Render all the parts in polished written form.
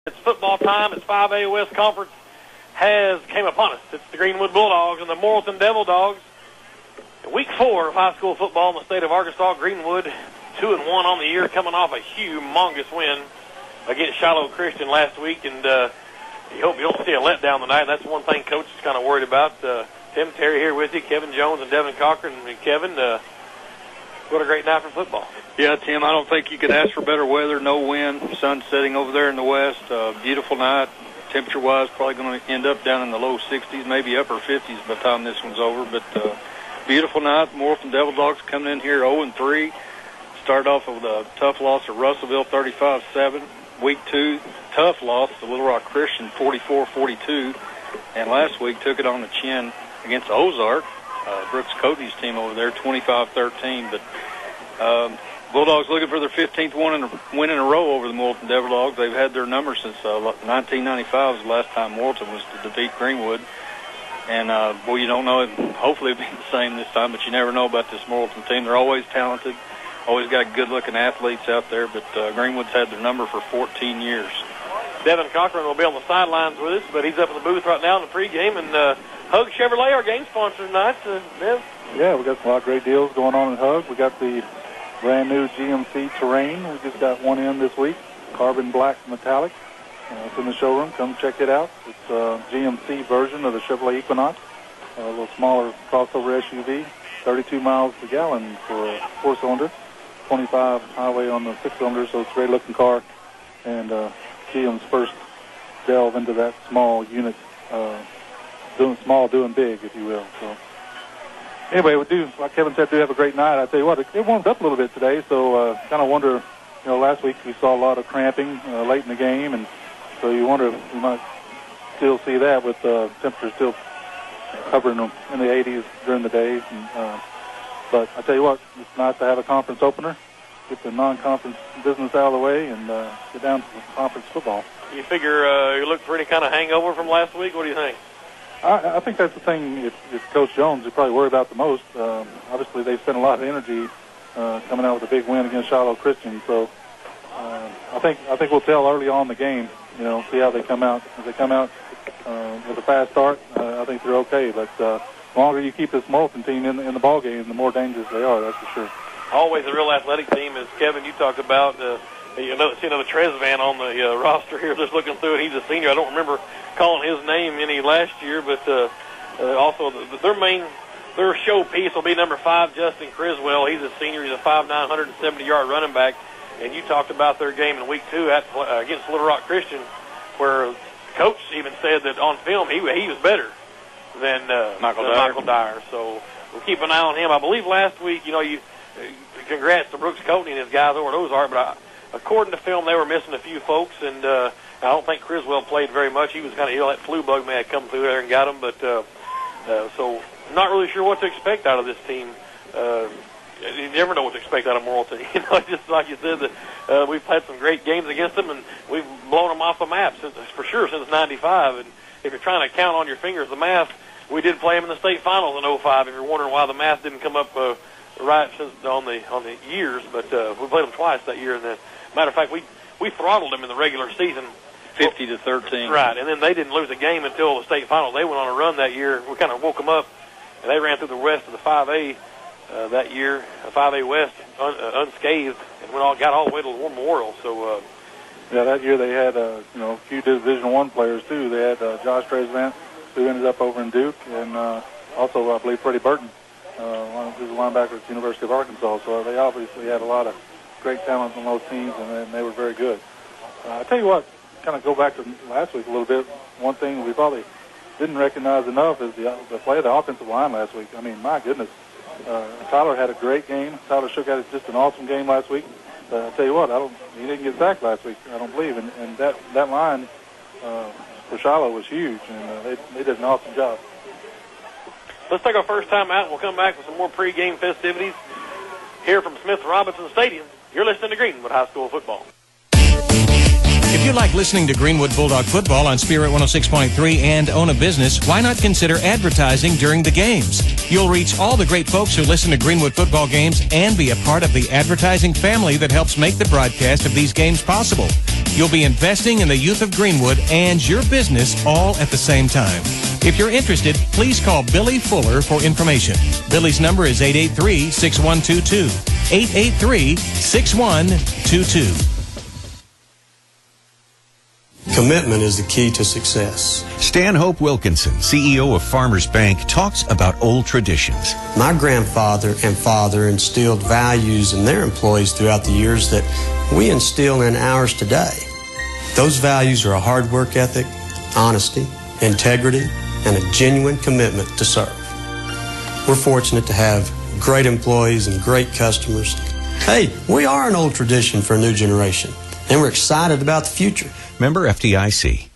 It's football time. It's 5A West Conference has came upon us. It's the Greenwood Bulldogs and the Morrilton Devil Dogs. In week 4 of high school football in the state of Arkansas, Greenwood 2-1 on the year, coming off a humongous win against Shiloh Christian last week. And you hope you don't see a letdown tonight. That's one thing Coach is kind of worried about. Tim Terry here with you, Kevin Jones and Devin Cochran. And Kevin, what a great night for football. Yeah, Tim, I don't think you could ask for better weather. No wind, sun setting over there in the west. Beautiful night. Temperature-wise, probably going to end up down in the low 60s, maybe upper 50s by the time this one's over. But beautiful night. Morrilton Devil Dogs coming in here 0-3. Started off with a tough loss at Russellville, 35-7. Week 2, tough loss to Little Rock Christian, 44-42. And last week took it on the chin against Ozark, Brooks Coatney's team over there, 25-13. But Bulldogs looking for their 15th win in a row over the Morrilton Devil Dogs. They've had their number since 1995 was the last time Morrilton was to defeat Greenwood. And, you don't know it. Hopefully it'll be the same this time, but you never know about this Morrilton team. They're always talented, always got good-looking athletes out there, but Greenwood's had their number for 14 years. Devin Cochran will be on the sidelines with us, but he's up in the booth right now in the pregame. And Hug Chevrolet, our game sponsor tonight. Dev? Yeah, we got a lot of great deals going on at Hug. We got the brand new GMC Terrain. We just got one in this week, carbon black metallic. It's in the showroom. Come check it out. It's a GMC version of the Chevrolet Equinox, a little smaller crossover SUV, 32 miles per gallon for a 4-cylinder, 25 highway on the 6-cylinder, so it's a great-looking car. And GM's first delve into that small unit, doing small, doing big, if you will. So anyway, we do, like Kevin said, do have a great night. I tell you what, it warmed up a little bit today, so kind of wonder, last week we saw a lot of cramping late in the game, and so you wonder if we might still see that with temperatures still hovering in the 80s during the days. And, but I tell you what, it's nice to have a conference opener, get the non-conference business out of the way, and get down to the conference football. You figure you look for any kind of hangover from last week? What do you think? I think that's the thing. It's Coach Jones you probably worry about the most. Obviously, they spent a lot of energy coming out with a big win against Shiloh Christian. So I think we'll tell early on in the game. See how they come out. If they come out with a fast start, I think they're okay. But the longer you keep this Morrilton team in the ball game, the more dangerous they are. That's for sure. Always a real athletic team, as Kevin you talked about. The Trezvan on the roster here. Just looking through it, he's a senior. I don't remember calling his name any last year, but also their showpiece will be number 5, Justin Criswell. He's a senior. He's a 5'9", 170-yard running back. And you talked about their game in week 2 against Little Rock Christian, where coach even said that on film he was better than Michael Dyer. So we'll keep an eye on him. I believe last week, congrats to Brooks Coatney and his guys over at Ozark, but according to film, they were missing a few folks, and I don't think Criswell played very much. He was kind of ill. That flu bug may have come through there and got him, but so not really sure what to expect out of this team. You never know what to expect out of Morrilton. Just like you said, that we've had some great games against them, and we've blown them off the map since 95. And if you're trying to count on your fingers the math, we did play them in the state finals in 05. If you're wondering why the math didn't come up right since on the years, but we played them twice that year. And matter of fact, we throttled them in the regular season, 50-13. Right, and then they didn't lose a game until the state finals. They went on a run that year. We kind of woke them up, and they ran through the rest of the 5A. That year, 5A West unscathed, and got all the way to the War Memorial. So, that year they had a few Division I players too. They had Josh Trezvan, who ended up over in Duke, and also I believe Freddie Burton, who's a linebacker at the University of Arkansas. So they obviously had a lot of great talent on those teams, and they were very good. I tell you what, kind of go back to last week a little bit. One thing we probably didn't recognize enough is the play of the offensive line last week. I mean, my goodness. Tyler had a great game. Tyler Shook had just an awesome game last week. I'll tell you what, he didn't get sacked last week, I don't believe. And that line for Shiloh was huge, and they did an awesome job. Let's take our first time out, and we'll come back with some more pregame festivities here from Smith Robinson Stadium. You're listening to Greenwood High School Football. If you like listening to Greenwood Bulldog football on Spirit 106.3 and own a business, why not consider advertising during the games? You'll reach all the great folks who listen to Greenwood football games and be a part of the advertising family that helps make the broadcast of these games possible. You'll be investing in the youth of Greenwood and your business all at the same time. If you're interested, please call Billy Fuller for information. Billy's number is 883-6122. 883-6122. Commitment is the key to success. Stanhope Wilkinson, CEO of Farmers Bank, talks about old traditions. My grandfather and father instilled values in their employees throughout the years that we instill in ours today. Those values are a hard work ethic, honesty, integrity, and a genuine commitment to serve. We're fortunate to have great employees and great customers. Hey, we are an old tradition for a new generation, and we're excited about the future. Member FDIC.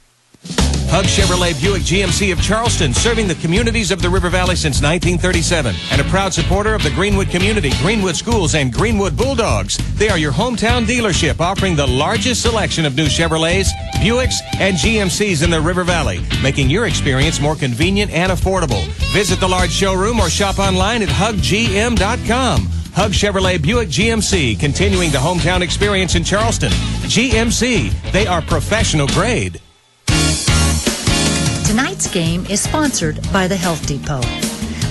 Hug Chevrolet Buick GMC of Charleston, serving the communities of the River Valley since 1937, and a proud supporter of the Greenwood community, Greenwood schools, and Greenwood Bulldogs. They are your hometown dealership, offering the largest selection of new Chevrolets, Buicks, and GMCs in the River Valley, making your experience more convenient and affordable. Visit the large showroom or shop online at huggm.com. Hug Chevrolet Buick GMC, continuing the hometown experience in Charleston. GMC, they are professional grade. Tonight's game is sponsored by the Health Depot.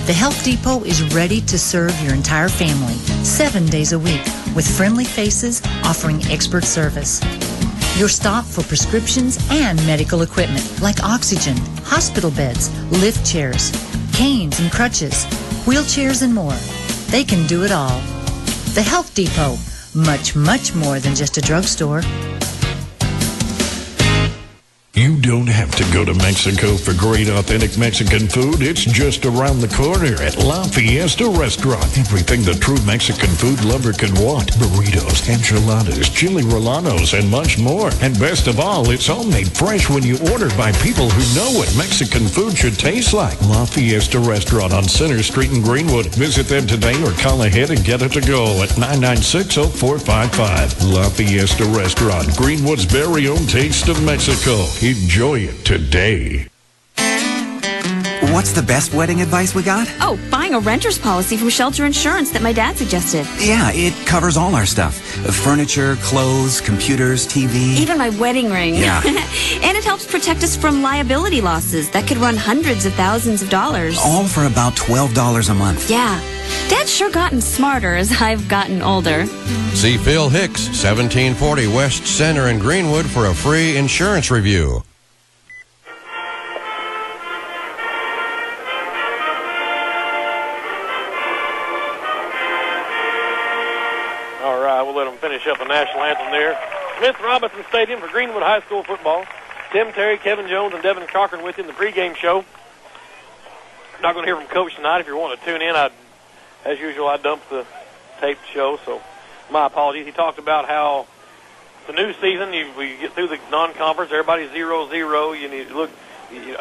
The Health Depot is ready to serve your entire family 7 days a week with friendly faces offering expert service. Your stop for prescriptions and medical equipment like oxygen, hospital beds, lift chairs, canes and crutches, wheelchairs and more. They can do it all. The Health Depot, much, much more than just a drugstore. You don't have to go to Mexico for great authentic Mexican food. It's just around the corner at La Fiesta Restaurant. Everything the true Mexican food lover can want. Burritos, enchiladas, chili relanos, and much more. And best of all, it's all made fresh when you order by people who know what Mexican food should taste like. La Fiesta Restaurant on Center Street in Greenwood. Visit them today or call ahead and get it to go at 996-0455. La Fiesta Restaurant, Greenwood's very own taste of Mexico. Enjoy it today. What's the best wedding advice we got? Oh, buying a renter's policy from Shelter Insurance that my dad suggested. Yeah, it covers all our stuff. Furniture, clothes, computers, TV. Even my wedding ring. Yeah. And it helps protect us from liability losses that could run hundreds of thousands of dollars. All for about $12 a month. Yeah. Dad's sure gotten smarter as I've gotten older. See Phil Hicks, 1740 West Center in Greenwood for a free insurance review. All right, we'll let them finish up the national anthem there. Smith Robinson Stadium for Greenwood High School football. Tim Terry, Kevin Jones, and Devin Cochran with you in the pregame show. Not going to hear from Coach tonight. If you want to tune in, as usual, I dumped the taped show, so my apologies. He talked about how the new season, we get through the non-conference, everybody's 0-0. You need to look.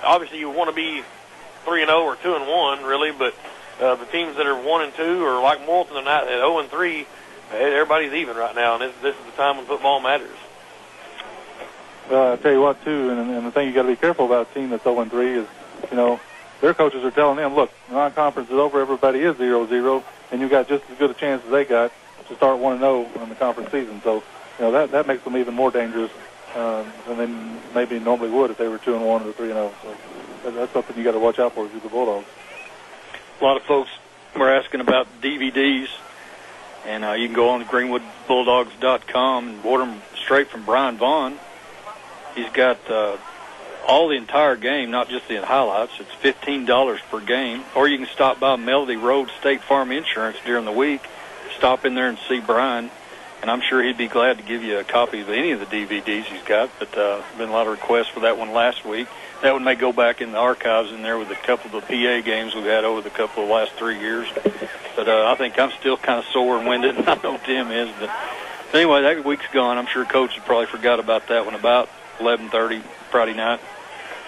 Obviously, you want to be 3-0 or 2-1, really, but the teams that are 1-2 or like Morrilton at 0-3, everybody's even right now, and this is the time when football matters. Well, I'll tell you what, too, and the thing you got to be careful about a team that's 0-3 is, their coaches are telling them, look, the non-conference is over, everybody is 0-0, and you got just as good a chance as they got to start 1-0 in the conference season. So, that makes them even more dangerous than they maybe normally would if they were 2-1 or 3-0. So that's something you got to watch out for if you're the Bulldogs. A lot of folks were asking about DVDs, and you can go on to greenwoodbulldogs.com and order them straight from Brian Vaughn. He's got all the entire game, not just the highlights. It's $15 per game. Or you can stop by Melody Road State Farm Insurance during the week, stop in there and see Brian, and I'm sure he'd be glad to give you a copy of any of the DVDs he's got. But there's been a lot of requests for that one last week. That one may go back in the archives in there with a couple of the PA games we've had over the couple of the last 3 years. But I think I'm still kind of sore and winded, and I know Tim is. But anyway, that week's gone. I'm sure Coach has probably forgot about that one about 11:30 Friday night.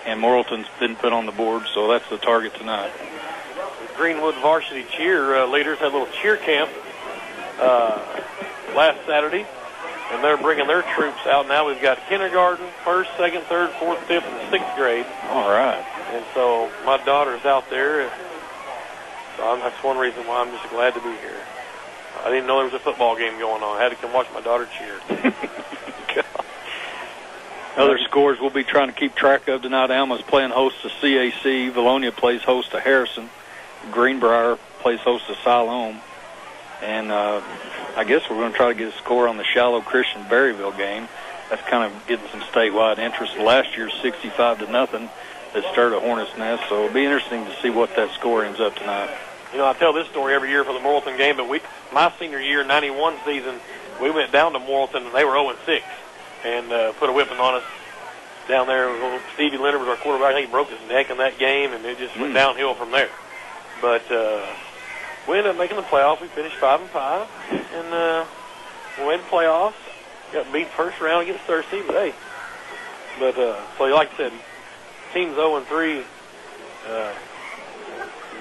And Morrilton's been put on the board, so that's the target tonight. The Greenwood varsity cheer leaders had a little cheer camp last Saturday, and they're bringing their troops out now. We've got kindergarten, 1st, 2nd, 3rd, 4th, 5th, and 6th grade. All right. And so my daughter's out there, so that's one reason why I'm just glad to be here. I didn't know there was a football game going on. I had to come watch my daughter cheer. Other scores we'll be trying to keep track of tonight. Alma's playing host to CAC. Valonia plays host to Harrison. Greenbrier plays host to Siloam. And I guess we're going to try to get a score on the Shallow Christian Berryville game. That's kind of getting some statewide interest. Last year, 65-0, that stirred a hornet's nest. So it'll be interesting to see what that score ends up tonight. You know, I tell this story every year for the Morrilton game, but my senior year, 91 season, we went down to Morrilton, and they were 0-6, and put a whipping on us down there. Stevie Leonard was our quarterback. I think he broke his neck in that game, and it just went downhill from there. But we ended up making the playoffs. We finished 5-5, and we made the playoffs. Got beat first round against Thursday, but hey. But so like I said, teams 0-3.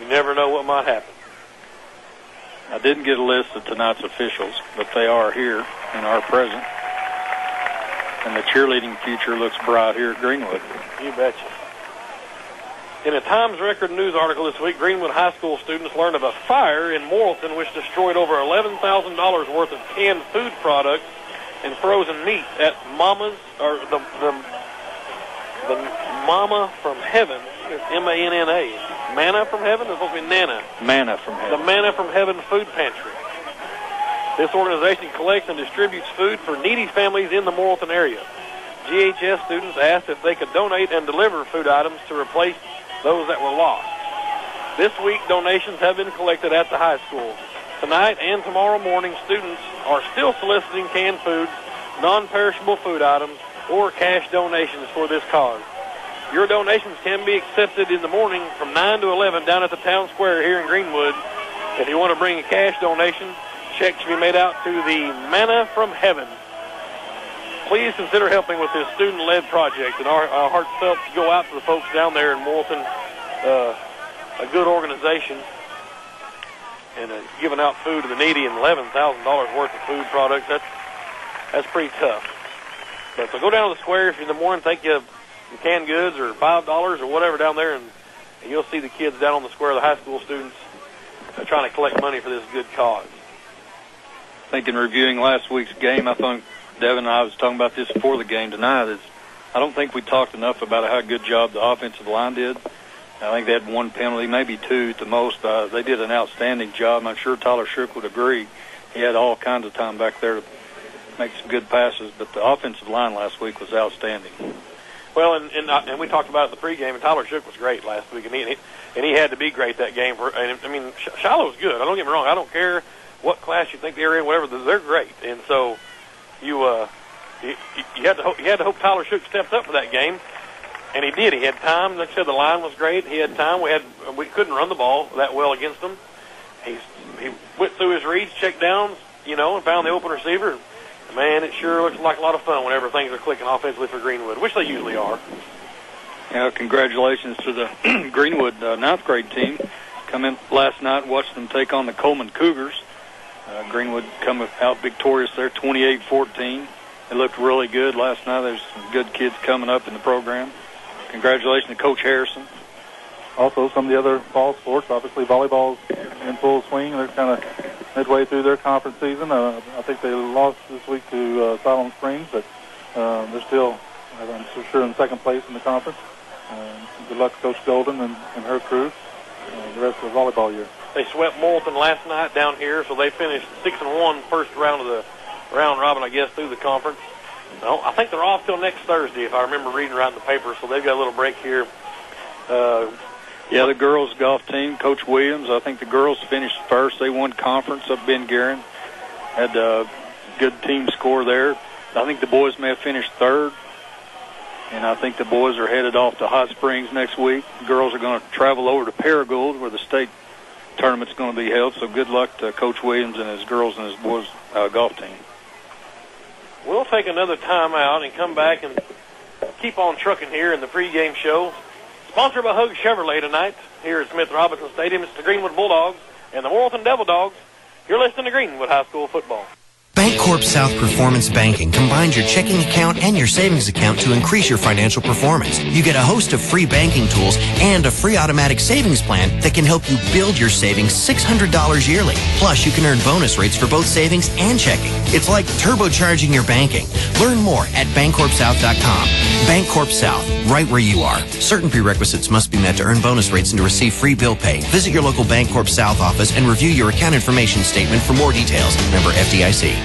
You never know what might happen. I didn't get a list of tonight's officials, but they are here and are present. And the cheerleading future looks bright here at Greenwood. You betcha. In a Times Record news article this week, Greenwood High School students learned of a fire in Morrilton which destroyed over $11,000 worth of canned food products and frozen meat at the Mama from Heaven. It's M-A-N-N-A. Manna from Heaven? It's supposed to be Nana. Manna from Heaven. The Manna from Heaven Food Pantry. This organization collects and distributes food for needy families in the Morrilton area. GHS students asked if they could donate and deliver food items to replace those that were lost. This week, donations have been collected at the high school. Tonight and tomorrow morning, students are still soliciting canned foods, non-perishable food items, or cash donations for this cause. Your donations can be accepted in the morning from 9 to 11 down at the town square here in Greenwood. If you want to bring a cash donation, checks should be made out to the Manna from Heaven. Please consider helping with this student-led project, and our heartfelt go out to the folks down there in Morrilton, a good organization, and giving out food to the needy and $11,000 worth of food products. That's pretty tough. But so go down to the square if you're in the morning, take you some canned goods or $5 or whatever down there, and you'll see the kids down on the square, the high school students, trying to collect money for this good cause. I think in reviewing last week's game, I think Devin and I was talking about this before the game tonight. I don't think we talked enough about how good job the offensive line did. I think they had one penalty, maybe two at the most. They did an outstanding job. I'm sure Tyler Shook would agree. He had all kinds of time back there to make some good passes, but the offensive line last week was outstanding. Well, and we talked about it in the pregame, and Tyler Shook was great last week, and he had to be great that game. I mean, Shiloh's good. Don't get me wrong. I don't care what class you think they're in, whatever. They're great, and so you had to hope Tyler Shook stepped up for that game, and he did. He had time. Like I said, the line was great. He had time. We couldn't run the ball that well against them. He went through his reads, checked downs, and found the open receiver. Man, it sure looks like a lot of fun whenever things are clicking offensively for Greenwood, which they usually are. Yeah, congratulations to the Greenwood ninth grade team. Come in last night, watched them take on the Coleman Cougars. Greenwood come out victorious there, 28-14. They looked really good last night. There's some good kids coming up in the program. Congratulations to Coach Harrison. Also, some of the other fall sports, obviously volleyball's in full swing. They're kind of midway through their conference season. I think they lost this week to Siloam Springs, but they're still, I'm sure, in second place in the conference. Good luck to Coach Golden and her crew the rest of the volleyball year. They swept Morrilton last night down here, so they finished 6-1 first round of the round robin, I guess, through the conference. I think they're off till next Thursday, if I remember reading right in the paper, so they've got a little break here. Yeah, the girls' golf team, Coach Williams, I think the girls finished first. They won conference up Ben Guerin. Had a good team score there. I think the boys may have finished third. And I think the boys are headed off to Hot Springs next week. The girls are going to travel over to Paragould, where the state tournament's going to be held. So good luck to Coach Williams and his girls and his boys' golf team. We'll take another time out and come back and keep on trucking here in the pregame show. Sponsored by Hug Chevrolet tonight here at Smith Robinson Stadium. It's the Greenwood Bulldogs and the Morrilton Devil Dogs. You're listening to Greenwood High School football. Bancorp South Performance Banking combines your checking account and your savings account to increase your financial performance. You get a host of free banking tools and a free automatic savings plan that can help you build your savings $600 yearly. Plus, you can earn bonus rates for both savings and checking. It's like turbocharging your banking. Learn more at bancorpsouth.com. Bancorp South, right where you are. Certain prerequisites must be met to earn bonus rates and to receive free bill pay. Visit your local Bancorp South office and review your account information statement for more details. Member FDIC.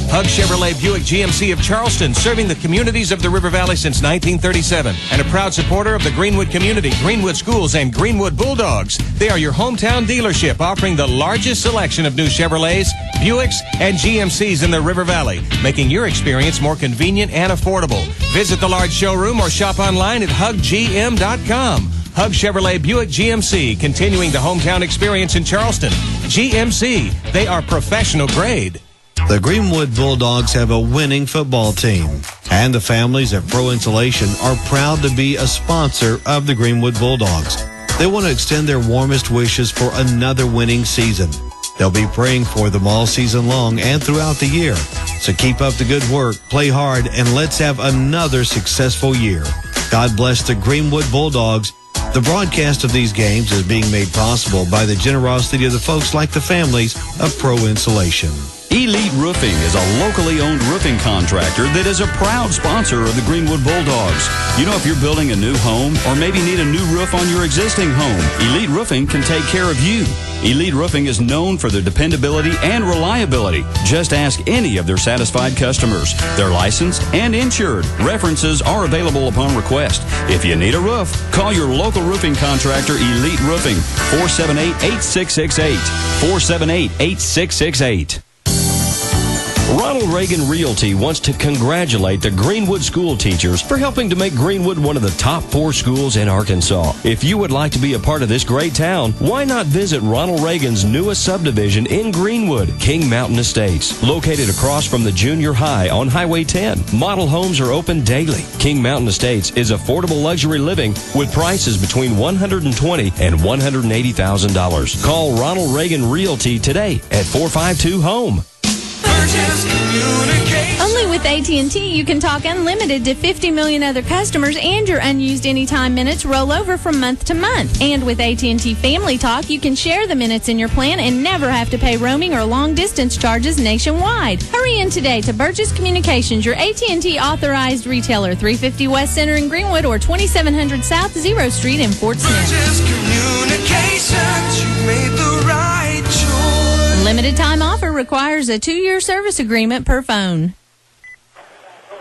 Hug Chevrolet Buick GMC of Charleston, serving the communities of the River Valley since 1937, and a proud supporter of the Greenwood community, Greenwood schools, and Greenwood Bulldogs. They are your hometown dealership, offering the largest selection of new Chevrolets, Buicks, and GMCs in the River Valley, making your experience more convenient and affordable. Visit the large showroom or shop online at huggm.com. Hug Chevrolet Buick GMC, continuing the hometown experience in Charleston. GMC, they are professional grade. The Greenwood Bulldogs have a winning football team, and the families at Pro Insulation are proud to be a sponsor of the Greenwood Bulldogs. They want to extend their warmest wishes for another winning season. They'll be praying for them all season long and throughout the year. So keep up the good work, play hard, and let's have another successful year. God bless the Greenwood Bulldogs. The broadcast of these games is being made possible by the generosity of the folks like the families of Pro Insulation. Elite Roofing is a locally owned roofing contractor that is a proud sponsor of the Greenwood Bulldogs. You know, if you're building a new home or maybe need a new roof on your existing home, Elite Roofing can take care of you. Elite Roofing is known for their dependability and reliability. Just ask any of their satisfied customers. They're licensed and insured. References are available upon request. If you need a roof, call your local roofing contractor, Elite Roofing, 478-8668, 478-8668. Ronald Reagan Realty wants to congratulate the Greenwood school teachers for helping to make Greenwood one of the top 4 schools in Arkansas. If you would like to be a part of this great town, why not visit Ronald Reagan's newest subdivision in Greenwood, King Mountain Estates, located across from the junior high on Highway 10. Model homes are open daily. King Mountain Estates is affordable luxury living with prices between $120,000 and $180,000. Call Ronald Reagan Realty today at 452-HOME. Only with AT&T, you can talk unlimited to 50 million other customers, and your unused anytime minutes roll over from month to month. And with AT&T Family Talk, you can share the minutes in your plan and never have to pay roaming or long-distance charges nationwide. Hurry in today to Burgess Communications, your AT&T authorized retailer, 350 West Center in Greenwood or 2700 South 0 Street in Fort Smith. Burgess Communications, you made the right choice. Limited time offer requires a 2-year service agreement per phone.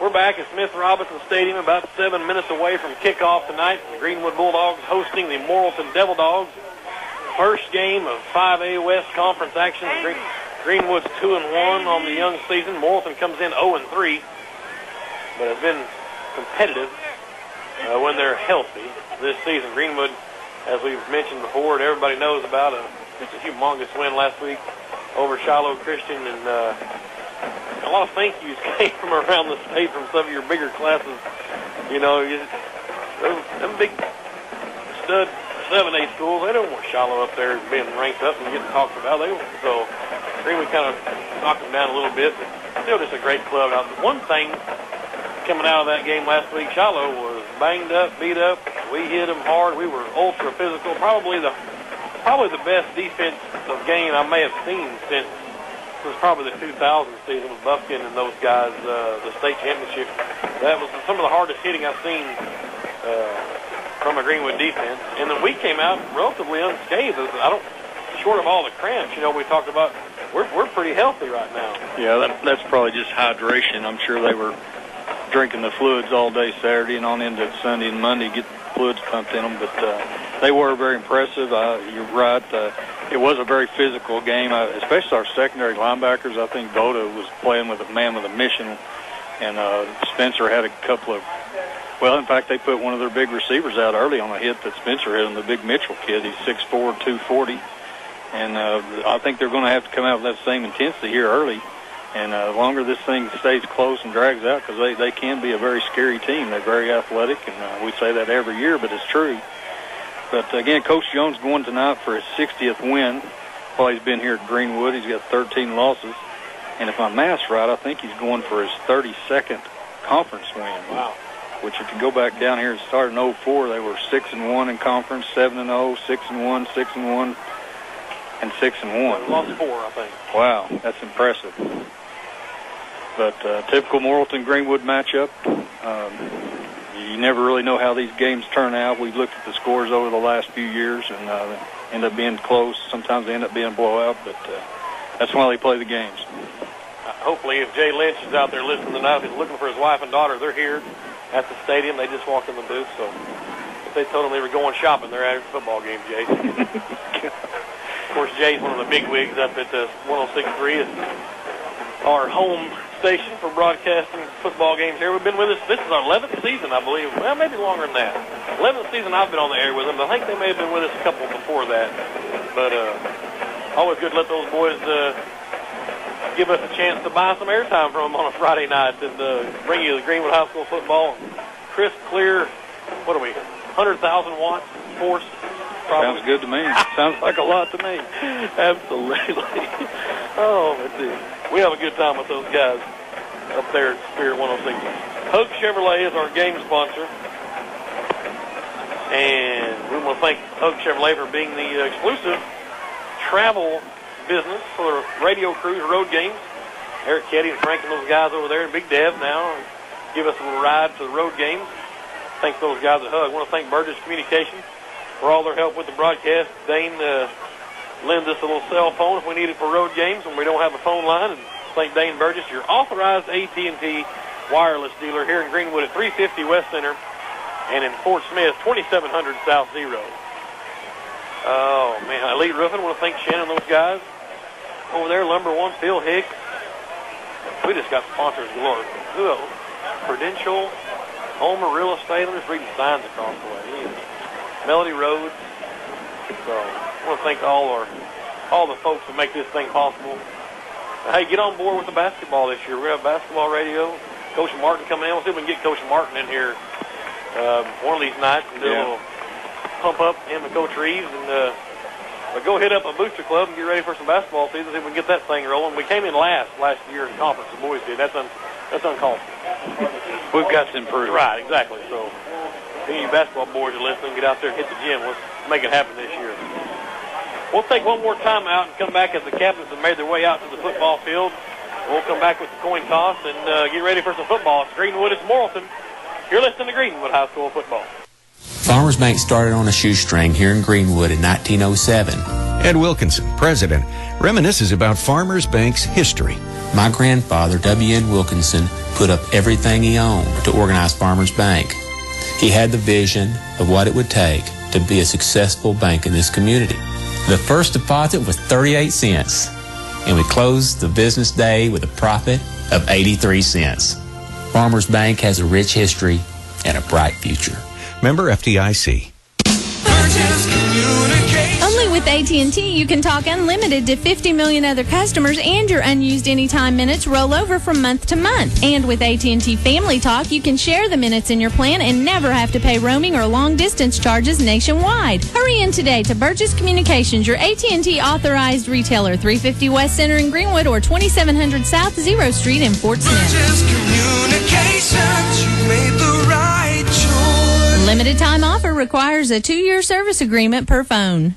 We're back at Smith Robinson Stadium, about 7 minutes away from kickoff tonight. The Greenwood Bulldogs hosting the Morrilton Devil Dogs. First game of 5A West Conference action. Greenwood's 2-1 on the young season. Morrilton comes in 0-3, but has been competitive when they're healthy this season. Greenwood, as we've mentioned before, and everybody knows about, just a humongous win last week over Shiloh Christian, and a lot of thank yous came from around the state from some of your bigger classes. You know, them big stud 7A schools, they don't want Shiloh up there being ranked up and getting talked about. So Greenwood kind of knocked them down a little bit, but still just a great club. Now, one thing coming out of that game last week, Shiloh was banged up, beat up. We hit them hard. We were ultra physical, probably the best defensive game I may have seen since probably the 2000 season with Buffkin and those guys, the state championship. That was some of the hardest hitting I've seen from a Greenwood defense. And then we came out relatively unscathed. Short of all the cramps, we talked about, we're pretty healthy right now. Yeah, that's probably just hydration. I'm sure they were drinking the fluids all day Saturday and on into Sunday and Monday, get the fluids pumped in them. But they were very impressive. You're right. It was a very physical game, especially our secondary linebackers. I think Voda was playing with a man with a mission, and Spencer had a couple of, in fact, they put one of their big receivers out early on a hit that Spencer hit on, the big Mitchell kid. He's 6'4", 240, and I think they're going to have to come out with that same intensity here early. And the longer this thing stays close and drags out, because they can be a very scary team. They're very athletic, and we say that every year, but it's true. But, again, Coach Jones going tonight for his 60th win while he's been here at Greenwood. He's got 13 losses. And if my math's right, I think he's going for his 32nd conference win. Wow. Which, if you go back down here and start in 04, they were 6-1 in conference, 7-0, 6-1, 6-1, and 6-1. Lost 4, I think. Wow, that's impressive. But typical Morrilton Greenwood matchup. You never really know how these games turn out. We've looked at the scores over the last few years, and end up being close. Sometimes they end up being a blowout, but that's why they play the games. Hopefully, if Jay Lynch is out there listening tonight, if he's looking for his wife and daughter, they're here at the stadium. They just walked in the booth, so if they told them they were going shopping, they're at a football game, Jay. Of course, Jay's one of the big wigs up at 106.3. It's our home station for broadcasting football games here. We've been with us. This is our 11th season, I believe. Well, maybe longer than that. 11th season I've been on the air with them. I think they may have been with us a couple before that. But always good to let those boys give us a chance to buy some airtime from them on a Friday night and bring you the Greenwood High School football. Crisp, clear, what are we, 100,000 watts force? Probably. Sounds good to me. Sounds like a lot to me. Absolutely. Oh, we have a good time with those guys up there at Spirit 106. Hogue Chevrolet is our game sponsor. And we want to thank Hogue Chevrolet for being the exclusive travel business for the radio crews, road games. Eric Ketty and Frank and those guys over there, and Big Dev now give us a little ride to the road games. Thanks those guys at Hogue. I want to thank Burgess Communications for all their help with the broadcast. Dane lends us a little cell phone if we need it for road games when we don't have a phone line. And thank Dane Burgess, your authorized AT&T wireless dealer here in Greenwood at 350 West Center and in Fort Smith, 2700 South Zero. Oh, man. Elite Roofing, I want to thank Shannon and those guys over there. Lumber One, Phil Hicks. We just got sponsors galore. Who else? Prudential, Homer Real Estate. I'm just reading signs across the way. Melody Road. So I want to thank all the folks who make this thing possible. Hey, get on board with the basketball this year. We're going to have basketball radio. Coach Martin coming in. We'll see if we can get Coach Martin in here one of these nights and do a little pump up him and Coach Reeves and go hit up a booster club and get ready for some basketball season. See if we can get that thing rolling. We came in last year in conference. The boys did. That's uncalled for. We've got to improve. Right, exactly. So any of you basketball boys are listening, get out there and hit the gym. Let's make it happen this year. We'll take one more time out and come back as the captains have made their way out to the football field. We'll come back with the coin toss and get ready for some football. It's Greenwood, it's Morrilton. You're listening to Greenwood High School football. Farmers Bank started on a shoestring here in Greenwood in 1907. Ed Wilkinson, president, reminisces about Farmers Bank's history. My grandfather, W.N. Wilkinson, put up everything he owned to organize Farmers Bank. He had the vision of what it would take to be a successful bank in this community. The first deposit was 38 cents, and we closed the business day with a profit of 83 cents. Farmers Bank has a rich history and a bright future. Member FDIC. Only with AT&T, you can talk unlimited to 50 million other customers, and your unused anytime minutes roll over from month to month. And with AT&T Family Talk, you can share the minutes in your plan and never have to pay roaming or long-distance charges nationwide. Hurry in today to Burgess Communications, your AT&T authorized retailer, 350 West Center in Greenwood or 2700 South 0 Street in Fort Smith. Burgess Communications, you made the right choice. Limited time offer requires a 2-year service agreement per phone.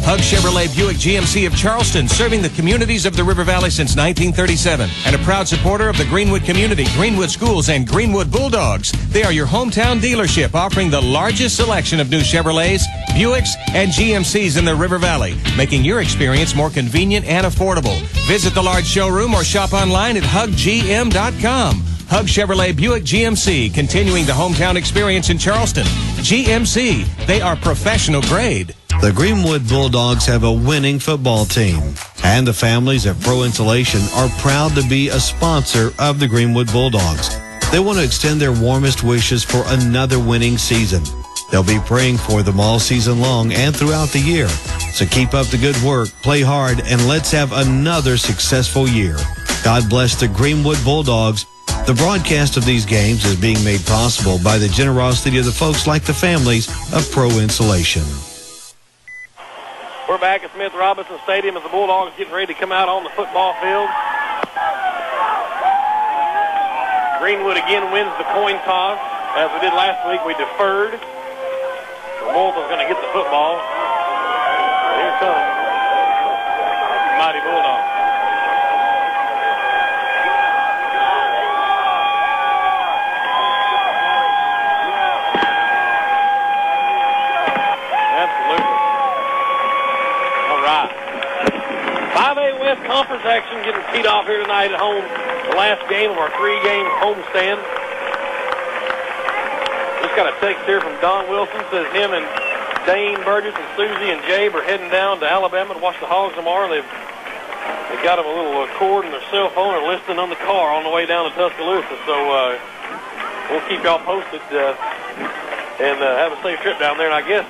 Hogue Chevrolet Buick GMC of Charleston, serving the communities of the River Valley since 1937. And a proud supporter of the Greenwood community, Greenwood Schools, and Greenwood Bulldogs. They are your hometown dealership, offering the largest selection of new Chevrolets, Buicks, and GMCs in the River Valley, making your experience more convenient and affordable. Visit the large showroom or shop online at HughGM.com. Hogue Chevrolet Buick GMC, continuing the hometown experience in Charleston. GMC, they are professional grade. The Greenwood Bulldogs have a winning football team, and the families at Pro Insulation are proud to be a sponsor of the Greenwood Bulldogs. They want to extend their warmest wishes for another winning season. They'll be praying for them all season long and throughout the year. So keep up the good work, play hard, and let's have another successful year. God bless the Greenwood Bulldogs. The broadcast of these games is being made possible by the generosity of the folks like the families of Pro Insulation. We're back at Smith Robinson Stadium as the Bulldogs getting ready to come out on the football field. Greenwood again wins the coin toss. As we did last week, we deferred. Morrilton's going to get the football. Here comes Mighty Bulldogs. Absolutely. All right. 5A West Conference action getting teed off here tonight at home. The last game of our 3-game homestand. Just got a text here from Don Wilson. Says him and Dane Burgess and Susie and Jabe are heading down to Alabama to watch the Hogs tomorrow. They've got them a little cord in their cell phone or listening on the car on the way down to Tuscaloosa. So we'll keep y'all posted and have a safe trip down there. And I guess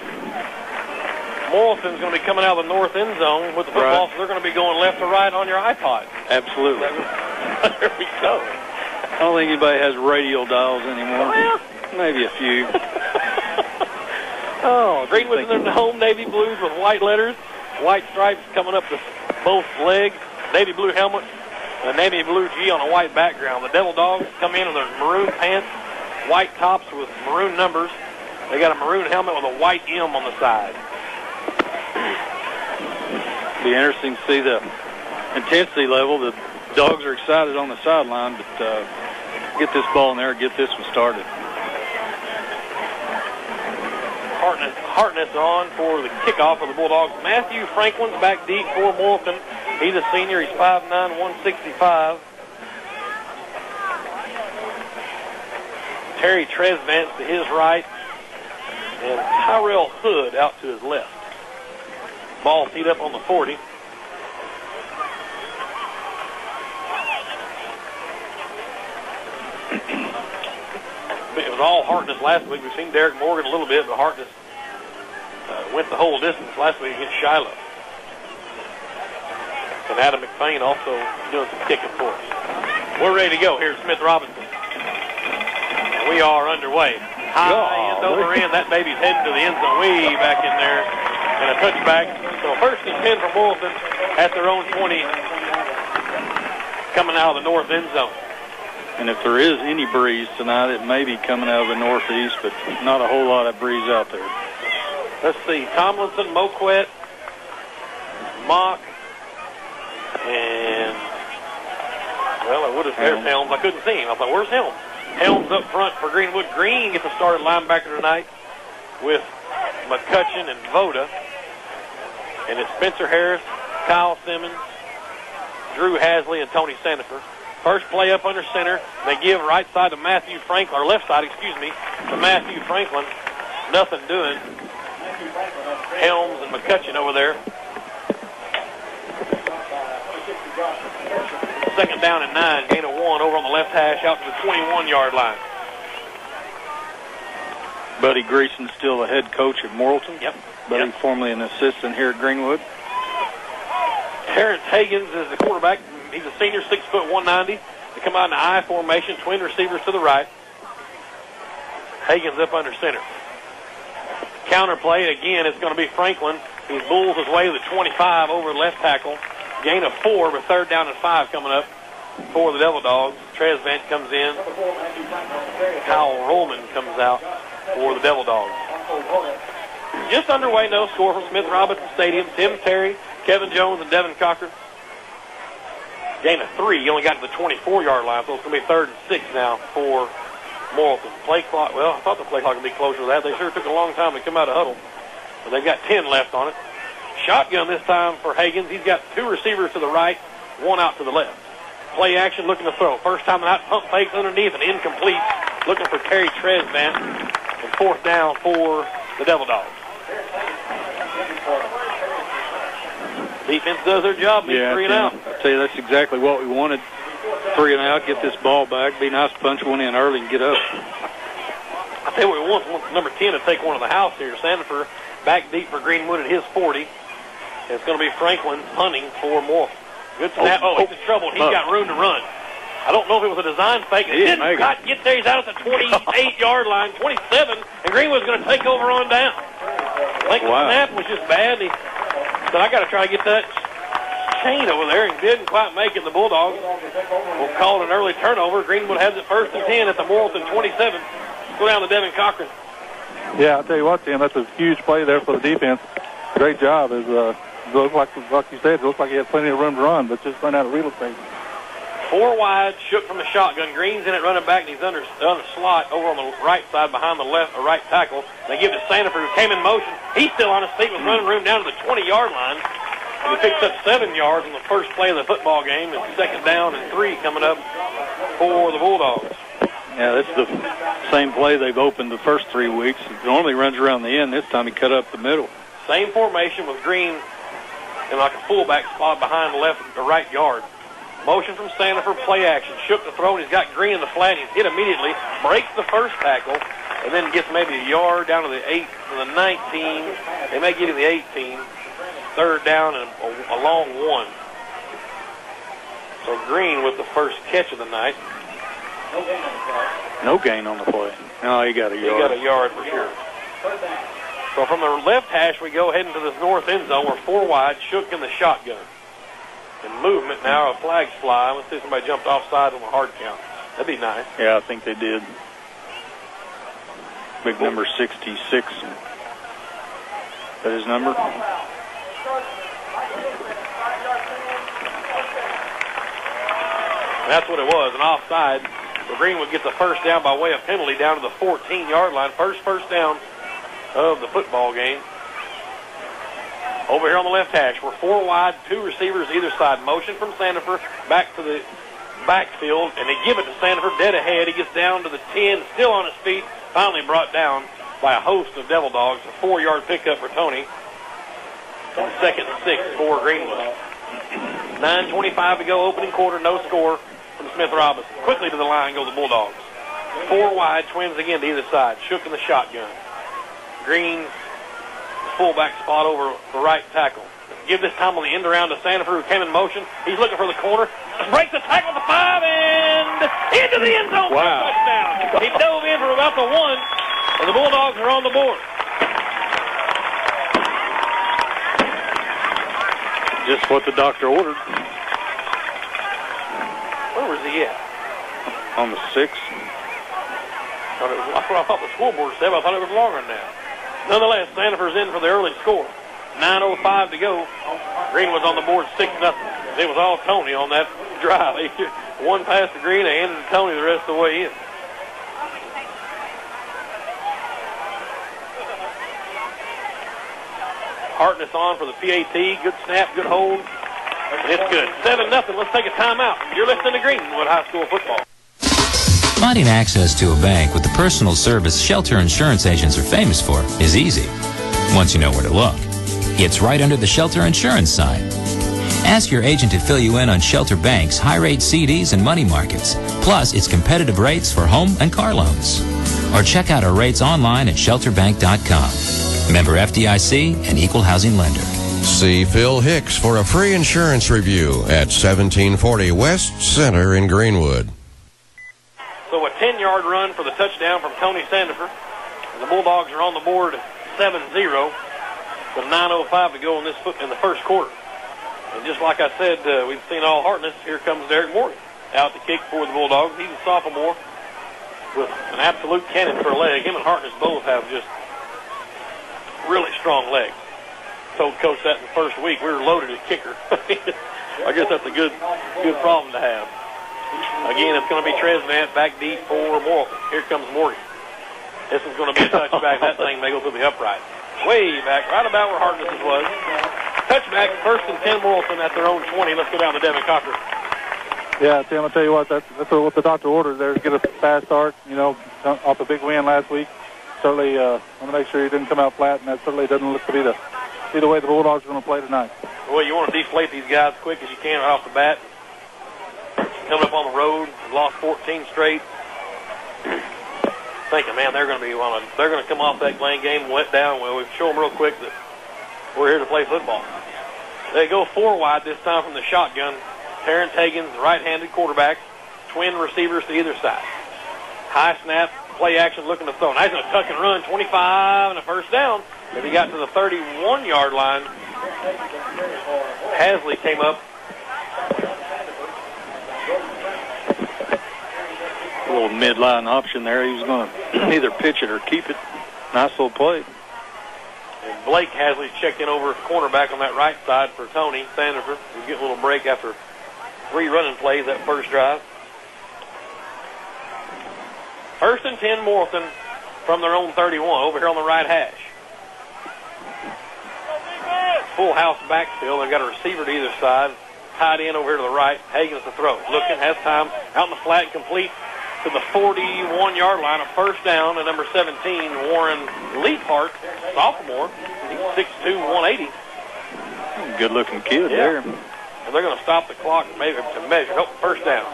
Morrilton's going to be coming out of the north end zone with the football, so they're going to be going left to right on your iPod. Absolutely. There we go. I don't think anybody has radial dials anymore. Well, maybe a few. Oh, Greenwood's in the home navy blues with white letters, white stripes coming up both legs, navy blue helmet, and a navy blue G on a white background. The Devil Dogs come in their maroon pants, white tops with maroon numbers. They got a maroon helmet with a white M on the side. Be interesting to see the intensity level. The Dogs are excited on the sideline, but get this ball in there, get this one started. Hartness on for the kickoff of the Bulldogs. Matthew Franklin's back deep for Morrilton. He's a senior. He's 5'9", 165. Terry Tresvant to his right, and Tyrell Hood out to his left. Ball teed up on the 40. It was all Hartness last week. We've seen Derek Morgan a little bit, but Hartness went the whole distance last week against Shiloh. And Adam McFain also doing some kicking for us. We're ready to go here at Smith Robinson. And we are underway. High end over end. That baby's heading to the end zone, way back in there. And a touchback. So first and 10 for Morrilton at their own 20, coming out of the north end zone. And if there is any breeze tonight, it may be coming out of the northeast, but not a whole lot of breeze out there. Let's see. Tomlinson, Moquette, Mock, and, well, I would have there's Helms. I couldn't see him. I thought, where's Helms? Helms up front for Greenwood. Green gets a started linebacker tonight with McCutcheon and Voda. And it's Spencer Harris, Kyle Simmons, Drew Hasley, and Tony Sandifer. First play up under center. They give right side to Matthew Franklin, or left side, to Matthew Franklin. Nothing doing. Helms and McCutcheon over there. Second down and 9, gain of 1 over on the left hash out to the 21-yard line. Buddy Greason's still the head coach at Morrilton. Yep. Buddy formerly an assistant here at Greenwood. Terrence Higgins is the quarterback. He's a senior, 6 foot 190. They come out in the I formation, twin receivers to the right. Higgins up under center. Counter play, again, it's going to be Franklin. He bulls his way to the 25 over the left tackle. Gain of 4, but third down and 5 coming up for the Devil Dogs. Tresvant comes in. Kyle Rollman comes out for the Devil Dogs. Just underway, no score from Smith Robinson Stadium. Tim Terry, Kevin Jones, and Devin Cochran. Gain of 3. He only got to the 24-yard line, so it's going to be 3rd and 6 now for Morrilton. Play clock, well, I thought the play clock would be closer to that. They sure took a long time to come out of huddle. But they've got 10 left on it. Shotgun this time for Higgins. He's got 2 receivers to the right, 1 out to the left. Play action, looking to throw. First time out, pump fakes underneath and incomplete. Looking for Terry Tresvant. And 4th down for the Devil Dogs. Defense does their job, be 3 and out. I tell you, that's exactly what we wanted. 3 and out, get this ball back. Be nice to punch one in early and get up. I tell you what we want number 10 to take one of the house here. Sandifer back deep for Greenwood at his 40. It's going to be Franklin punting for Morrilton. Good snap. Oh, he's in trouble. He's got room to run. I don't know if it was a design fake. It didn't quite get there. He's out at the 28-yard line, 27, and Greenwood's going to take over on down. I think the snap was just bad. He said, I got to try to get that chain over there and didn't quite make it. The Bulldogs will call it an early turnover. Greenwood has it 1st and 10 at the Morrilton 27. Go down to Devin Cochran. Yeah, I'll tell you what, Tim, that's a huge play there for the defense. Great job. It looked like you said, it looked like he had plenty of room to run, but just ran out of real estate. 4 wide, Shook from the shotgun. Green's in it running back, and he's under the slot over on the right side behind the right tackle. They give it to Sanford, who came in motion. He's still on his feet with running room down to the 20-yard line. And he picks up 7 yards on the first play of the football game. It's 2nd down and 3 coming up for the Bulldogs. Yeah, that's the same play they've opened the first 3 weeks. It normally runs around the end. This time he cut up the middle. Same formation with Green in like a fullback spot behind the left or right yard. Motion from Sanford, play action. Shook the throw, and he's got Green in the flat. He's hit immediately, breaks the first tackle, and then gets maybe a yard down to the 8, to the 19. They may get him the 18. 3rd down and a long 1. So Green with the first catch of the night. No gain on the play. No, he got a yard. He got a yard for sure. So from the left hash, we go heading to this north end zone. We're 4 wide, Shook in the shotgun. In movement now, a flag's fly. Let's see if somebody jumped offside on a hard count. That'd be nice. Yeah, I think they did. Big number 66. Is that his number? That's what it was, an offside. So Greenwood gets a first down by way of penalty down to the 14-yard line. First down of the football game. Over here on the left hash, we're 4 wide, 2 receivers either side. Motion from Sanford back to the backfield, and they give it to Sanford dead ahead. He gets down to the 10, still on his feet, finally brought down by a host of Devil Dogs. A 4-yard pickup for Tony. 2nd and 6 for Greenwood. 9:25 to go, opening quarter, no score from Smith Robinson. Quickly to the line go the Bulldogs. 4 wide, twins again to either side. Shook in the shotgun. Green, fullback spot over the right tackle. Give this time on the end around to Sanford, who came in motion. He's looking for the corner. Breaks the tackle at the 5 and into the end zone for a touchdown. He dove in for about the 1, and the Bulldogs are on the board. Just what the doctor ordered. Where was he at? On the 6. I thought the scoreboard said, but I thought it was longer than that. Nonetheless, Sanford's in for the early score. 9:05 to go. Greenwood's on the board 6-0. It was all Tony on that drive. One pass to Green, they handed to Tony the rest of the way in. Hartness on for the PAT. Good snap, good hold. And it's good. 7-0. Let's take a timeout. You're listening to Greenwood High School football. Finding access to a bank with the personal service Shelter Insurance agents are famous for is easy, once you know where to look. It's right under the Shelter Insurance sign. Ask your agent to fill you in on Shelter Bank's high-rate CDs and money markets, plus its competitive rates for home and car loans. Or check out our rates online at shelterbank.com. Member FDIC and Equal Housing Lender. See Phil Hicks for a free insurance review at 1740 West Center in Greenwood. So a 10-yard run for the touchdown from Tony Sandifer. And the Bulldogs are on the board 7-0 with 9:05 to go in the first quarter. And just like I said, we've seen all Hartness. Here comes Derek Morgan out to kick for the Bulldogs. He's a sophomore with an absolute cannon for a leg. Him and Hartness both have just really strong legs. Told Coach that in the first week. We were loaded at kicker. I guess that's a good problem to have. Again, it's going to be Tresvant back deep for Morrilton. Here comes Morgan. This is going to be a touchback. That thing may go through the upright. Way back, right about where Hartness was. Touchback, 1st and 10 Morrilton at their own 20. Let's go down to Devin Cochran. Yeah, Tim, I'll tell you what, that's what the doctor ordered there, to get a fast start, off a big win last week. Certainly want to make sure he didn't come out flat, and that certainly doesn't look to be the way the Bulldogs are going to play tonight. Well, you want to deflate these guys as quick as you can right off the bat. Coming up on the road, lost 14 straight. Thinking, man, they're going to come off that lane game let down. Well, we show them real quick that we're here to play football. They go 4 wide this time from the shotgun. Terrence Hagan's right-handed quarterback, twin receivers to either side. High snap, play action, looking to throw. Now he's going to tuck and run, 25 and a first down. As he got to the 31-yard line, Hasley came up A little midline option there. He was going to either pitch it or keep it. Nice little play. And Blake Hasley checked in over cornerback on that right side for Tony Sandifer. He's getting a little break after 3 running plays that first drive. 1st and 10, Morrilton from their own 31 over here on the right hash. Full house backfield. They've got a receiver to either side. Tight end over here to the right. Hagens to throw. Looking, has time. Out in the flat, complete to the 41-yard line. A first down to number 17, Warren Leaphart, sophomore. He's 6'2", 180. Good-looking kid there. And they're going to stop the clock maybe to measure. Oh, first down.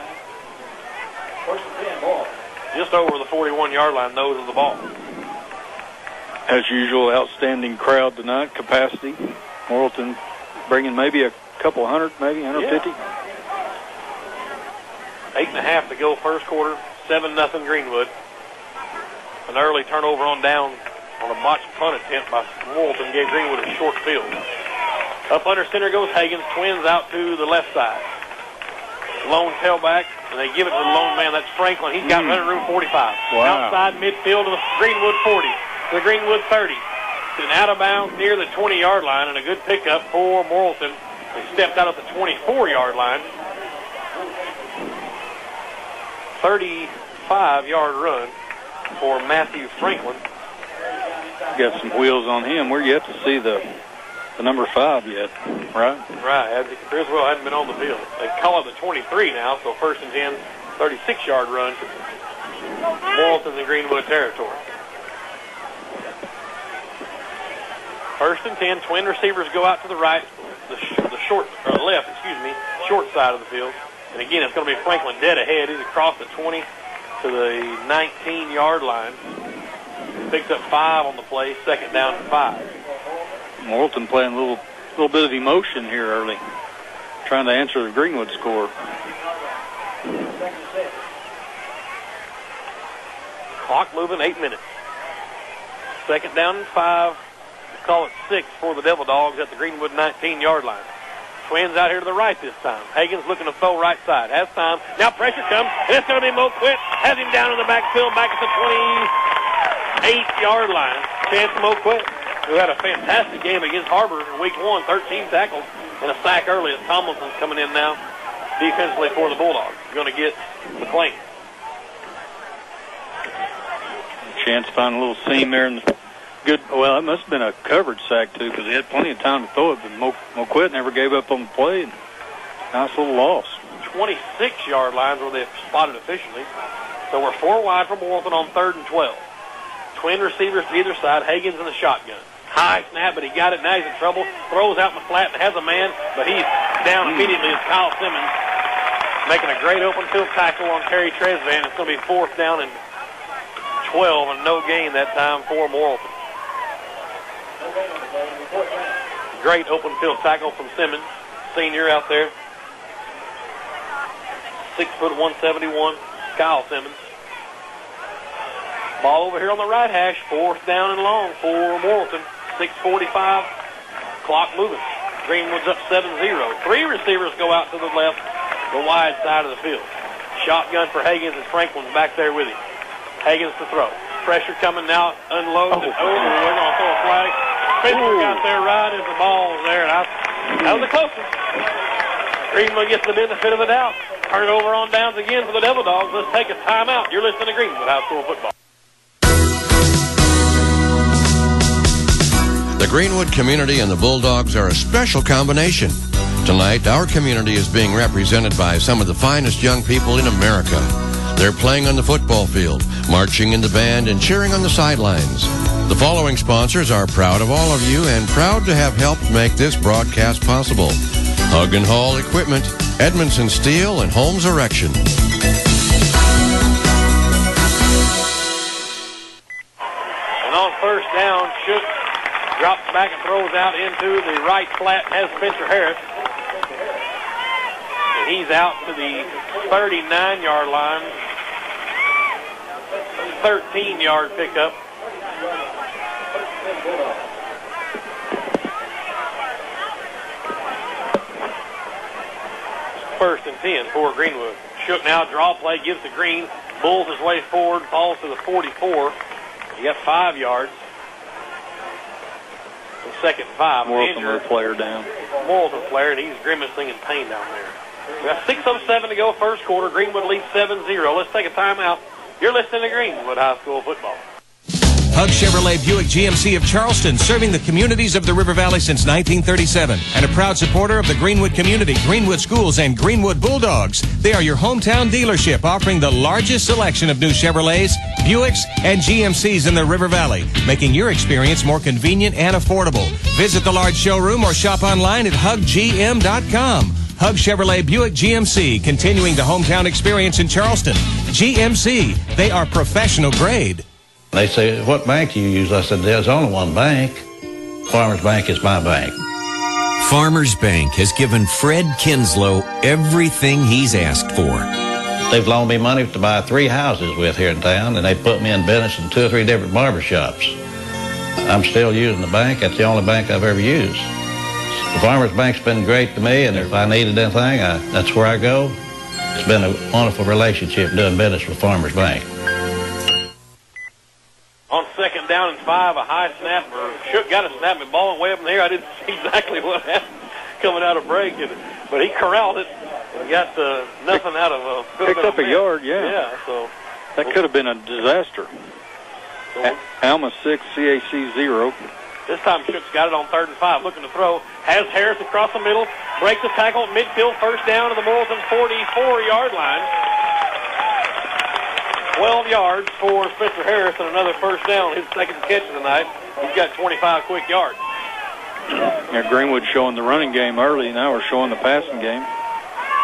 Just over the 41-yard line, nose of the ball. As usual, outstanding crowd tonight, capacity. Morrilton bringing maybe a couple hundred, maybe 150. 8.5 to go first quarter. 7-0 Greenwood. An early turnover on down on a botched punt attempt by Morrilton gave Greenwood a short field. Up under center goes Hagens. Twins out to the left side. Lone tailback, and they give it to the lone man. That's Franklin. He's got running room 45. Wow. Outside midfield to the Greenwood 40. To the Greenwood 30. And out of bounds near the 20-yard line, and a good pickup for Morrilton. They stepped out at the 24-yard line. 35-yard run for Matthew Franklin. Got some wheels on him. We're yet to see the number 5 yet, right? Right. Griswold hadn't been on the field. They call it the 23 now, so 1st and 10, 36-yard run. Morrilton in Greenwood territory. 1st and 10, twin receivers go out to the right, the short side of the field. And again, it's going to be Franklin dead ahead. He's across the 20 to the 19-yard line. Picks up 5 on the play, 2nd down and 5. Morrilton playing a little bit of emotion here early, trying to answer the Greenwood score. Clock moving, 8 minutes. 2nd down and 5. Call it 6 for the Devil Dogs at the Greenwood 19-yard line. Twins out here to the right this time. Hagens looking to throw right side. Has time. Now pressure comes, and it's going to be Mo Quitt. Has him down in the backfield, back at the 28-yard line. Chance Mo Quitt, who had a fantastic game against Harbor in week 1, 13 tackles and a sack early. As Tomlinson's coming in now defensively for the Bulldogs. Going to get McLean. Chance to find a little seam there in the good. Well, it must have been a coverage sack, too, because he had plenty of time to throw it, but Mo Quitt never gave up on the play. And nice little loss. 26-yard lines where they've spotted officially. So we're 4 wide from Morrilton on 3rd and 12. Twin receivers to either side. Hagens in the shotgun. High snap, but he got it. Now he's in trouble. Throws out in the flat and has a man, but he's down immediately as Kyle Simmons making a great open field tackle on Terry Tresvant. It's going to be 4th down and 12 and no gain that time for Morrilton. Great open field tackle from Simmons, senior out there. 6'1", 171, Kyle Simmons. Ball over here on the right hash, 4th down and long for Morrilton. 6:45, clock moving. Greenwood's up 7-0. 3 receivers go out to the left, the wide side of the field. Shotgun for Hagens, and Franklin's back there with him. Hagens to throw. Pressure coming now, unloads it over. They're going to throw a flag. Spencer got there right as the ball was there, and that was the closest. Greenwood gets the benefit of the doubt. Turn it over on downs again for the Devil Dogs. Let's take a timeout. You're listening to Greenwood High School Football. The Greenwood community and the Bulldogs are a special combination. Tonight, our community is being represented by some of the finest young people in America. They're playing on the football field, marching in the band, and cheering on the sidelines. The following sponsors are proud of all of you and proud to have helped make this broadcast possible. Hug and Haul Equipment, Edmondson Steel, and Holmes Erection. And on 1st down, Shook drops back and throws out into the right flat, has Spencer Harris. And he's out to the 39-yard line. 13-yard pickup. first and 10 for Greenwood. Shook now, draw play, gives to Green, bulls his way forward, falls to the 44. He got 5 yards. The second 5. Morrilton player down. Morrilton player, and he's grimacing in pain down there. We got 6:07 to go, first quarter. Greenwood leads 7-0. Let's take a timeout. You're listening to Greenwood High School football. Hug Chevrolet Buick GMC of Charleston, serving the communities of the River Valley since 1937, and a proud supporter of the Greenwood community, Greenwood Schools, and Greenwood Bulldogs. They are your hometown dealership, offering the largest selection of new Chevrolets, Buicks, and GMCs in the River Valley, making your experience more convenient and affordable. Visit the large showroom or shop online at huggm.com. Hug Chevrolet Buick GMC, continuing the hometown experience in Charleston. GMC, they are professional grade. They say, what bank do you use? I said, there's only one bank. Farmers Bank is my bank. Farmers Bank has given Fred Kinslow everything he's asked for. They've loaned me money to buy 3 houses with here in town, and they put me in business in 2 or 3 different barber shops. I'm still using the bank. That's the only bank I've ever used. The Farmers Bank's been great to me, and if I needed anything, that's where I go. It's been a wonderful relationship doing business with Farmers Bank. On second down and 5, a high snap. Shook got a snap and ball way up in the air. I didn't see exactly what happened coming out of break, but he corralled it and got nothing out of picked up a yard, Yeah, so that could have been a disaster. Alma 6, CAC 0. This time Shook's got it on 3rd and 5, looking to throw. Has Harris across the middle, breaks the tackle at midfield, first down to the Morrilton 44-yard line. 12 yards for Spencer Harris and another first down. His second catch of the night. He's got 25 quick yards. Yeah, Greenwood showing the running game early. Now we're showing the passing game.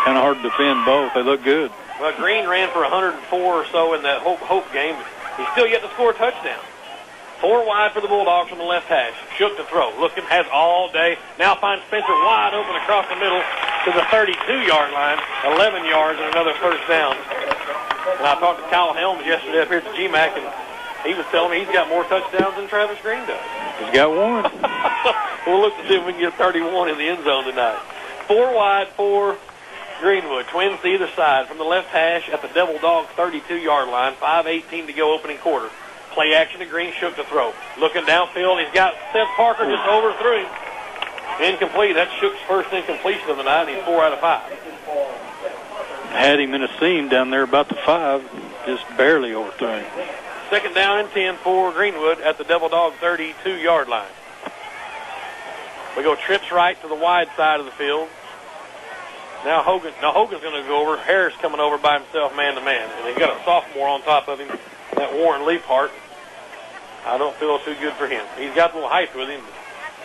Kind of hard to defend both. They look good. Well, Green ran for 104 or so in that Hope game. He's still yet to score a touchdown. 4 wide for the Bulldogs from the left hash. Shook to throw. Looking, has all day. Now finds Spencer wide open across the middle to the 32-yard line. 11 yards and another first down. And I talked to Kyle Helms yesterday up here at the GMAC, and he was telling me he's got more touchdowns than Travis Green does. He's got 1. We'll look to see if we can get 31 in the end zone tonight. 4 wide for Greenwood. Twins to either side from the left hash at the Devil Dog 32-yard line. 5:18 to go opening quarter. Play action to Green. Shook to throw. Looking downfield. He's got Seth Parker just overthrew him. Incomplete. That's Shook's first incompletion of the night. He's 4 out of 5. Had him in a seam down there about the 5. Just barely overthrew him. Second down and 10 for Greenwood at the Devil Dog 32-yard line. We go trips right to the wide side of the field. Now Hogan's going to go over. Harris coming over by himself man-to-man. And he's got a sophomore on top of him, that Warren Leaphart. I don't feel too good for him. He's got a little height with him.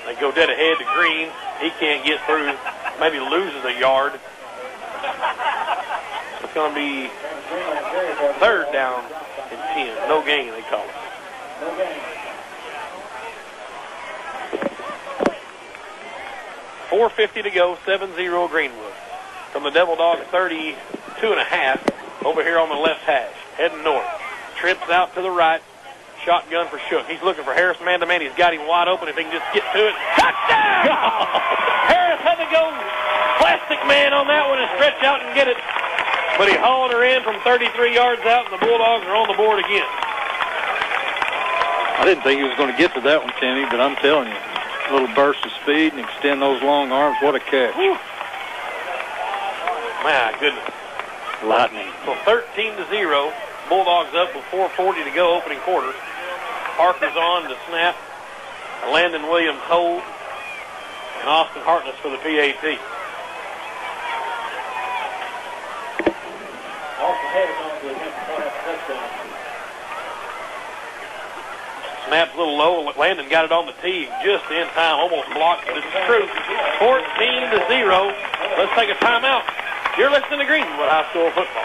They go dead ahead to Green. He can't get through. Maybe loses a yard. It's going to be 3rd down and 10. No gain, they call it. 4:50 to go, 7-0 Greenwood. From the Devil Dog 32.5 over here on the left hash, heading north. Trips out to the right. Shotgun for Shook. He's looking for Harris man-to-man. He's got him wide open if he can just get to it. Touchdown! Harris had to go plastic man on that one and stretch out and get it. But he hauled her in from 33 yards out, and the Bulldogs are on the board again. I didn't think he was going to get to that one, Timmy, but I'm telling you, a little burst of speed and extend those long arms. What a catch. Whew. My goodness. Lightning. So 13-0. Bulldogs up with 4:40 to go, opening quarter. Parker's on to snap. Landon Williams hold. And Austin Hartness for the PAT. Snap's a little low. Landon got it on the tee just in time. Almost blocked, but it's true. 14-0. Let's take a timeout. You're listening to Greenwood High School football.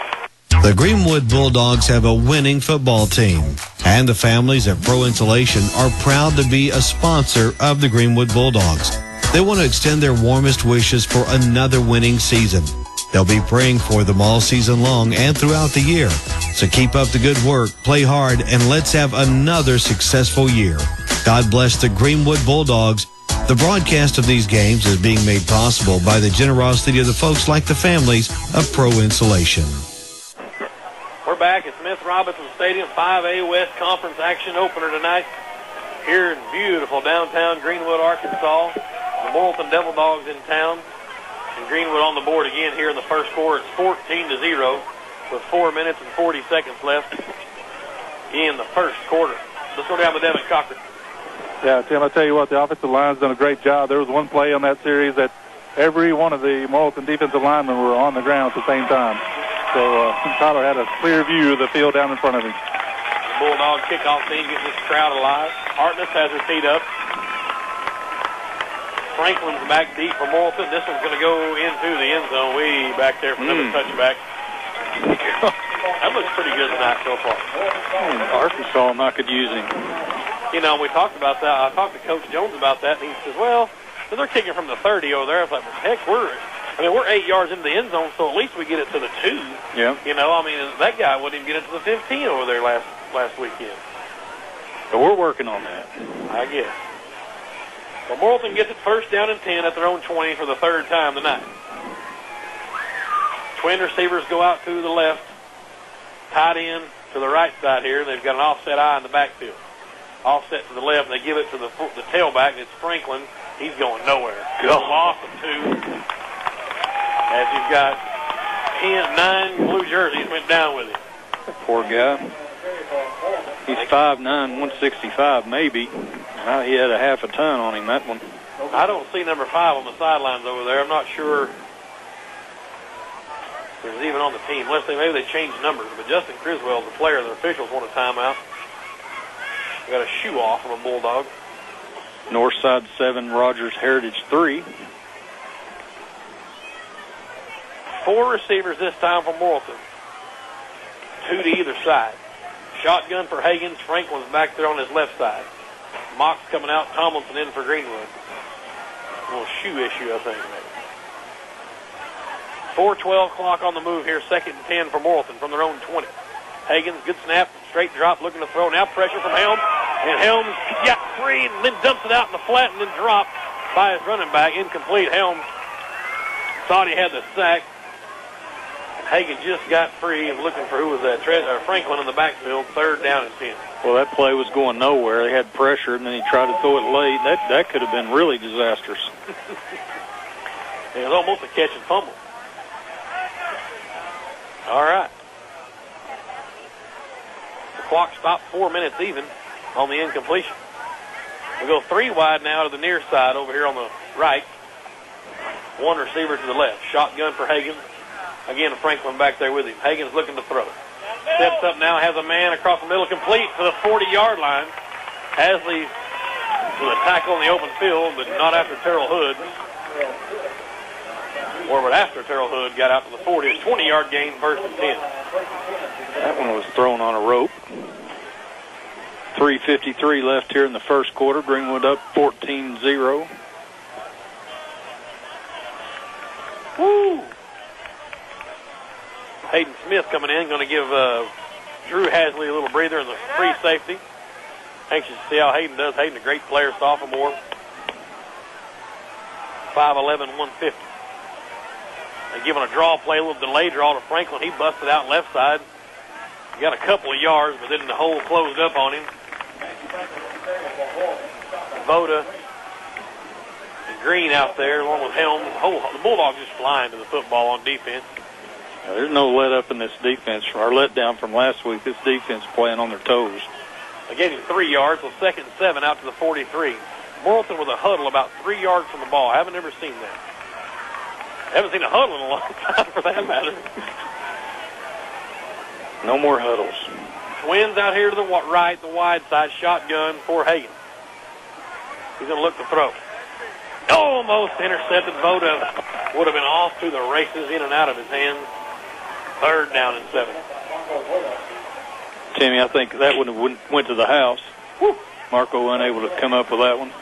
The Greenwood Bulldogs have a winning football team, and the families at Pro Insulation are proud to be a sponsor of the Greenwood Bulldogs. They want to extend their warmest wishes for another winning season. They'll be praying for them all season long and throughout the year. So keep up the good work, play hard, and let's have another successful year. God bless the Greenwood Bulldogs The broadcast of these games is being made possible by the generosity of the folks like the families of Pro Insulation. We're back at Smith Robinson Stadium, 5A West Conference action opener tonight here in beautiful downtown Greenwood, Arkansas. The Morrilton Devil Dogs in town, and Greenwood on the board again here in the first quarter. It's 14-0 with 4 minutes and 40 seconds left in the first quarter. Let's go down with Devin Cochran. Yeah, Tim, I tell you what, the offensive line's done a great job. There was one play on that series that every one of the Morrilton defensive linemen were on the ground at the same time. So Tyler had a clear view of the field down in front of him. The Bulldog kickoff team getting this crowd alive. Hartness has her feet up. Franklin's back deep for Morrilton. This one's going to go into the end zone way back there for another touchback. That looks pretty good tonight so far. Arkansas, I could use him. You know, we talked about that. I talked to Coach Jones about that, and he says, well, they're kicking from the 30 over there. I was like, well, heck, we're 8 yards into the end zone, so at least we get it to the 2. Yeah. You know, I mean, that guy wouldn't even get it to the 15 over there last weekend. So we're working on that. I guess. Well, Morrilton gets it first down and 10 at their own 20 for the third time tonight. Twin receivers go out to the left, tight end to the right side here. They've got an offset eye in the backfield. Offset to the left, they give it to the tailback. It's Franklin. He's going nowhere. Loss of 2. As he's got 9 blue jerseys went down with him. Poor guy. He's 5'9", 165 maybe. He had a half a ton on him, that one. I don't see number 5 on the sidelines over there. I'm not sure if he's even on the team. Maybe they changed numbers. But Justin Criswell's the player. The officials want a timeout. We got a shoe off from a Bulldog. Northside 7, Rogers Heritage 3. 4 receivers this time for Morrilton. 2 to either side. Shotgun for Higgins. Franklin's back there on his left side. Mock's coming out. Tomlinson in for Greenwood. A little shoe issue, I think, maybe. 4:12 clock on the move here. 2nd and 10 for Morrilton from their own 20. Higgins, good snap. Straight drop, looking to throw. Now pressure from Helms. And Helms got free and then dumps it out in the flat and then dropped by his running back. Incomplete. Helms thought he had the sack. Hagan just got free and looking for who was that? Franklin in the backfield, 3rd down and 10. Well, that play was going nowhere. They had pressure, and then he tried to throw it late. That could have been really disastrous. It was almost a catch and fumble. All right. The clock stopped 4 minutes even on the incompletion. We go 3 wide now to the near side over here on the right. 1 receiver to the left. Shotgun for Hagan. Again, Franklin back there with him. Hagan's looking to throw. Steps up now, has a man across the middle, complete to the 40-yard line. Hasley with a tackle in the open field, but not after Terrell Hood. Or but after Terrell Hood got out to the 40. 20-yard gain, 1st and 10. That one was thrown on a rope. 3:53 left here in the first quarter. Greenwood up 14-0. Woo! Hayden Smith coming in, going to give Drew Hasley a little breather in the free safety. Anxious to see how Hayden does. Hayden, a great player, sophomore. 5'11", 150. They're giving a draw play, a little delay draw to Franklin. He busted out left side. He got a couple of yards, but then the hole closed up on him. Voda and Green out there, along with Helm. The Bulldogs just flying to the football on defense. Now, there's no let up in this defense. Our let down from last week, this defense playing on their toes. They gave him 3 yards, so 2nd and 7 out to the 43. Morrilton with a huddle about 3 yards from the ball. I haven't ever seen that. I haven't seen a huddle in a long time, for that matter. No more huddles. Twins out here to the right, the wide side, shotgun for Hagan. He's going to look to throw. Almost intercepted. Voda would have been off to the races, in and out of his hands. 3rd down and 7. Timmy, I think that one went to the house. Woo. Marco unable to come up with that one.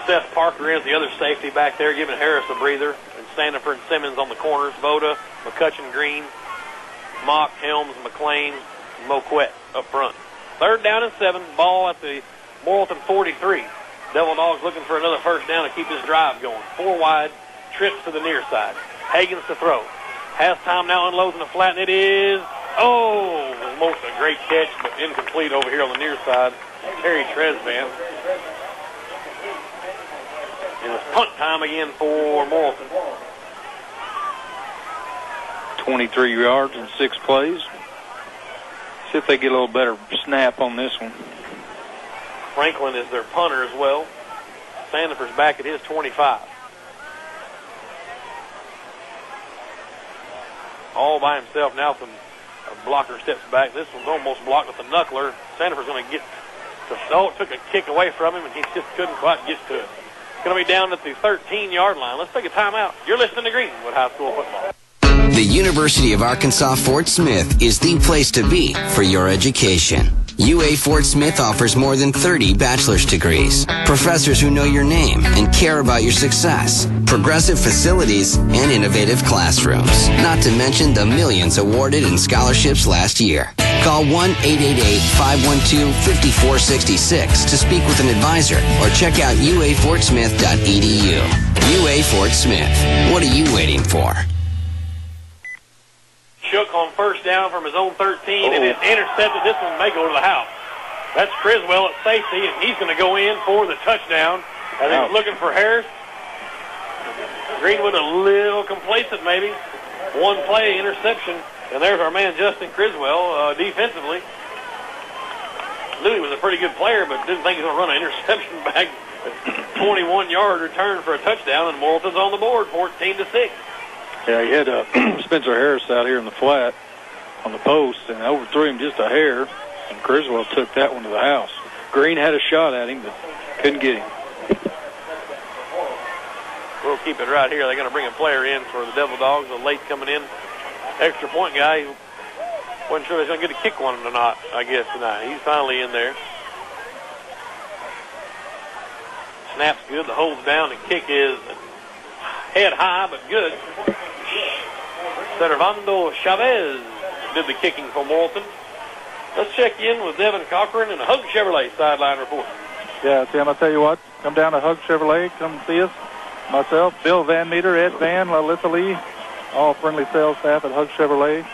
Seth Parker is the other safety back there, giving Harris a breather. And Sandifer and Simmons on the corners. Voda, McCutcheon, Green, Mock, Helms, McLean, and Moquette up front. 3rd down and 7. Ball at the Morrilton 43. Devil Dogs looking for another first down to keep this drive going. 4 wide, trips to the near side. Hagens to throw. Has time now, unloads in the flat, and it is, almost a great catch, but incomplete over here on the near side. Terry Tresvan. And it's punt time again for Morrilton. 23 yards in 6 plays. See if they get a little better snap on this one. Franklin is their punter as well. Sandifer's back at his 25. All by himself now. Some blocker steps back. This one's almost blocked with a knuckler. Sandifer's going to get to, it took a kick away from him, and he just couldn't quite get to it. It's going to be down at the 13-yard line. Let's take a timeout. You're listening to Greenwood High School football. The University of Arkansas Fort Smith is the place to be for your education. UA Fort Smith offers more than 30 bachelor's degrees, professors who know your name and care about your success, progressive facilities, and innovative classrooms. Not to mention the millions awarded in scholarships last year. Call 1-888-512-5466 to speak with an advisor or check out uafortsmith.edu. UA Fort Smith. What are you waiting for? Shook on first down from his own 13, and it's intercepted. This one may go to the house. That's Criswell at safety, and he's going to go in for the touchdown. I think looking for Harris. Greenwood a little complacent maybe. 1 play, interception, and there's our man Justin Criswell defensively. Knew he was a pretty good player, but didn't think he was going to run an interception back. 21-yard return for a touchdown, and Morrilton's on the board, 14-6. Yeah, he had Spencer Harris out here in the flat on the post and overthrew him just a hair, and Criswell took that one to the house. Green had a shot at him, but couldn't get him. We'll keep it right here. They're going to bring a player in for the Devil Dogs, a late coming in extra point guy. He wasn't sure if he's going to get a kick one or not, I guess, tonight. He's finally in there. Snap's good. The hold's down. The kick is head high, but good. Servando Chavez did the kicking for Morrilton. Let's check in with Devin Cochran and a Hug Chevrolet sideline report. Yeah, Tim, I'll tell you what. Come down to Hug Chevrolet. Come see us. Myself, Bill Van Meter, Ed Van, Alyssa Lee, all friendly sales staff at Hug Chevrolet.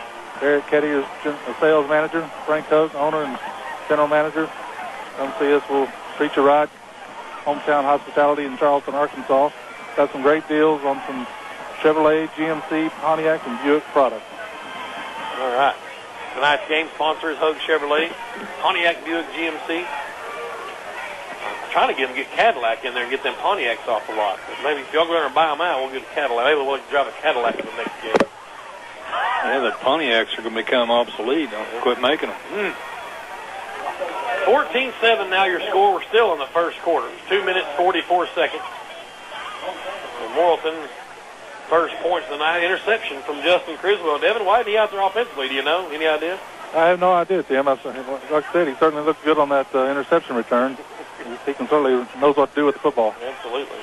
Eric Ketty is the sales manager. Frank Hug, owner and general manager. Come see us. We'll treat you right. Hometown hospitality in Charleston, Arkansas. Got some great deals on some Chevrolet, GMC, Pontiac, and Buick products. All right. Tonight's game sponsor is Hug Chevrolet, Pontiac, Buick, GMC. I'm trying to get Cadillac in there and get them Pontiacs off the lot. But maybe if y'all go there and buy them out, we'll get a Cadillac. Maybe we'll drive a Cadillac in the next game. Yeah, the Pontiacs are going to become obsolete. Don't quit making them. 14-7 now your score. We're still in the first quarter. 2 minutes, 44 seconds. And Morrilton, first points of the night, interception from Justin Criswell. Devin, why is he out there offensively? Do you know? Any idea? I have no idea, Tim. Like I said, he certainly looked good on that interception return. He can certainly knows what to do with the football. Absolutely.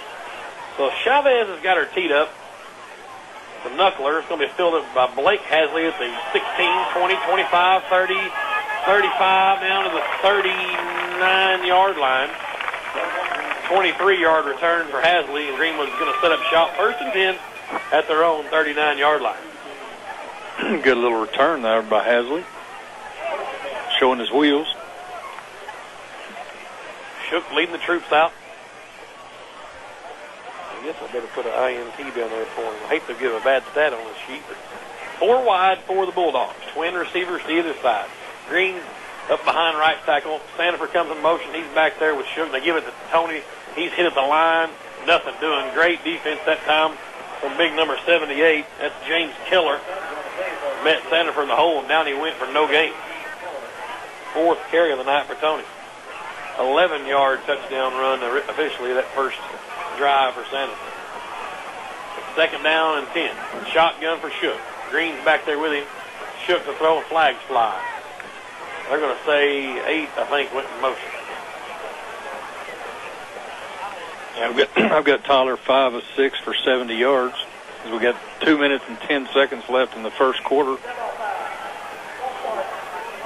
So Chavez has got her teed up. The knuckler is going to be filled up by Blake Hasley at the 16, 20, 25, 30, 35, down to the 39-yard line. 23-yard return for Hasley, and Greenwood's going to set up shop 1st and 10 at their own 39-yard line. Good little return there by Hasley, showing his wheels. Shook leading the troops out. I guess I better put an INT down there for him. I hate to give a bad stat on this sheet, but 4 wide for the Bulldogs. Twin receivers to either side. Green up behind right tackle. Sandifer comes in motion. He's back there with Shook. They give it to Tony. He's hit at the line. Nothing doing. Great defense that time from big number 78. That's James Keller. Met Sandifer in the hole, and down he went for no gain. 4th carry of the night for Tony. 11-yard touchdown run officially that first drive for Sandifer. 2nd down and 10. Shotgun for Shook. Green's back there with him. Shook to throw, and flags fly. They're going to say 8, I think, went in motion. Yeah, I've got Tyler 5 of 6 for 70 yards. We got 2 minutes and 10 seconds left in the first quarter.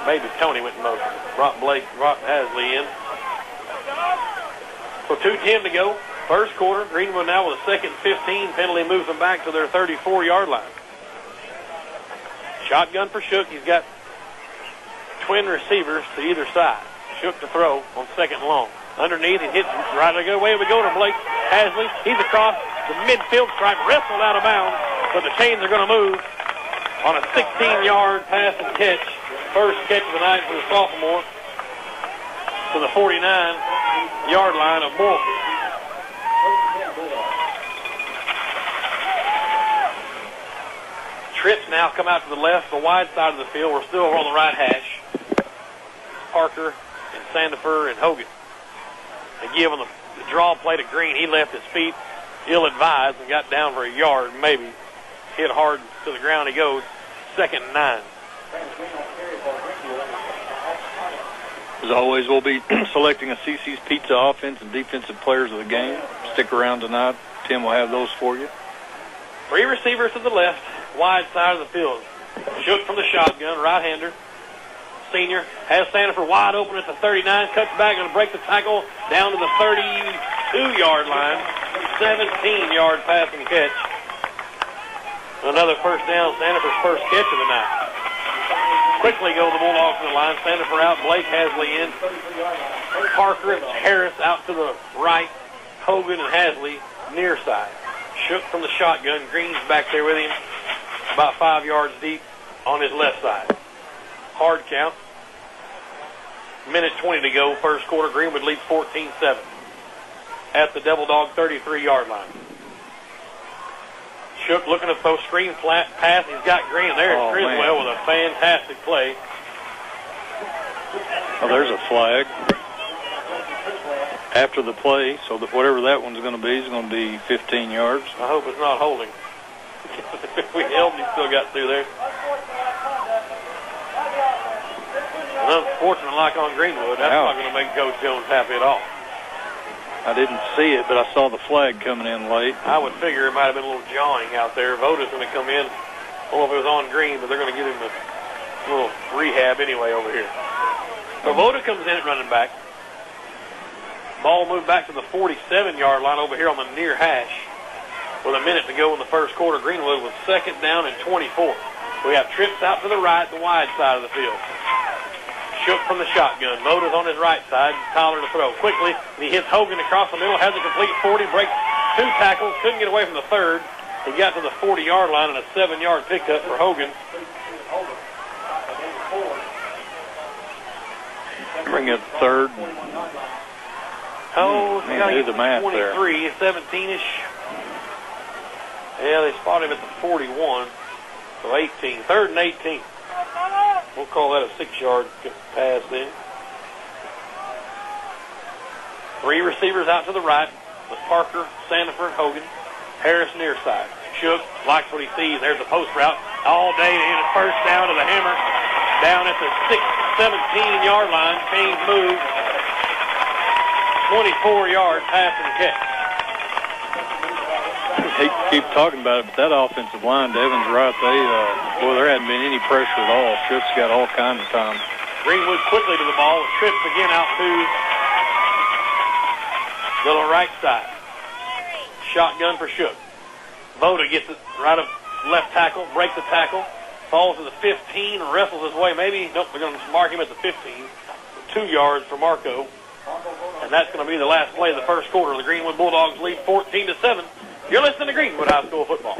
Maybe Tony went in motion. Brought Hasley in. So 2:10 to go. First quarter. Greenwood now with a second 15. Penalty moves them back to their 34-yard line. Shotgun for Shook. He's got twin receivers to either side. Shook to throw on second and long. Underneath, he hits right away. We go to Blake Hasley. He's across the midfield stripe, wrestled out of bounds, but the chains are going to move on a 16-yard pass and catch. First catch of the night for the sophomore to the 49-yard line of Morrilton. Trips now come out to the left, the wide side of the field. We're still on the right hash. Parker and Sandifer and Hogan. They give him the draw play to Green. He left his feet ill-advised and got down for a yard, maybe. Hit hard to the ground he goes. 2nd and 9. As always, we'll be selecting a CC's Pizza offense and defensive players of the game. Stick around tonight. Tim will have those for you. 3 receivers to the left, wide side of the field. Shook from the shotgun, right-hander. Senior has Sandifer wide open at the 39, cuts back, going to break the tackle down to the 32-yard line. 17-yard pass and catch. Another first down, Sandifer's first catch of the night. Quickly go the Bulldogs to the line. Sandifer out, Blake Hasley in. Parker and Harris out to the right. Hogan and Hasley near side. Shook from the shotgun. Green's back there with him, about 5 yards deep on his left side. Hard count. Minute 20 to go, first quarter. Greenwood leads 14-7 at the Devil Dog 33-yard line. Shook looking to throw screen flat pass. He's got Green. There's Criswell with a fantastic play. Oh, there's a flag after the play, so that whatever that one's going to be is going to be 15 yards. I hope it's not holding. If we held, he still got through there. And unfortunate, like on Greenwood, that's not going to make Coach Jones happy at all. I didn't see it, but I saw the flag coming in late. I would figure it might have been a little jawing out there. Voda's going to come in. I don't know if it was on Green, but they're going to give him a little rehab anyway over here. So Voda comes in at running back. Ball moved back to the 47-yard line over here on the near hash. With a minute to go in the first quarter, Greenwood was 2nd down and 24. We have trips out to the right, the wide side of the field. Shook from the shotgun. Voda's on his right side. Tyler to throw. Quickly, he hits Hogan across the middle. Has a complete 40. Breaks 2 tackles. Couldn't get away from the 3rd. He got to the 40-yard line and a 7-yard pickup for Hogan. Bring up 3rd. Oh, he's got to get the math 23, 17-ish. Yeah, they spot him at the 41. So 18. 3rd and 18. We'll call that a 6-yard pass then. 3 receivers out to the right with Parker, Sandifer, Hogan. Harris near side. Shook likes what he sees. There's a post route all day to hit a first down to the hammer. Down at the 17-yard line. Chains move. 24-yard pass and catch. He keep talking about it, but that offensive line, Devin's right. There hadn't been any pressure at all. Shook's got all kinds of time. Greenwood quickly to the ball. Trips again out to the right side. Shotgun for Shook. Voda gets it right of left tackle, breaks the tackle, falls to the 15, wrestles his way. Maybe, nope, they're going to mark him at the 15. 2 yards for Marco. And that's going to be the last play of the first quarter. The Greenwood Bulldogs lead 14-7. You're listening to Greenwood High School football.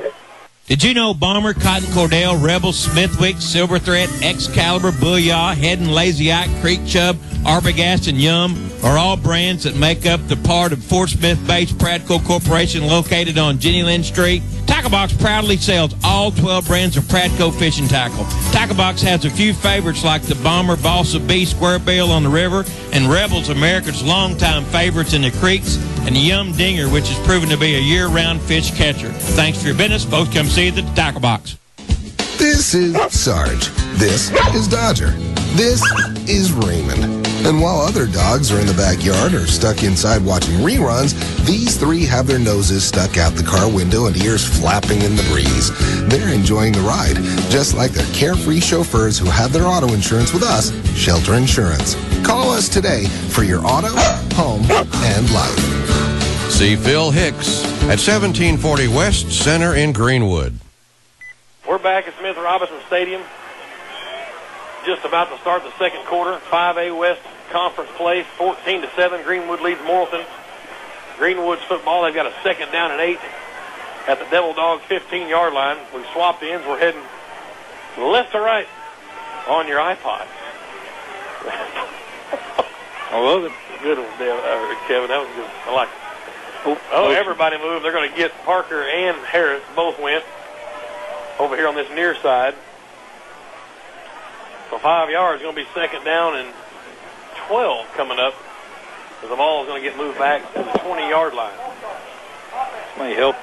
Did you know Bomber, Cotton Cordell, Rebel, Smithwick, Silver Thread, Excalibur, Booyah, Heddon, Lazy Ike, Creek Chub, Arbogast, and Yum are all brands that make up the part of Fort Smith-based Pradco Corporation located on Jenny Lynn Street? Tackle Box proudly sells all 12 brands of Pradco fishing tackle. Tackle Box has a few favorites like the Bomber, Balsa B, Square Bill on the river, and Rebels, America's longtime favorites in the creeks, and the Yum Dinger, which has proven to be a year-round fish catcher. Thanks for your business. Folks, come see you at the Tackle Box. This is Sarge. This is Dodger. This is Raymond. And while other dogs are in the backyard or stuck inside watching reruns, these three have their noses stuck out the car window and ears flapping in the breeze. They're enjoying the ride, just like their carefree chauffeurs who have their auto insurance with us, Shelter Insurance. Call us today for your auto, home, and life. See Phil Hicks at 1740 West Center in Greenwood. We're back at Smith Robinson Stadium. Just about to start the second quarter. 5A West Conference play, 14-7. Greenwood leads Morrilton. Greenwood's football, they've got a second down and 8 at the Devil Dogs 15-yard line. We've swapped the ends. We're heading left to right on your iPod. I love it. Good one, Kevin. That was good. I like it. Oh, everybody moved. They're going to get Parker and Harris. Both went over here on this near side. So 5 yards, going to be second down and 12 coming up. So the ball is going to get moved back to the 20-yard line. This may help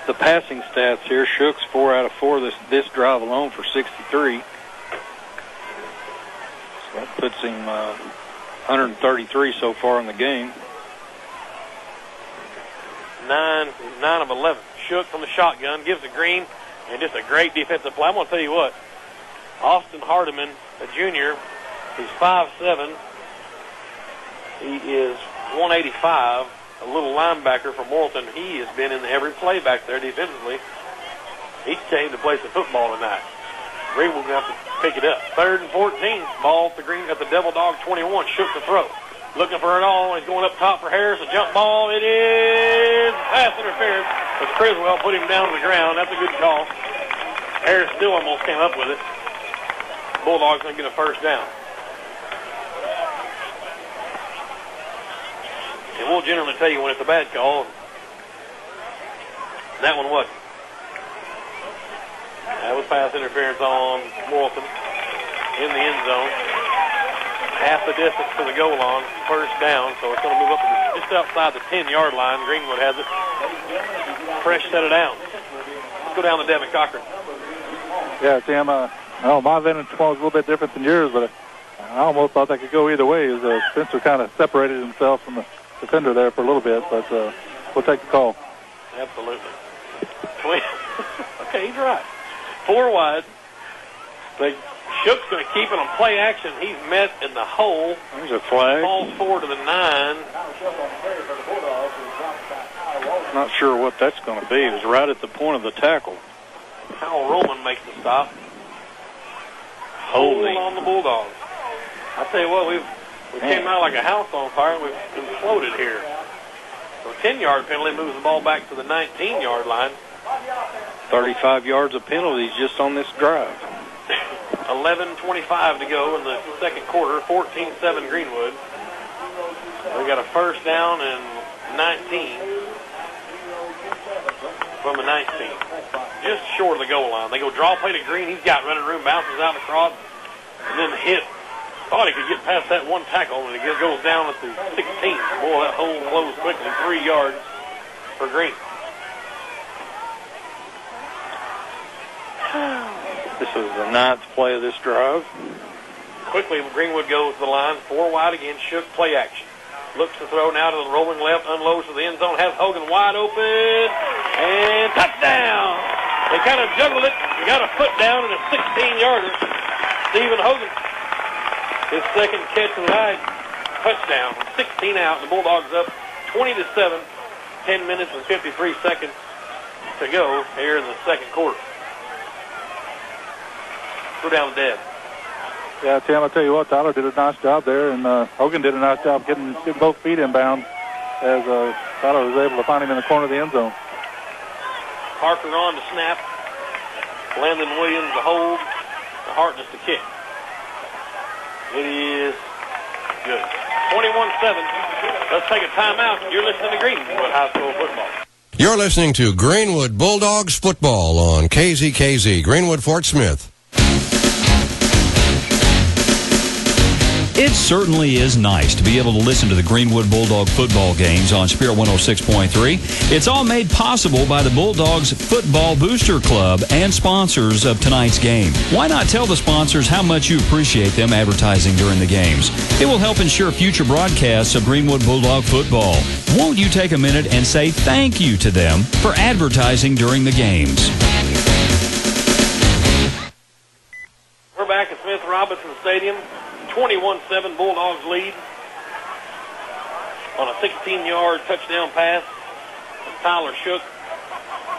the passing stats here. Shook's 4 out of 4 this drive alone for 63. So that puts him 133 so far in the game. 9 of 11. Shook from the shotgun, gives to Green, and just a great defensive play. I'm going to tell you what, Austin Hardiman, a junior, he's 5'7". He is 185, a little linebacker from Morrilton. He has been in every play back there defensively. He came to play some football tonight. Greenwood will have to pick it up. 3rd and 14. Ball at the Devil Dog 21. Shook the throw. Looking for it all. He's going up top for Harris. A jump ball. It is pass interference. As Criswell put him down to the ground. That's a good call. Harris still almost came up with it. Bulldogs going to get a first down. And we'll generally tell you when it's a bad call. That one wasn't. That was pass interference on Morrilton in the end zone. Half the distance to the goal line, first down, so it's going to move up to just outside the 10-yard line. Greenwood has it. Fresh set it down. Let's go down to Devin Cochran. Yeah, Tim, my vantage point was a little bit different than yours, but I almost thought that could go either way as Spencer kind of separated himself from the defender there for a little bit, but we'll take the call. Absolutely. Okay, he's right. 4 wide. Shook's going to keep it on play action. He's met in the hole. There's a flag. Falls forward to the 9. Not sure what that's going to be. It was right at the point of the tackle. Kyle Roman makes the stop. Holding on the Bulldogs. I tell you what, we came out like a house on fire, and we've imploded here. So 10-yard penalty moves the ball back to the 19-yard line. 35 yards of penalties just on this drive. 11:25 to go in the second quarter. 14-7 Greenwood. We got a first down and 19 from the 19. Just short of the goal line. They go draw play to Green. He's got running room, bounces out across, and then hit. Thought he could get past that one tackle, and it goes down at the 16. Boy, that hole closed quickly. 3 yards for Green. This is the 9th play of this drive. Quickly, Greenwood goes to the line. 4 wide again. Shook play action. Looks to throw now to the rolling left. Unloads to the end zone. Has Hogan wide open. And touchdown. They kind of juggled it. Got a foot down and a 16-yarder. Stephen Hogan. His second catch of the night. Touchdown. 16 out. The Bulldogs up 20-7. 10 minutes and 53 seconds to go here in the second quarter. Go down to Deb. Yeah, Tim, I'll tell you what, Tyler did a nice job there, and Hogan did a nice job getting both feet inbound as Tyler was able to find him in the corner of the end zone. Parker on to snap. Landon Williams to hold. The Hartness to kick. It is good. 21-7. Let's take a timeout. You're listening to Greenwood High School football. You're listening to Greenwood Bulldogs football on KZKZ, Greenwood Fort Smith. It certainly is nice to be able to listen to the Greenwood Bulldog football games on Spirit 106.3. It's all made possible by the Bulldogs Football Booster Club and sponsors of tonight's game. Why not tell the sponsors how much you appreciate them advertising during the games? It will help ensure future broadcasts of Greenwood Bulldog football. Won't you take a minute and say thank you to them for advertising during the games? We're back at Smith Robinson Stadium. 21-7 Bulldogs lead on a 16-yard touchdown pass from Tyler Shook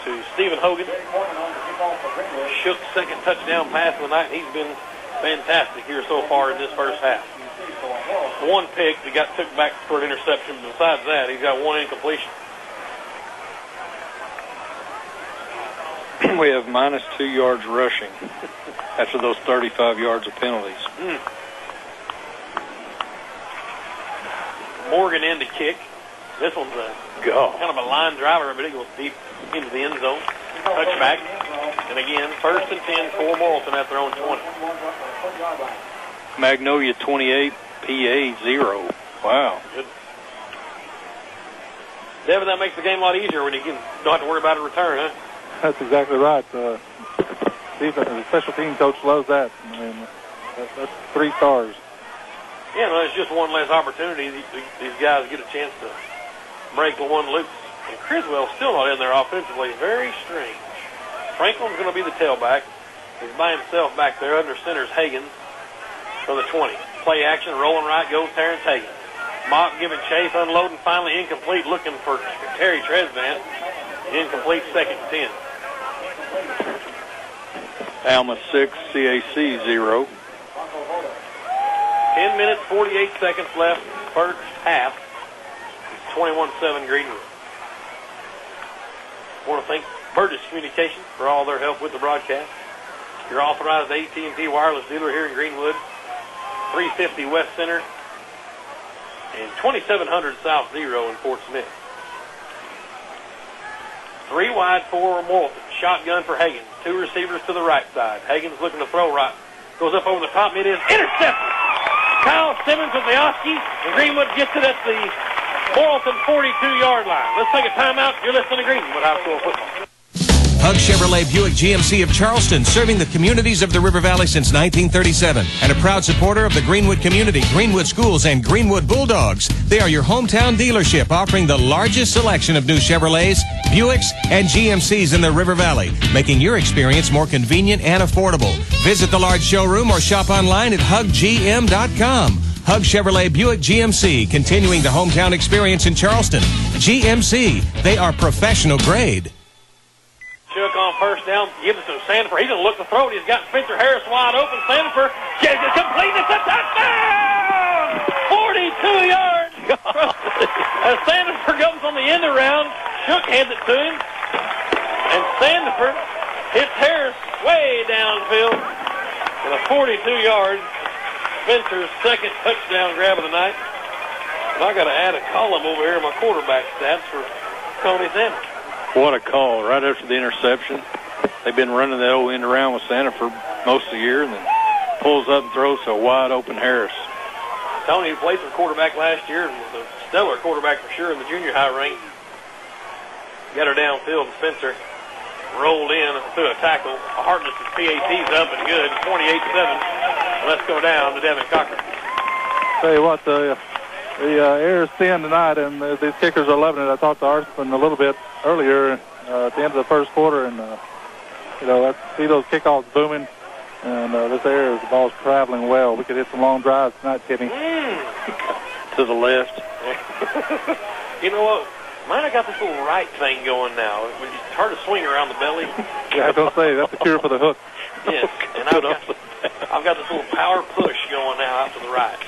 to Stephen Hogan. Shook's second touchdown pass of the night. He's been fantastic here so far in this first half. One pick that got took back for an interception. Besides that, he's got one incompletion. We have minus 2 yards rushing after those 35 yards of penalties. Morgan in to kick. This one's kind of a line driver, but it goes deep into the end zone. Touchback. And again, 1st and 10 for Morrilton at their own 20. Magnolia 28, PA 0. Wow. Good. Devin, that makes the game a lot easier when you don't have to worry about a return, huh? That's exactly right. The special team coach loves that. I mean, that's 3 stars. Yeah, no, it's just one less opportunity. These guys get a chance to break the one loose. And Criswell's still not in there offensively. Very strange. Franklin's going to be the tailback. He's by himself back there. Under center's Hagens for the 20. Play action, rolling right goes Terrence Hagens. Mock giving chase, unloading, finally incomplete, looking for Terry Tresvant. Incomplete, 2nd and 10. Alma 6, CAC 0. 10 minutes, 48 seconds left, first half. It's 21-7 Greenwood. I want to thank Burgess Communications for all their help with the broadcast. Your authorized AT&T wireless dealer here in Greenwood, 350 West Center, and 2700 South Zero in Fort Smith. 3 wide for Morrilton. Shotgun for Hagens. 2 receivers to the right side. Hagens looking to throw right. Goes up over the top. It is intercepted. Kyle Simmons with the Oski, and Greenwood gets it at the Morrilton 42-yard line. Let's take a timeout. You're listening to Greenwood High School football. Hug Chevrolet Buick GMC of Charleston, serving the communities of the River Valley since 1937, and a proud supporter of the Greenwood community, Greenwood schools, and Greenwood Bulldogs. They are your hometown dealership, offering the largest selection of new Chevrolets, Buicks, and GMCs in the River Valley, making your experience more convenient and affordable. Visit the large showroom or shop online at huggm.com. Hug Chevrolet Buick GMC, continuing the hometown experience in Charleston. GMC, they are professional grade. Shook on first down, gives it to Sandifer. He's going to look to throw it. He's got Spencer Harris wide open. Sandifer gets it complete. It's a touchdown! 42 yards! As Sandifer comes on the end around, Shook hands it to him. And Sandifer hits Harris way downfield. And a 42-yard Spencer's second touchdown grab of the night. And I got to add a column over here in my quarterback stats for Tony Sandifer. What a call right after the interception. They've been running that old end around with Santa for most of the year, and then pulls up and throws to a wide-open Harris. Tony played some quarterback last year and was a stellar quarterback for sure in the junior high range. Got her downfield, and Spencer rolled in through a tackle. Hartness's PAT's up and good, 28-7. Let's go down to Devin Cochran. Tell you what, the air is thin tonight, and these kickers are loving it. I talked to Arson a little bit earlier at the end of the first quarter, and I see those kickoffs booming, and this air, the ball's traveling well. We could hit some long drives tonight, Kenny. To the left. You know what? Might have got this little right thing going now. It's hard to swing around the belly. Yeah, I was going to say, that's the cure for the hook. Yes, and I've got this little power push going now out to the right.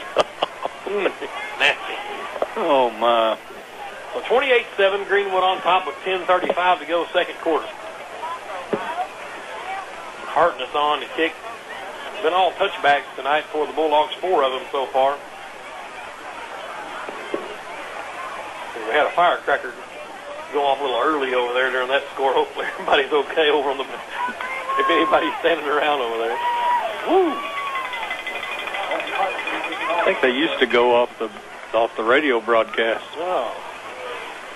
Nasty. Oh, my. So 28-7, Greenwood on top with 10:35 to go, second quarter. Hartness on to kick. It's been all touchbacks tonight for the Bulldogs, 4 of them so far. We had a firecracker go off a little early over there during that score. Hopefully everybody's okay over on the, if anybody's standing around over there. Woo! think they used to go off the radio broadcast. Oh,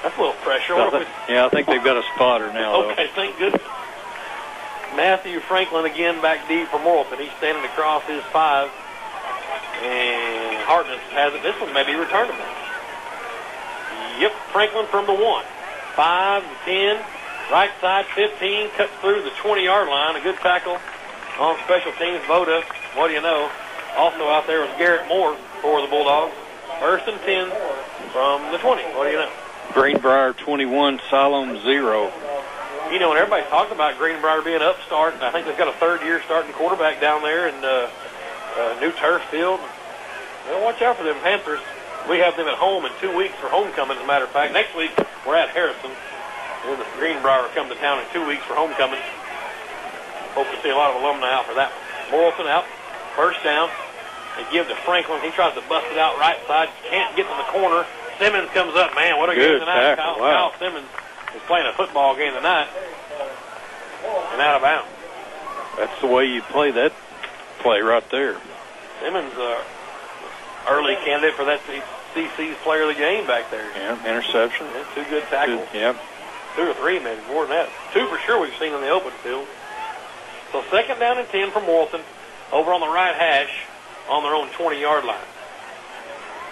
that's a little pressure. I think they've got a spotter now. Okay, thank goodness. Matthew Franklin again back deep for Morrilton. He's standing across his 5. And Hartness has it. This one may be returnable. Yep, Franklin from the 1. 5 to 10. Right side 15. Cuts through the 20-yard line. A good tackle on special teams. Voda, what do you know? Also out there was Garrett Moore for the Bulldogs. 1st and 10 from the 20. What do you know? Greenbrier 21, Siloam 0. You know, and everybody's talking about Greenbrier being upstart. I think they've got a 3rd-year starting quarterback down there in new turf field. Well, watch out for them Panthers. We have them at home in 2 weeks for homecoming, as a matter of fact. Next week, we're at Harrison. And the Greenbrier will come to town in 2 weeks for homecoming. Hope to see a lot of alumni out for that. Morrilton out. 1st down. They give to Franklin. He tries to bust it out right side. Can't get to the corner. Simmons comes up. Man, what a game tonight. Kyle Simmons is playing a football game tonight. And out of bounds. That's the way you play that play right there. Simmons, early candidate for that CC's player of the game back there. Yeah, interception. Yeah, 2 good tackles. 2 or 3, maybe more than that. 2 for sure we've seen in the open field. So 2nd down and 10 for Morrilton over on the right hash on their own 20-yard line.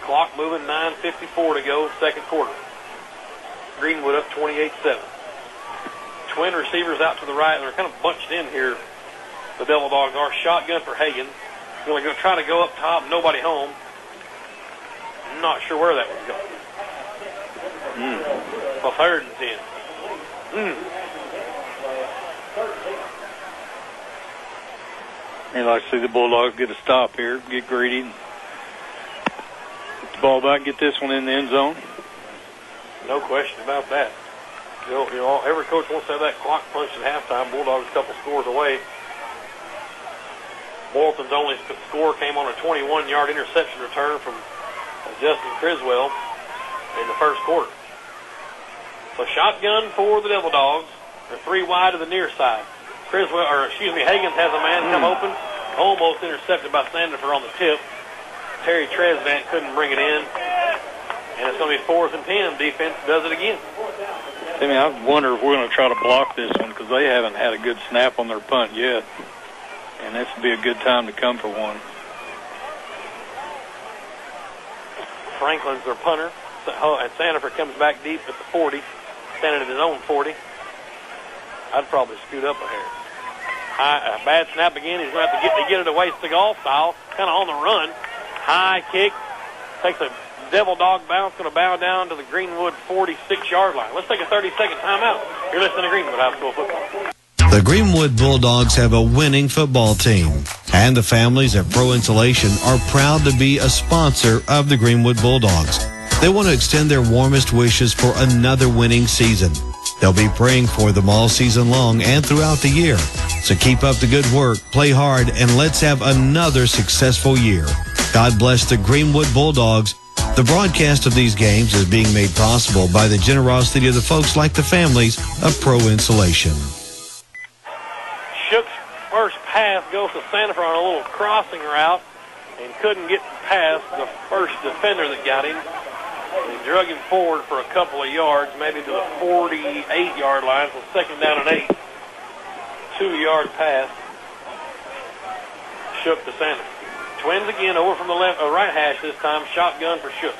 Clock moving, 9:54 to go, 2nd quarter. Greenwood up 28-7. Twin receivers out to the right, and they're kind of bunched in here. The Devil Dogs are. Shotgun for Hagan. Going to try to go up top, nobody home. Not sure where that one's going. Well, 3rd and 10. I'd like to see the Bulldogs get a stop here, get greedy, get the ball back, and get this one in the end zone. No question about that. You know, every coach wants to have that clock punched at halftime. Bulldogs a couple scores away. Morrilton's only score came on a 21-yard interception return from Justin Criswell in the 1st quarter. So shotgun for the Devil Dogs. They're 3 wide to the near side. Higgins has a man come open. Almost intercepted by Sandifer on the tip. Terry Tresvant couldn't bring it in. And it's going to be 4th and 10. Defense does it again. I wonder if we're going to try to block this one because they haven't had a good snap on their punt yet. And this would be a good time to come for one. Franklin's their punter. And Sandifer comes back deep at the 40. Standing at his own 40. I'd probably scoot up a hair. A bad snap again. He's going to have to get it away Seagal style. Kind of on the run. High kick. Takes a Devil Dog bounce. Going to bow down to the Greenwood 46-yard line. Let's take a 30-second timeout. You're listening to Greenwood High School Football. The Greenwood Bulldogs have a winning football team, and the families at Pro Insulation are proud to be a sponsor of the Greenwood Bulldogs. They want to extend their warmest wishes for another winning season. They'll be praying for them all season long and throughout the year. So keep up the good work, play hard, and let's have another successful year. God bless the Greenwood Bulldogs. The broadcast of these games is being made possible by the generosity of the folks like the families of Pro Insulation. Shook's first pass goes to Sandifer on a little crossing route and couldn't get past the first defender that got him. He drug him forward for a couple of yards, maybe to the 48-yard line, so 2nd down and 8. 2-yard pass. Shook to Sandifer. Twins again over from the right hash this time. Shotgun for Shook.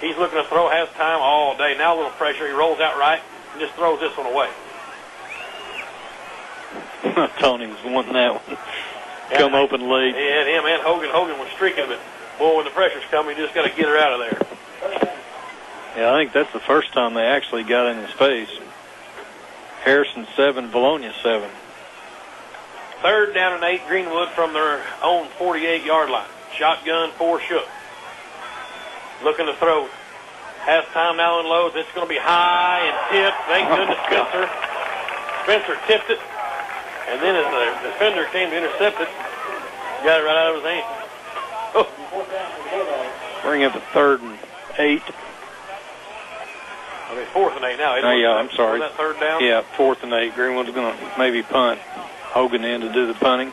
He's looking to throw, has time all day. Now a little pressure. He rolls out right and just throws this one away. Tony was wanting that one. Come open late. Yeah, him and Hogan. Hogan was streaking, but boy, when the pressure's coming, you just got to get her out of there. Yeah, I think that's the first time they actually got in his face. Harrison 7, Bologna 7. 3rd down and 8, Greenwood from their own 48-yard line. Shotgun for Shook. Looking to throw. Has time now and loads. It's going to be high and tipped. Thank goodness Spencer tipped it. And then as the defender came to intercept it, got it right out of his hand. Oh. Bring up a 3rd and 8. 4th and 8 now. Yeah, I'm sorry. That 3rd down? Yeah, 4th and 8. Greenwood's going to maybe punt. Hogan in to do the punting.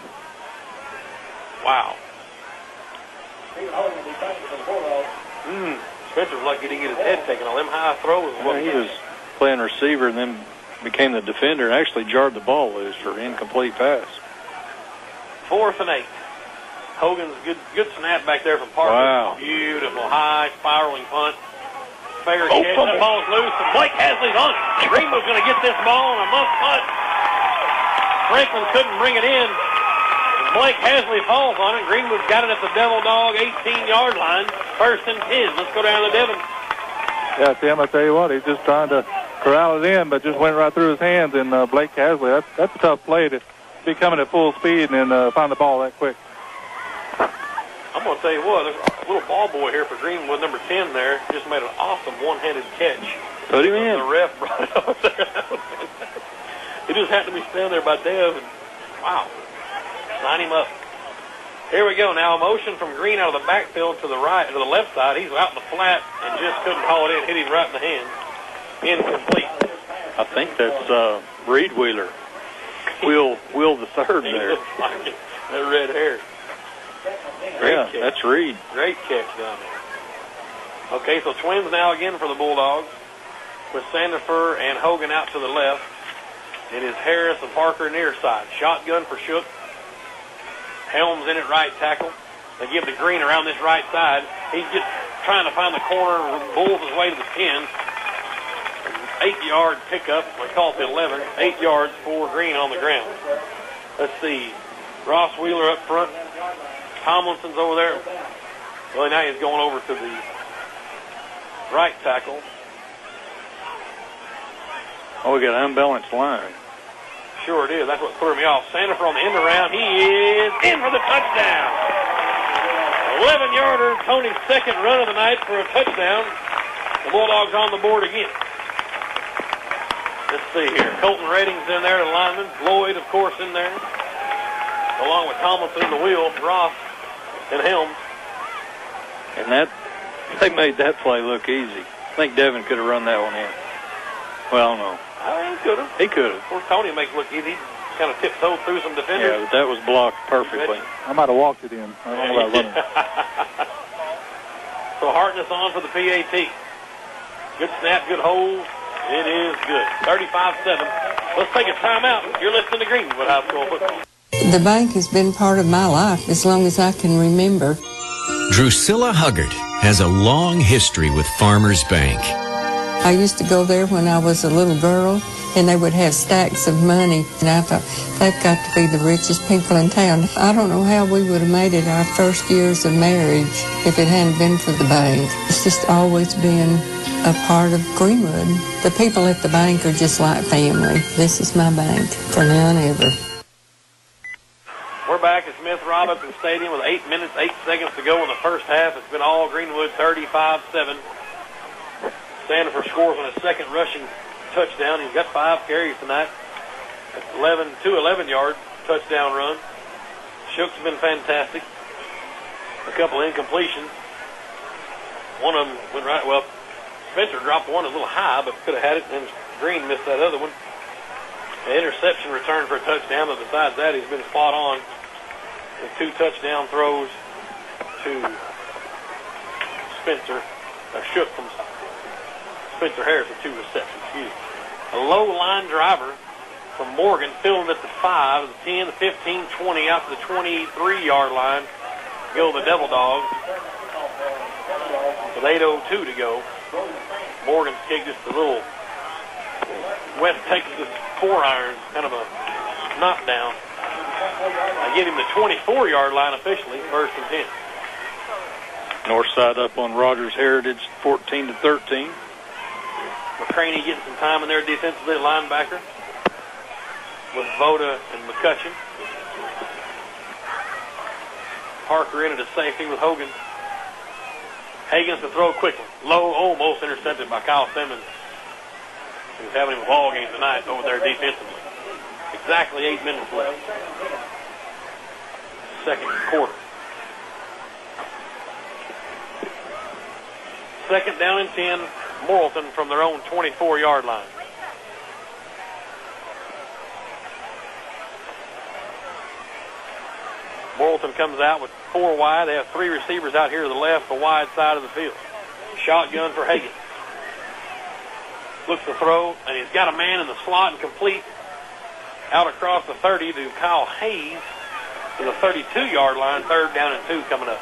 Wow. Spencer's lucky he didn't get his head taken on them high throws. He was playing receiver and then became the defender and actually jarred the ball loose for an incomplete pass. 4th and 8. Hogan's good snap back there from Parker. Wow. Beautiful high spiraling punt. Fair catch. That ball's loose, and Blake Hasley's on it. Greenwood's going to get this ball on a muff punt. Franklin couldn't bring it in. Blake Hasley falls on it. Greenwood's got it at the Devil Dog 18-yard line. 1st and 10. Let's go down to Devin. Yeah, Tim, I tell you what, he's just trying to corral it in, but just went right through his hands. And Blake Hasley, that's a tough play to be coming at full speed and find the ball that quick. I'm going to tell you what, there's a little ball boy here for Greenwood, number 10 there, just made an awesome one-handed catch. Put him in. The ref brought it up there. He just happened to be standing there by Dev, and wow, sign him up. Here we go now, a motion from Green out of the backfield to the right, to the left side. He's out in the flat and just couldn't haul it in, hit him right in the hand. Incomplete. I think that's Reed Wheeler. Will the third there. Looks like it. That red hair. Yeah, that's Reed. Great catch down there. Okay, so twins now again for the Bulldogs with Sandifer and Hogan out to the left. It is Harris and Parker near side. Shotgun for Shook. Helms in at right tackle. They give the Green around this right side. He's just trying to find the corner, bulls his way to the 10. 8-yard pickup. I call it the 11. 8 yards for Green on the ground. Let's see. Ross Wheeler up front. Tomlinson's over there. Well, now he's going over to the right tackle. Oh, we got an unbalanced line. Sure it is. That's what threw me off. Sandifer on the end around. He is in for the touchdown. 11-yarder. Tony's second run of the night for a touchdown. The Bulldogs on the board again. Let's see here. Colton Redding's in there, the lineman. Lloyd, of course, in there. Along with Tomlinson in the wheel. Ross and Helms. And they made that play look easy. I think Devin could have run that one in. Well, I don't know. He could have. He could have. Of course, Tony makes it look easy. Kind of tiptoed through some defenders. Yeah, but that was blocked perfectly. I might have walked it in. I don't know about running. So Hartness on for the PAT. Good snap, good hold. It is good. 35-7. Let's take a timeout. You're listening to Greenwood High School football. The bank has been part of my life as long as I can remember. Drusilla Huggard has a long history with Farmers Bank. I used to go there when I was a little girl, and they would have stacks of money. And I thought, they've got to be the richest people in town. I don't know how we would have made it our first years of marriage if it hadn't been for the bank. It's just always been a part of Greenwood. The people at the bank are just like family. This is my bank for now and ever. We're back at Smith-Robinson Stadium with 8 minutes, 8 seconds to go in the first half. It's been all Greenwood, 35-7. Sandifer scores on his second rushing touchdown. He's got 5 carries tonight. 11-yard touchdown run. Shook's been fantastic. A couple of incompletions. One of them went right. Well, Spencer dropped one a little high, but could have had it, and Green missed that other one. An interception return for a touchdown, but besides that, he's been spot on with 2 touchdown throws to Spencer. Shook from Spencer Harris with 2 receptions. A low line driver from Morgan, filled at the 5, the 10, the 15, 20, out to the 23-yard line. Go the Devil Dogs with 8:02 to go. Morgan's kick just a little West Texas 4-iron, kind of a knockdown. I give him the 24-yard line officially, 1st and 10. North side up on Rogers Heritage, 14-13. McCraney getting some time in there defensively, linebacker, with Voda and McCutcheon. Parker in at a safety with Hogan. Higgins to throw quickly. Low, almost intercepted by Kyle Simmons, who's having a ball game tonight over there defensively. Exactly 8 minutes left. Second quarter. Second down and 10. Morrilton from their own 24-yard line. Morrilton comes out with 4 wide. They have 3 receivers out here to the left, the wide side of the field. Shotgun for Hagan. Looks to throw, and he's got a man in the slot and complete out across the 30 to Kyle Hayes to the 32-yard line. 3rd down and 2 coming up.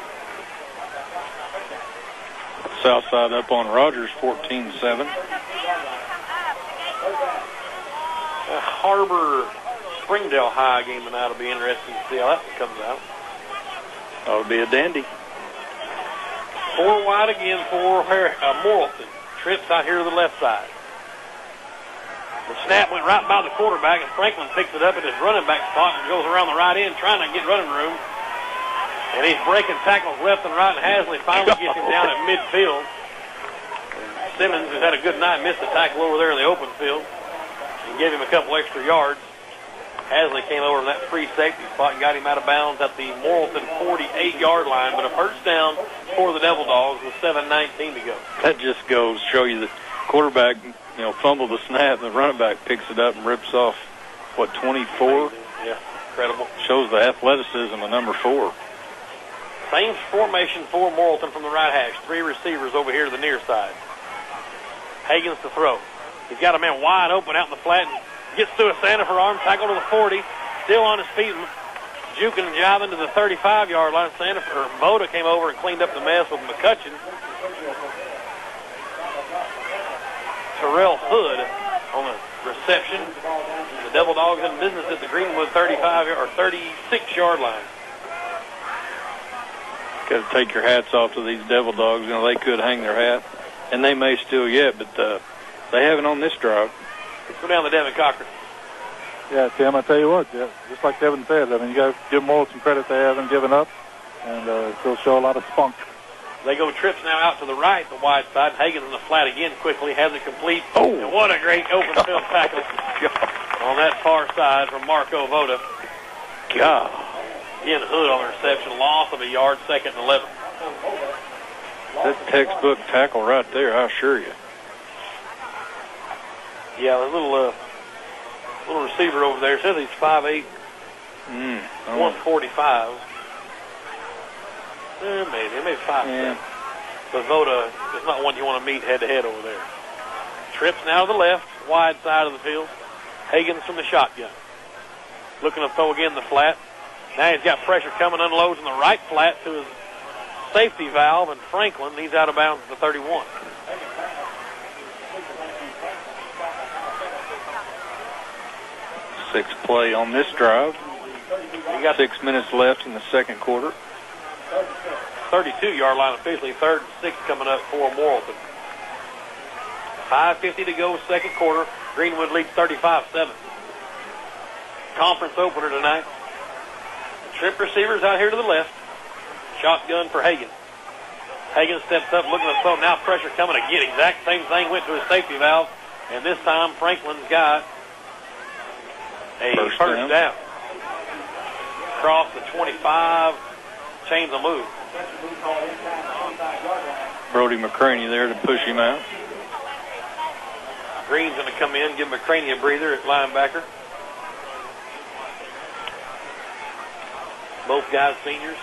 South side up on Rogers, 14-7. Harbor Springdale High game tonight will be interesting to see how that one comes out. That would be a dandy. 4 wide again for Morrilton. Trips out here to the left side. The snap went right by the quarterback, and Franklin picks it up at his running back spot and goes around the right end trying to get running room. And he's breaking tackles left and right, and Hasley finally gets him down at midfield. And Simmons, who's had a good night, missed the tackle over there in the open field and gave him a couple extra yards. Hasley came over in that free safety spot and got him out of bounds at the Morrilton 48-yard line, but a first down for the Devil Dogs with 7:19 to go. That just goes to show you that quarterback, fumbled the snap, and the running back picks it up and rips off, 24? Yeah, incredible. Shows the athleticism of number 4. Same formation for Morrilton from the right hash. 3 receivers over here to the near side. Hagan's to throw. He's got a man wide open out in the flat and gets through a Santa for arm, tackle to the 40, still on his feet, juking and jiving to the 35-yard line. Voda came over and cleaned up the mess with McCutcheon. Terrell Hood on the reception. The Devil Dogs in business at the Greenwood 36-yard line. Got to take your hats off to these Devil Dogs. They could hang their hat, and they may still yet, but they haven't on this drive. Let's go down to Devin Cochran. Yeah, Tim, I tell you what, just like Devin said, you got to give Morrill some credit. They haven't given up, and they'll show a lot of spunk. They go trips now out to the right, the wide side. Hagan in the flat again quickly, has it complete. Oh! And what a great open field tackle on that far side from Marco Voda. God. Again, Hood on the reception, loss of a yard, 2nd and 11. That's textbook tackle right there, I assure you. Yeah, the little receiver over there says he's 5'8", 145. Maybe 5'7". Yeah. But Voda is not one you want to meet head-to-head over there. Trips now to the left, wide side of the field. Hagan's from the shotgun. Looking to throw again the flat. Now he's got pressure coming, unloads in the right flat to his safety valve, and Franklin, he's out of bounds at the 31. Sixth play on this drive. We got 6 minutes left in the second quarter. 32-yard line officially, 3rd and 6 coming up for Morrilton. 5:50 to go, second quarter. Greenwood leads 35-7. Conference opener tonight. Trip receivers out here to the left. Shotgun for Hagan. Hagan steps up, looking to throw. Now pressure coming again. Exact same thing went to his safety valve. And this time Franklin's got a first down. Across the 25. Change the move. Brody McCraney there to push him out. Green's going to come in, give McCraney a breather at linebacker. Both guys seniors.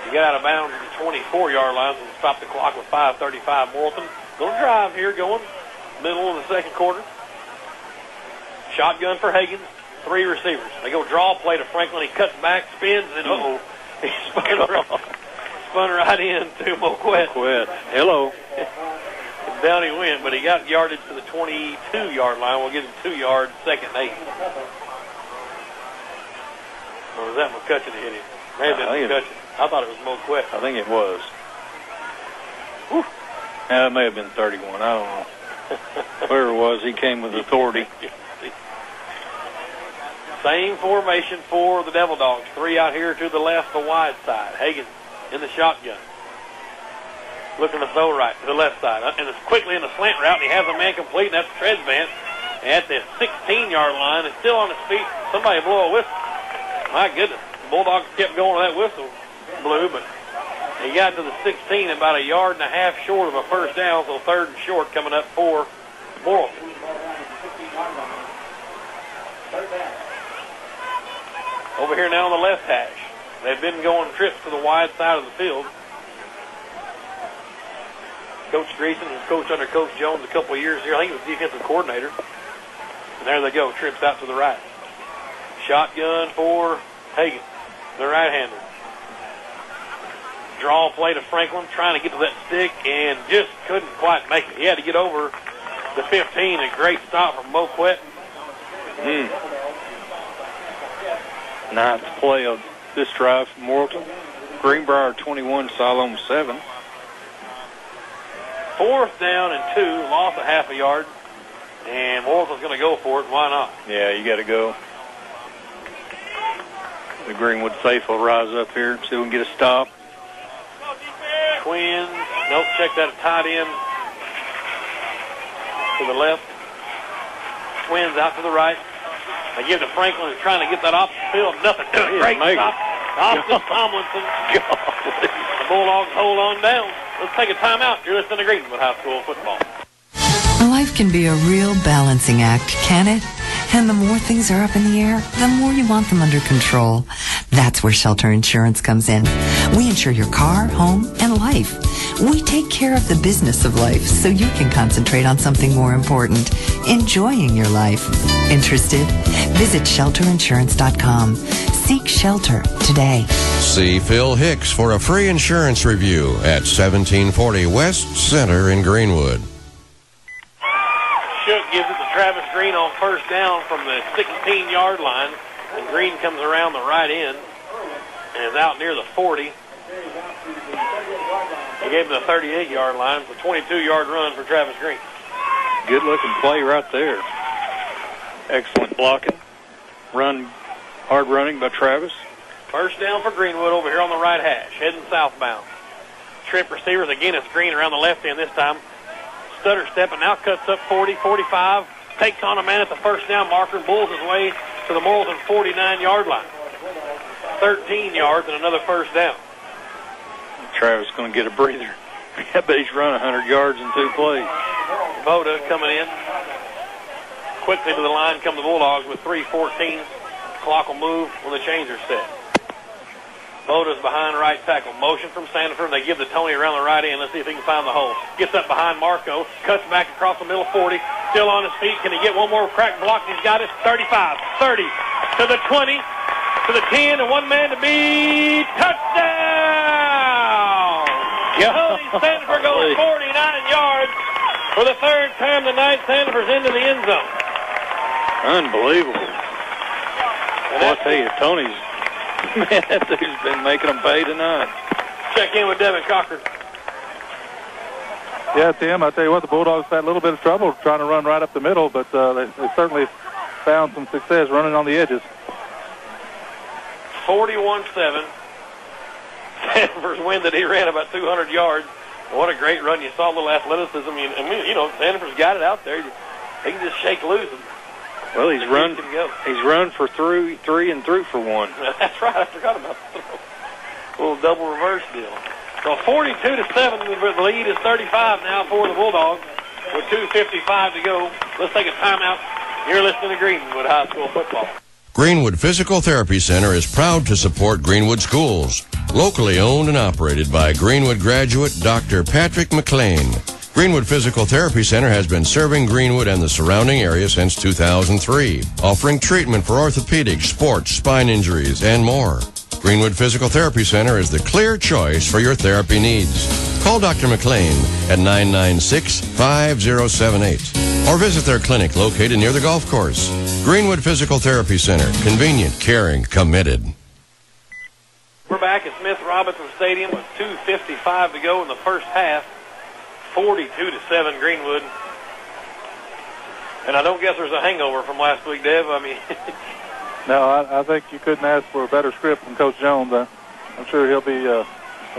He got out of bounds at the 24-yard line and stopped the clock with 5:35. Morrilton going to drive here, going middle of the second quarter. Shotgun for Hagan. 3 receivers. They go draw play to Franklin. He cuts back, spins, and he spun right into Moquette. Hello. Down he went, but he got yardage to the 22-yard line. We'll give him 2 yards, 2nd and 8. Or was that McCutcheon that hit him? May have been McCutcheon. I thought it was Moquette. I think it was. Whew. It may have been 31. I don't know. Whoever it was, he came with authority. Same formation for the Devil Dogs. 3 out here to the left, the wide side. Hagan in the shotgun. Looking to throw right to the left side. And it's quickly in the slant route, and he has a man complete, and that's Tredsvant at the 16-yard line. And still on his feet. Somebody blow a whistle. My goodness. The Bulldogs kept going with that whistle blew, but he got to the 16, about a yard and a half short of a first down, so 3rd and short coming up for Morrilton. Over here now on the left hash. They've been going trips to the wide side of the field. Coach Greason was coached under Coach Jones a couple of years here. I think he was defensive coordinator. And there they go, trips out to the right. Shotgun for Hagan, the right-hander. Draw play to Franklin, trying to get to that stick, and just couldn't quite make it. He had to get over the 15. A great stop from Mo Quett. Ninth play of this drive from Morrilton. Greenbrier 21, Siloam 7. 4th down and 2, lost a half a yard, and Morrilton's going to go for it. Why not? Yeah, you got to go. The Greenwood faithful rise up here, see if we can get a stop. Twins, nope, check that tight end to the left. Twins out to the right. They give to Franklin, who's trying to get that off the field. Nothing doing. Great stop. Austin Tomlinson. The Bulldogs hold on down. Let's take a timeout. You're listening to Greenwood High School football. Life can be a real balancing act, can it? And the more things are up in the air, the more you want them under control. That's where Shelter Insurance comes in. We insure your car, home, and life. We take care of the business of life so you can concentrate on something more important, enjoying your life. Interested? Visit shelterinsurance.com. Seek shelter today. See Phil Hicks for a free insurance review at 1740 West Center in Greenwood. Shook gives it to Travis Green on 1st down from the 16-yard line. And Green comes around the right end and is out near the 40. He gave him the 38-yard line for a 22-yard run for Travis Green. Good-looking play right there. Excellent blocking. Hard running by Travis. 1st down for Greenwood over here on the right hash, heading southbound. Trip receivers again. It's Green around the left end this time. Stutter stepping now, cuts up 40, 45, takes on a man at the 1st down marker and bulls his way to the Morrilton 49-yard line. 13 yards and another 1st down. Travis going to get a breather. I bet he's run 100 yards in 2 plays. Voda coming in. Quickly to the line come the Bulldogs with 3:14. Clock will move when the chains are set. Voda's behind right tackle. Motion from Sanford. They give to Tony around the right end. Let's see if he can find the hole. Gets up behind Marco. Cuts back across the middle 40. Still on his feet. Can he get one more crack block? He's got it. 35, 30, to the 20, to the 10, and one man to beat. Touchdown! Tony Sanford goes 49 yards for the 3rd time tonight. Sanford's into the end zone. Unbelievable. And I'll tell you, Tony's, man, that dude's been making them pay tonight. Check in with Devin Cochran. Yeah, Tim, I tell you what, the Bulldogs had a little bit of trouble trying to run right up the middle, but they certainly found some success running on the edges. 41-7. Sanford's win that he ran about 200 yards. What a great run. You saw a little athleticism. I mean, you know, Sanford's got it out there. He can just shake loose. Well, he's run for three and through for 1. That's right. I forgot about that. A little double reverse deal. So 42-7. The lead is 35 now for the Bulldogs with 2:55 to go. Let's take a timeout. You're listening to Greenwood High School football. Greenwood Physical Therapy Center is proud to support Greenwood schools. Locally owned and operated by Greenwood graduate Dr. Patrick McLean. Greenwood Physical Therapy Center has been serving Greenwood and the surrounding area since 2003, offering treatment for orthopedic, sports, spine injuries, and more. Greenwood Physical Therapy Center is the clear choice for your therapy needs. Call Dr. McLean at 996-5078 or visit their clinic located near the golf course. Greenwood Physical Therapy Center, convenient, caring, committed. We're back at Smith Robinson Stadium with 2:55 to go in the first half. 42-7 Greenwood. And I don't guess there's a hangover from last week, Dev. I mean, no, I think you couldn't ask for a better script from Coach Jones. I'm sure he'll be a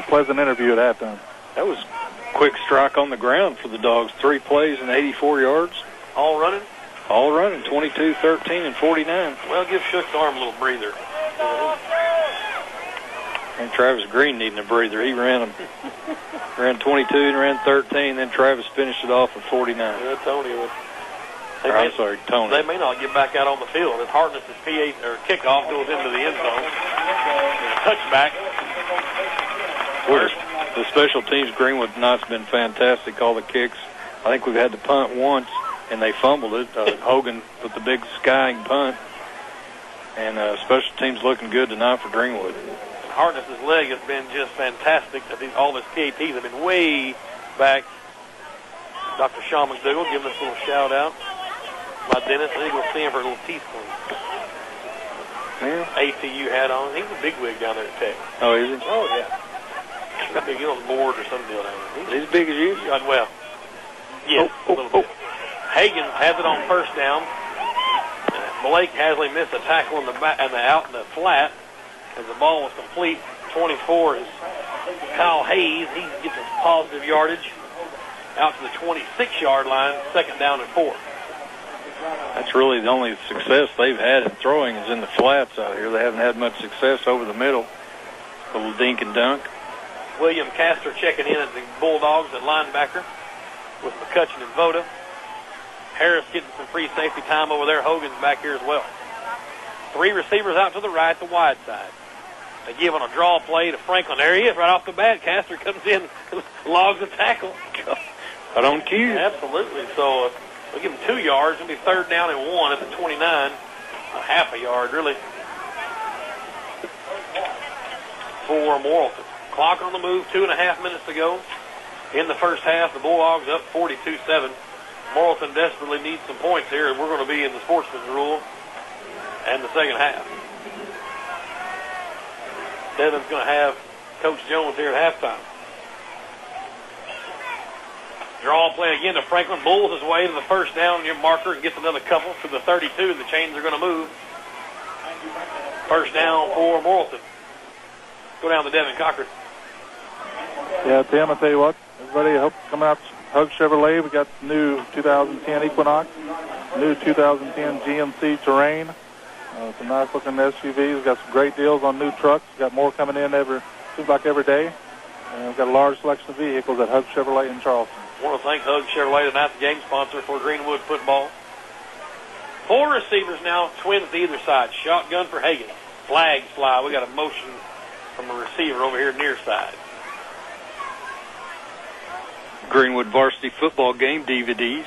pleasant interview at halftime. That was quick strike on the ground for the Dogs. 3 plays and 84 yards. All running? All running, 22, 13, and 49. Well, give Shook's arm a little breather. And Travis Green needing a breather. He ran 22 and ran 13, then Travis finished it off at 49. Yeah, Tony was. Tony. They may not get back out on the field. As Hartness's kickoff goes into the end zone. Touchback. The special teams, Greenwood tonight's been fantastic. All the kicks. I think we've had to punt once, and they fumbled it. Hogan with the big skying punt. And special teams looking good tonight for Greenwood. Hartness's leg has been just fantastic. I think all his PATs have been way back. Dr. Sean McDougall giving us a little shout out. My dentist, I think we'll see him for a little teeth clean. Yeah. ACU hat on. He's a big wig down there at Tech. Oh, is he? Oh, yeah. I think he's on the board or some deal down there. He's as big as you? Well, yes, a little bit. Hagen has it on first down. Blake Hasley missed a tackle in the back and out in the flat as the ball was complete. 24 is Kyle Hayes. He gets a positive yardage out to the 26-yard line, 2nd down and 4. That's really the only success they've had in throwing is in the flats out here. They haven't had much success over the middle. A little dink and dunk. William Castor checking in at the Bulldogs at linebacker with McCutcheon and Voda. Harris getting some free safety time over there. Hogan's back here as well. 3 receivers out to the right, the wide side. They give on a draw play to Franklin. There he is right off the bat. Castor comes in, logs a tackle. Right on cue. Absolutely. So we'll give him 2 yards. It'll be 3rd down and 1 at the 29. A half a yard, really, for Morrilton. Clock on the move, 2.5 minutes to go. In the first half, the Bulldogs up 42-7. Morrilton desperately needs some points here, and we're going to be in the sportsman's rule and the second half. Devin's going to have Coach Jones here at halftime. Draw play again to Franklin. Bulls his way to the first down near marker and gets another couple to the 32. The chains are going to move. First down for Morrilton. Go down to Devin Cochran. Yeah, Tim, I'll tell you what, everybody, I hope come out Hug Chevrolet. We got the new 2010 Equinox, new 2010 GMC Terrain. Some nice looking SUVs. We've got some great deals on new trucks. We've got more coming in seems like every day. And we've got a large selection of vehicles at Hug Chevrolet in Charleston. I want to thank Hug Chevrolet tonight, the game sponsor for Greenwood football. 4 receivers now, twins to either side. Shotgun for Hagen. Flags fly. We got a motion from a receiver over here near side. Greenwood varsity football game DVDs.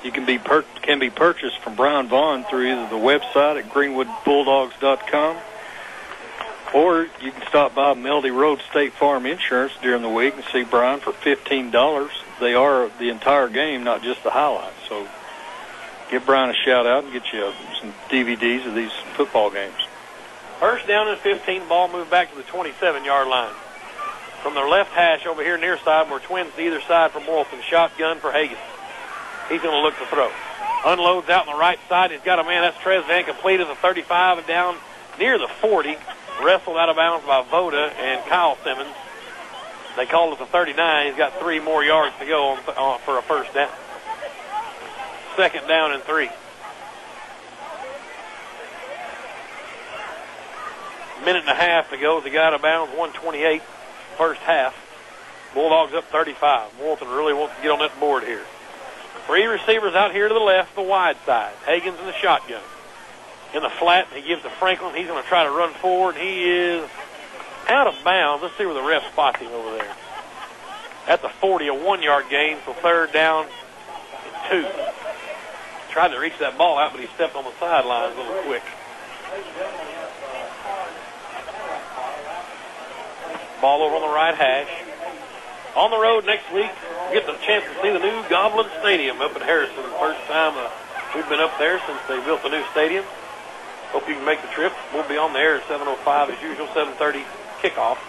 You can be purchased from Brian Vaughn through either the website at greenwoodbulldogs.com, or you can stop by Melody Road State Farm Insurance during the week and see Brian for $15. They are the entire game, not just the highlights. So give Brian a shout out and get you some DVDs of these football games. First down and 15, ball moved back to the 27-yard line. From their left hash over here near side, we're twins to either side from Morrilton. Shotgun for Hagen. He's going to look to throw. Unloads out on the right side. He's got a man. That's Tresvan, completed the 35 and down near the 40. Wrestled out of bounds by Voda and Kyle Simmons. They called it the 39. He's got 3 more yards to go for a first down. 2nd down and 3. Minute and a half to go. They got out of bounds, 1:28. First half. Bulldogs up 35. Morrilton really wants to get on that board here. 3 receivers out here to the left, the wide side. Hagen's in the shotgun. In the flat, he gives to Franklin. He's going to try to run forward. He is out of bounds. Let's see where the ref spots him over there. At the 40, a 1-yard gain, so 3rd down and 2. Tried to reach that ball out, but he stepped on the sidelines a little quick. Ball over on the right hash. On the road next week, we get the chance to see the new Goblin Stadium up in Harrison. First time we've been up there since they built the new stadium. Hope you can make the trip. We'll be on the air at 7:05 as usual, 7:30 kickoff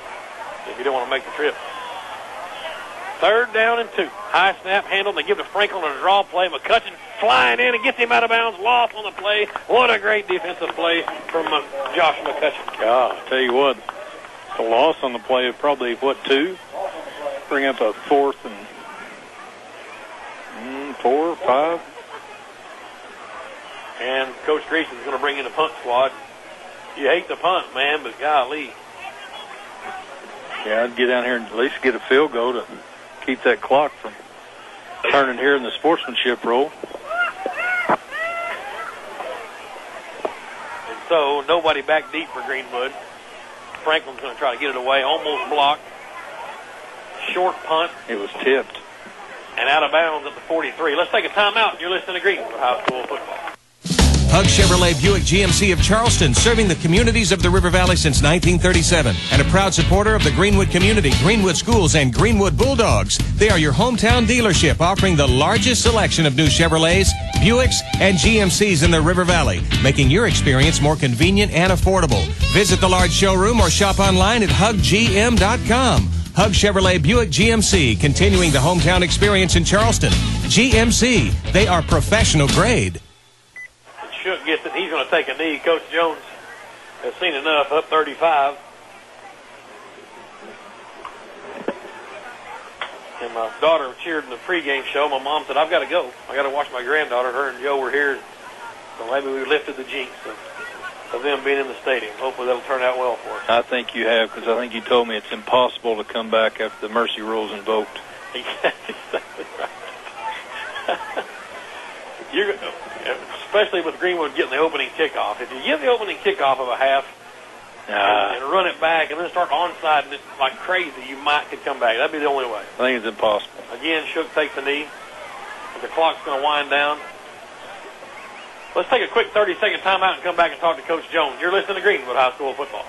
if you don't want to make the trip. 3rd down and 2. High snap handle. They give to Franklin on a draw play. McCutcheon flying in and gets him out of bounds. Lost on the play. What a great defensive play from Josh McCutcheon. God, I tell you what, the loss on the play of probably, 2? Bring up a 4th and 4 or 5. And Coach Greason's going to bring in the punt squad. You hate the punt, man, but golly. Yeah, I'd get down here and at least get a field goal to keep that clock from turning here in the sportsmanship role. And so nobody back deep for Greenwood. Franklin's going to try to get it away. Almost blocked. short punt. It was tipped. And out of bounds at the 43. Let's take a timeout. You're listening to Greenwood High School football. Hug Chevrolet Buick GMC of Charleston, serving the communities of the River Valley since 1937, and a proud supporter of the Greenwood community, Greenwood schools, and Greenwood Bulldogs. They are your hometown dealership, offering the largest selection of new Chevrolets, Buicks, and GMCs in the River Valley, making your experience more convenient and affordable. Visit the large showroom or shop online at huggm.com. Hug Chevrolet Buick GMC, continuing the hometown experience in Charleston. GMC, they are professional grade. Shook gets it. He's going to take a knee. Coach Jones has seen enough. Up 35. And my daughter cheered in the pregame show. My mom said, I've got to go. I got to watch my granddaughter. Her and Joe were here. So maybe we lifted the jinx of them being in the stadium. Hopefully that'll turn out well for us. I think you have, because I think you told me it's impossible to come back after the mercy rule is invoked. That's exactly right. Especially with Greenwood getting the opening kickoff. If you get the opening kickoff of a half and run it back and then start onside and it's like crazy, you could come back. That'd be the only way. I think it's impossible. Again, Shook takes the knee. The clock's going to wind down. Let's take a quick 30-second timeout and come back and talk to Coach Jones. You're listening to Greenwood High School football.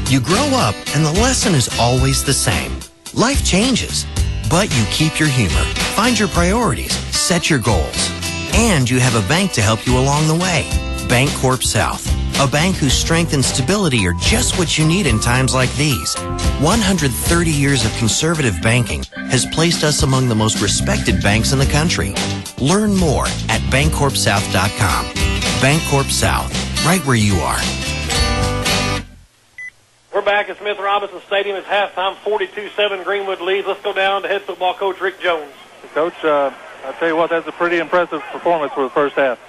You grow up and the lesson is always the same. Life changes, but you keep your humor, find your priorities, set your goals. And you have a bank to help you along the way. Bancorp South, a bank whose strength and stability are just what you need in times like these. 130 years of conservative banking has placed us among the most respected banks in the country. Learn more at bancorpsouth.com. Bancorp South, right where you are. We're back at Smith Robinson Stadium. It's halftime, 42-7 Greenwood leads. Let's go down to head football coach Rick Jones. Coach, I'll tell you what, that's a pretty impressive performance for the first half.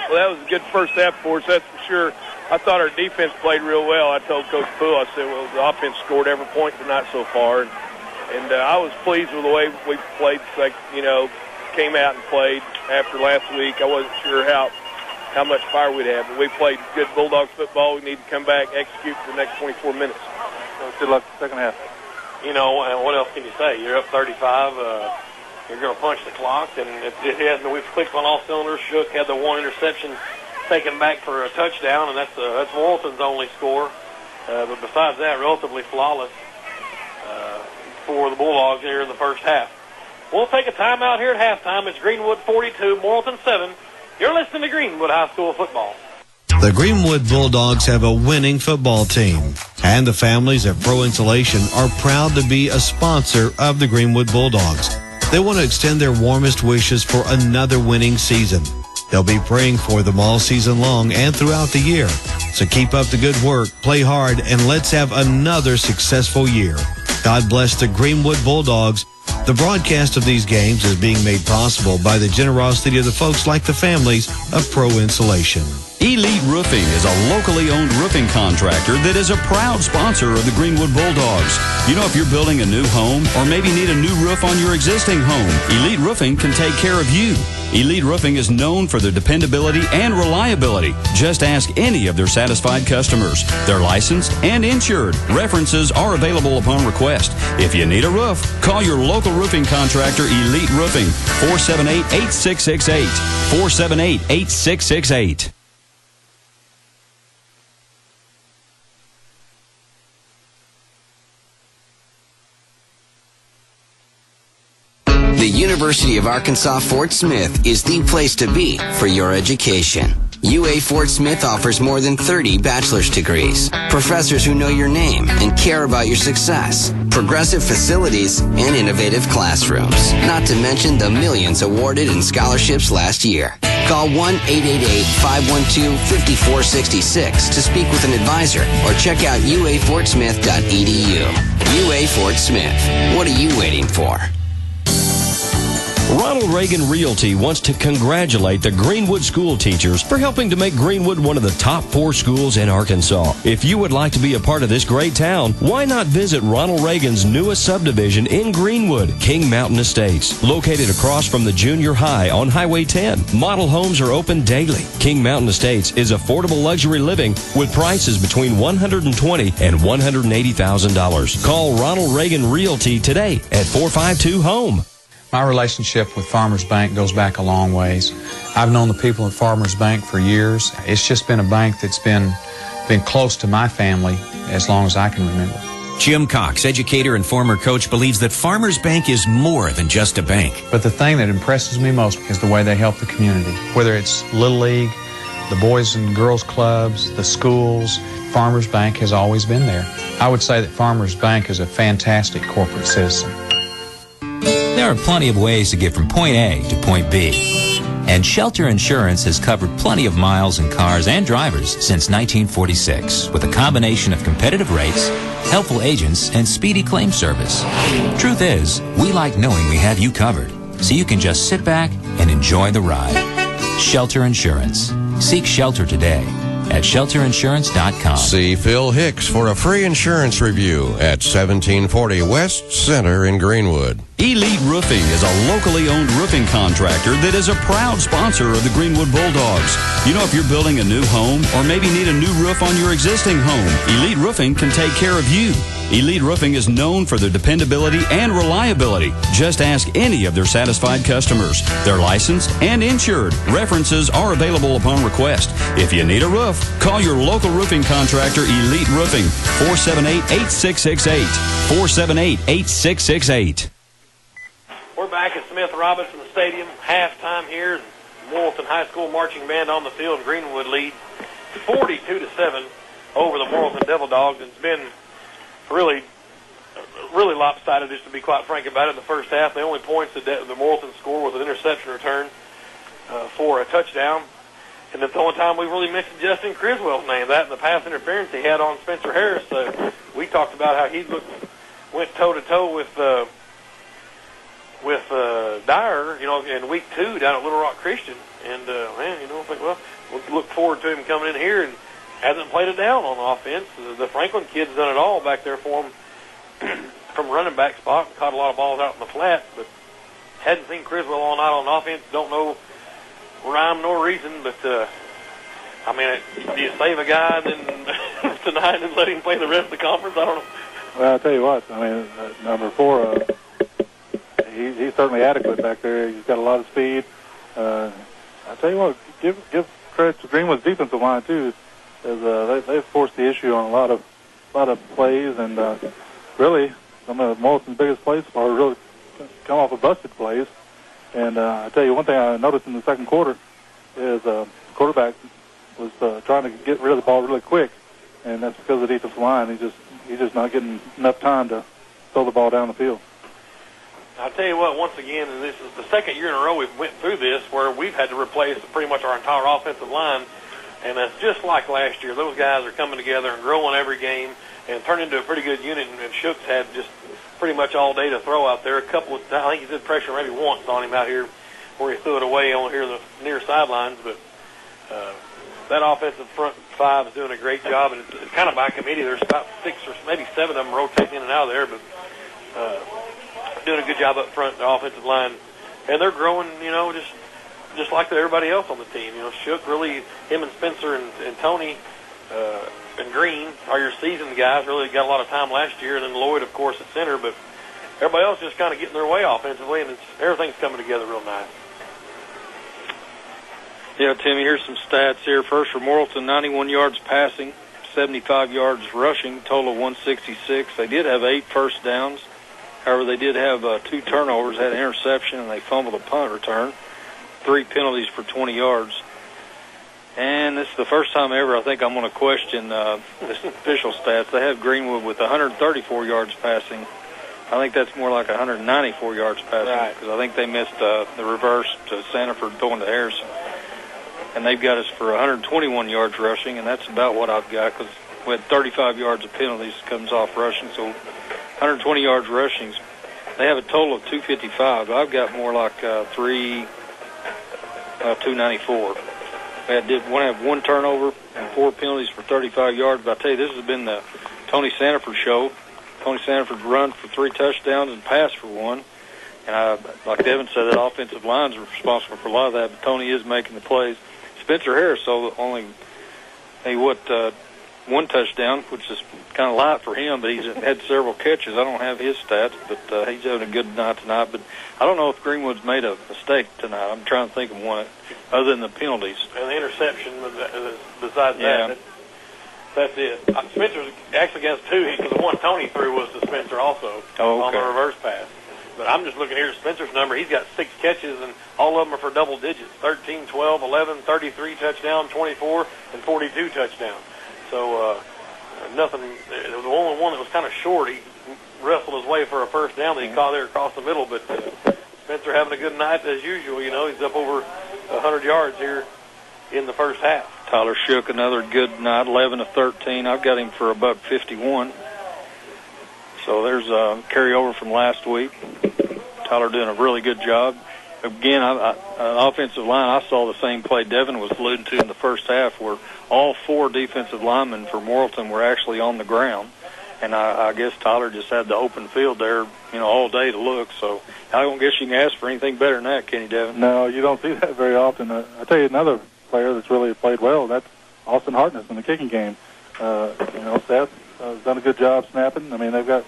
Well, that was a good first half for us, that's for sure. I thought our defense played real well. I told Coach Poole, I said, well, the offense scored every point tonight so far. And I was pleased with the way we played. Like, came out and played after last week. I wasn't sure how much fire we'd have, but we played good Bulldogs football. We need to come back, execute for the next 24 minutes. So good luck second half. And what else can you say? You're up 35. You're going to punch the clock, and we've clicked on all cylinders. Shook had the one interception taken back for a touchdown, and that's Morrilton's only score. But besides that, relatively flawless for the Bulldogs here in the first half. We'll take a timeout here at halftime. It's Greenwood 42, Morrilton 7. You're listening to Greenwood High School football. The Greenwood Bulldogs have a winning football team, and the families at Pro Insulation are proud to be a sponsor of the Greenwood Bulldogs. They want to extend their warmest wishes for another winning season. They'll be praying for them all season long and throughout the year. So keep up the good work, play hard, and let's have another successful year. God bless the Greenwood Bulldogs. The broadcast of these games is being made possible by the generosity of the folks like the families of Pro Insulation. Elite Roofing is a locally owned roofing contractor that is a proud sponsor of the Greenwood Bulldogs. If you're building a new home or maybe need a new roof on your existing home, Elite Roofing can take care of you. Elite Roofing is known for their dependability and reliability. Just ask any of their satisfied customers. They're licensed and insured. References are available upon request. If you need a roof, call your local roofing contractor, Elite Roofing, 478-8668, 478-8668. The University of Arkansas Fort Smith is the place to be for your education. UA Fort Smith offers more than 30 bachelor's degrees, professors who know your name and care about your success, progressive facilities, and innovative classrooms, not to mention the millions awarded in scholarships last year. Call 1-888-512-5466 to speak with an advisor or check out uafortsmith.edu. UA Fort Smith. What are you waiting for? Ronald Reagan Realty wants to congratulate the Greenwood school teachers for helping to make Greenwood one of the top 4 schools in Arkansas. If you would like to be a part of this great town, why not visit Ronald Reagan's newest subdivision in Greenwood, King Mountain Estates, located across from the junior high on Highway 10. Model homes are open daily. King Mountain Estates is affordable luxury living with prices between $120,000 and $180,000. Call Ronald Reagan Realty today at 452-HOME. My relationship with Farmers Bank goes back a long ways. I've known the people at Farmers Bank for years. It's just been a bank that's been close to my family as long as I can remember. Jim Cox, educator and former coach, believes that Farmers Bank is more than just a bank. But the thing that impresses me most is the way they help the community. Whether it's Little League, the Boys and Girls Clubs, the schools, Farmers Bank has always been there. I would say that Farmers Bank is a fantastic corporate citizen. There are plenty of ways to get from point A to point B. And Shelter Insurance has covered plenty of miles in cars and drivers since 1946 with a combination of competitive rates, helpful agents, and speedy claim service. Truth is, we like knowing we have you covered, so you can just sit back and enjoy the ride. Shelter Insurance. Seek shelter today at shelterinsurance.com. See Phil Hicks for a free insurance review at 1740 West Center in Greenwood. Elite Roofing is a locally owned roofing contractor that is a proud sponsor of the Greenwood Bulldogs. You know, if you're building a new home or maybe need a new roof on your existing home, Elite Roofing can take care of you. Elite Roofing is known for their dependability and reliability. Just ask any of their satisfied customers. They're licensed and insured. References are available upon request. If you need a roof, call your local roofing contractor, Elite Roofing, 478-8668. 478-8668. We're back at Smith Robinson Stadium, halftime here. Morrilton High School marching band on the field. Greenwood leads 42-7 over the Morrilton Devil Dogs. It's been really lopsided, just to be quite frank about it. In the first half, the only points that the Morrilton scored was an interception return for a touchdown. And that's the only time we really mentioned Justin Criswell's name. That and the pass interference he had on Spencer Harris. We talked about how he went toe-to-toe with Dyer, in week 2 down at Little Rock Christian. And, I think, well, we'll look forward to him coming in here and hasn't played it down on offense. The Franklin kid's done it all back there for him from running back spot and caught a lot of balls out in the flat, but hadn't seen Criswell all night on offense. Don't know rhyme nor reason, but, do you save a guy then tonight and let him play the rest of the conference? I don't know. Well, I'll tell you what, number 4, he's certainly adequate back there. He's got a lot of speed. I'll tell you what, give credit to Greenwood's defensive line, too, as they've forced the issue on a lot of plays, and really, some of Morrilton's biggest plays are really come off of busted plays. And I tell you one thing I noticed in the second quarter is the quarterback was trying to get rid of the ball really quick, and that's because of the defensive line. He's just not getting enough time to throw the ball down the field. I'll tell you what, once again, and this is the second year in a row we've went through this where we've had to replace pretty much our entire offensive line, and that's just like last year. Those guys are coming together and growing every game and turned into a pretty good unit, and Shooks had just pretty much all day to throw out there. I think he did pressure maybe once on him out here where he threw it away on here the near sidelines, but that offensive front 5 is doing a great job, and it's kind of by committee. There's about 6 or maybe 7 of them rotating in and out of there, but doing a good job up front, the offensive line. And they're growing, just like everybody else on the team. Shook really, him and Spencer and Tony and Green are your seasoned guys. Really got a lot of time last year. And then Lloyd, of course, at center. But everybody else just kind of getting their way offensively, and everything's coming together real nice. Yeah, Timmy, here's some stats here. First for Morrilton, 91 yards passing, 75 yards rushing, total of 166. They did have 8 first downs. However, they did have 2 turnovers, had an interception, and they fumbled a punt return. 3 penalties for 20 yards. And this is the first time ever I think I'm going to question this official stats. They have Greenwood with 134 yards passing. I think that's more like 194 yards passing because I think they missed the reverse to Sanford going to Harrison. And they've got us for 121 yards rushing, and that's about what I've got because we had 35 yards of penalties comes off rushing, so 120 yards rushing is They have a total of 255. I've got more like 294. They did have one turnover and 4 penalties for 35 yards. But I tell you, this has been the Tony Sanford show. Tony Sanford run for 3 touchdowns and pass for 1. And like Devin said, that offensive line's responsible for a lot of that. But Tony is making the plays. Spencer Harris only 1 touchdown, which is kind of light for him, but he's had several catches. I don't have his stats, but he's having a good night tonight. But I don't know if Greenwood's made a mistake tonight. I'm trying to think of one other than the penalties. And the interception, besides that, that's it. Spencer's actually against 2, because the one Tony threw was to Spencer also on the reverse pass. But I'm just looking here at Spencer's number. He's got 6 catches, and all of them are for double digits, 13, 12, 11, 33 touchdowns, 24, and 42 touchdowns. So nothing. There was the only one that was kind of short. He wrestled his way for a first down that he caught there across the middle. But Spencer having a good night as usual. You know, he's up over 100 yards here in the first half. Tyler Shook, another good night, 11 of 13. I've got him for about 51. So there's a carryover from last week. Tyler doing a really good job. Again, offensive line, I saw the same play Devin was alluding to in the first half, where all 4 defensive linemen for Morrilton were actually on the ground. And I guess Tyler just had the open field there, all day to look. So I don't guess you can ask for anything better than that, can you, Devin? No, you don't see that very often. I tell you another player that's really played well, that's Austin Hartness in the kicking game. Seth has done a good job snapping. I mean, they've got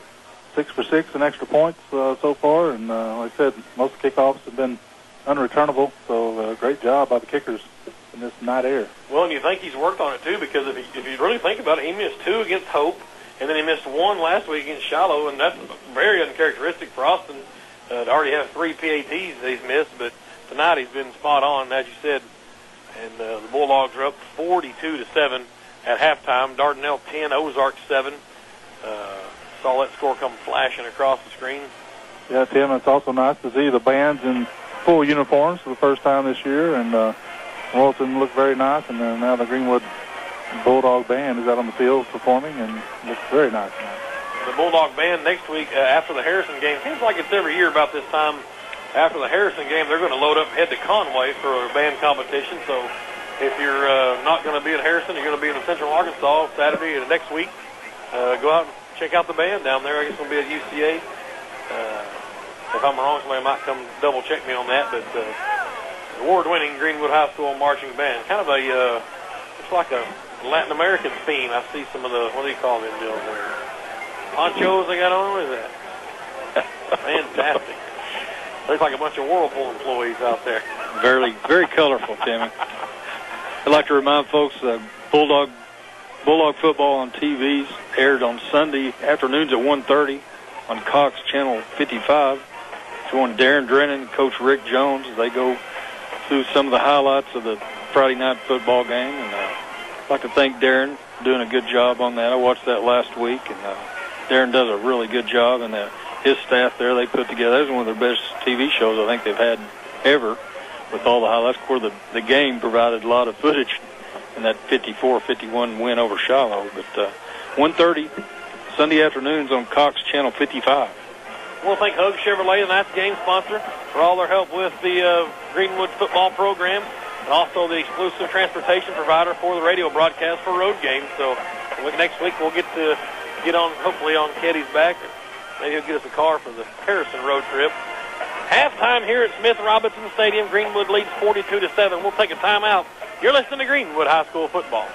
6 for 6 in extra points so far, and like I said, most kickoffs have been unreturnable, so great job by the kickers in this night air. Well, and you think he's worked on it, too, because if you really think about it, he missed 2 against Hope, and then he missed 1 last week against Shiloh, and that's very uncharacteristic for Austin to already have 3 PATs that he's missed, but tonight he's been spot on, as you said, and the Bulldogs are up 42-7 at halftime. Dardanelle 10, Ozark 7. Saw that score come flashing across the screen. Yeah, Tim, it's also nice to see the bands in full uniforms for the first time this year, and Morrilton looked very nice, and now the Greenwood Bulldog Band is out on the field performing, and looks very nice tonight. The Bulldog Band next week after the Harrison game, seems like it's every year about this time after the Harrison game, they're going to load up and head to Conway for a band competition. So if you're not going to be at Harrison, you're going to be in Central Arkansas Saturday and next week. Go out and check out the band down there. I guess it's going to be at UCA. If I'm wrong, somebody might come double check me on that. But award-winning Greenwood High School marching band, kind of a it's like a Latin American theme. I see some of the, what do you call them deals there? Ponchos they got on. What is that? Fantastic. Looks like a bunch of Whirlpool employees out there. Very, very colorful, Timmy. I'd like to remind folks that Bulldog football on TVs aired on Sunday afternoons at 1:30 on Cox Channel 55. Join Darren Drennan and Coach Rick Jones as they go through some of the highlights of the Friday night football game. And I'd like to thank Darren for doing a good job on that. I watched that last week, and Darren does a really good job, and his staff there, they put together, that was one of their best TV shows I think they've had ever, with all the highlights. Of course, the game provided a lot of footage in that 54-51 win over Shiloh. But 1:30 Sunday afternoons on Cox Channel 55. I want to thank Hug Chevrolet, tonight's game sponsor, for all their help with the Greenwood football program, and also the exclusive transportation provider for the radio broadcast for road games. So next week we'll get on, hopefully, on Keddy's back. Maybe he'll get us a car for the Harrison road trip. Halftime here at Smith Robinson Stadium. Greenwood leads 42-7. We'll take a timeout. You're listening to Greenwood High School football.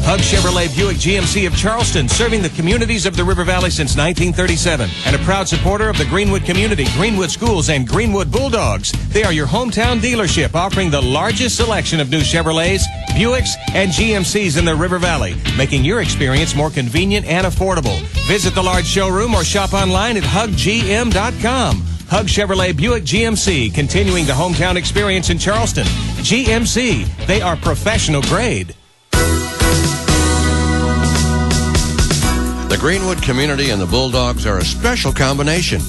Hug Chevrolet Buick GMC of Charleston, serving the communities of the River Valley since 1937. And a proud supporter of the Greenwood community, Greenwood Schools, and Greenwood Bulldogs. They are your hometown dealership, offering the largest selection of new Chevrolets, Buicks, and GMCs in the River Valley, making your experience more convenient and affordable. Visit the large showroom or shop online at huggm.com. Hug Chevrolet Buick GMC, continuing the hometown experience in Charleston. GMC, they are professional grade. The Greenwood community and the Bulldogs are a special combination.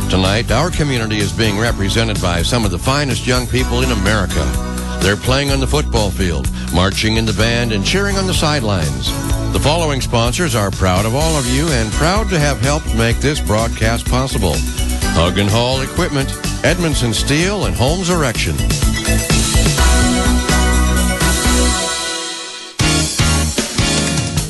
Tonight, our community is being represented by some of the finest young people in America. They're playing on the football field, marching in the band, and cheering on the sidelines. The following sponsors are proud of all of you and proud to have helped make this broadcast possible. Hug and Haul Equipment, Edmondson Steel, and Holmes Erection.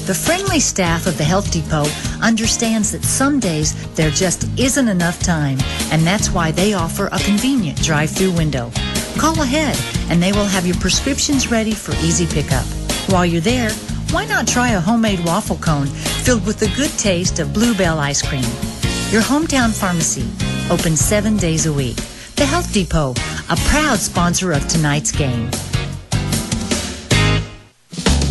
The friendly staff of the Health Depot understands that some days there just isn't enough time, and that's why they offer a convenient drive-through window. Call ahead, and they will have your prescriptions ready for easy pickup. While you're there, why not try a homemade waffle cone filled with the good taste of Bluebell ice cream? Your hometown pharmacy, open 7 days a week. The Health Depot, a proud sponsor of tonight's game.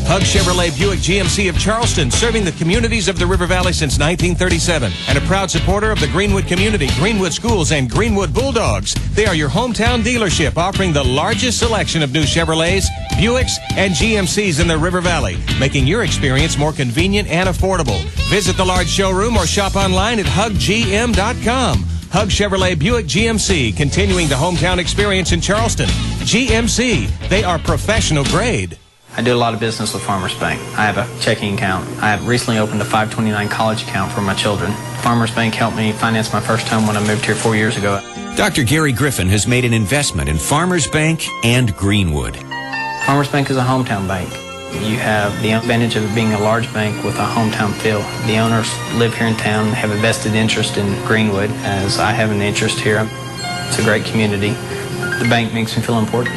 Hug Chevrolet Buick GMC of Charleston, serving the communities of the River Valley since 1937, and a proud supporter of the Greenwood community, Greenwood Schools, and Greenwood Bulldogs. They are your hometown dealership, offering the largest selection of new Chevrolets, Buicks, and GMCs in the River Valley, making your experience more convenient and affordable. Visit the large showroom or shop online at huggm.com. Hug Chevrolet Buick GMC, continuing the hometown experience in Charleston. GMC, they are professional grade. I do a lot of business with Farmers Bank. I have a checking account. I have recently opened a 529 college account for my children. Farmers Bank helped me finance my first home when I moved here 4 years ago. Dr. Gary Griffin has made an investment in Farmers Bank and Greenwood. Farmers Bank is a hometown bank. You have the advantage of it being a large bank with a hometown feel. The owners live here in town, have a vested interest in Greenwood, as I have an interest here. It's a great community. The bank makes me feel important.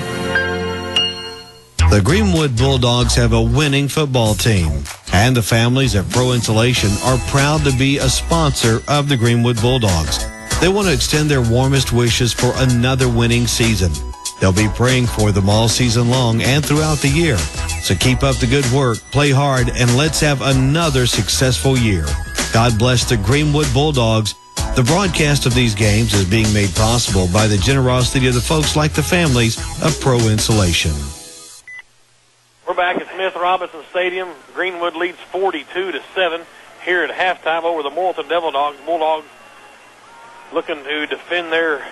The Greenwood Bulldogs have a winning football team, and the families at Pro Insulation are proud to be a sponsor of the Greenwood Bulldogs. They want to extend their warmest wishes for another winning season. They'll be praying for them all season long and throughout the year. So keep up the good work, play hard, and let's have another successful year. God bless the Greenwood Bulldogs. The broadcast of these games is being made possible by the generosity of the folks like the families of Pro Insulation. We're back at Smith Robinson Stadium. Greenwood leads 42-7 here at halftime over the Morrilton Bulldogs, looking to defend their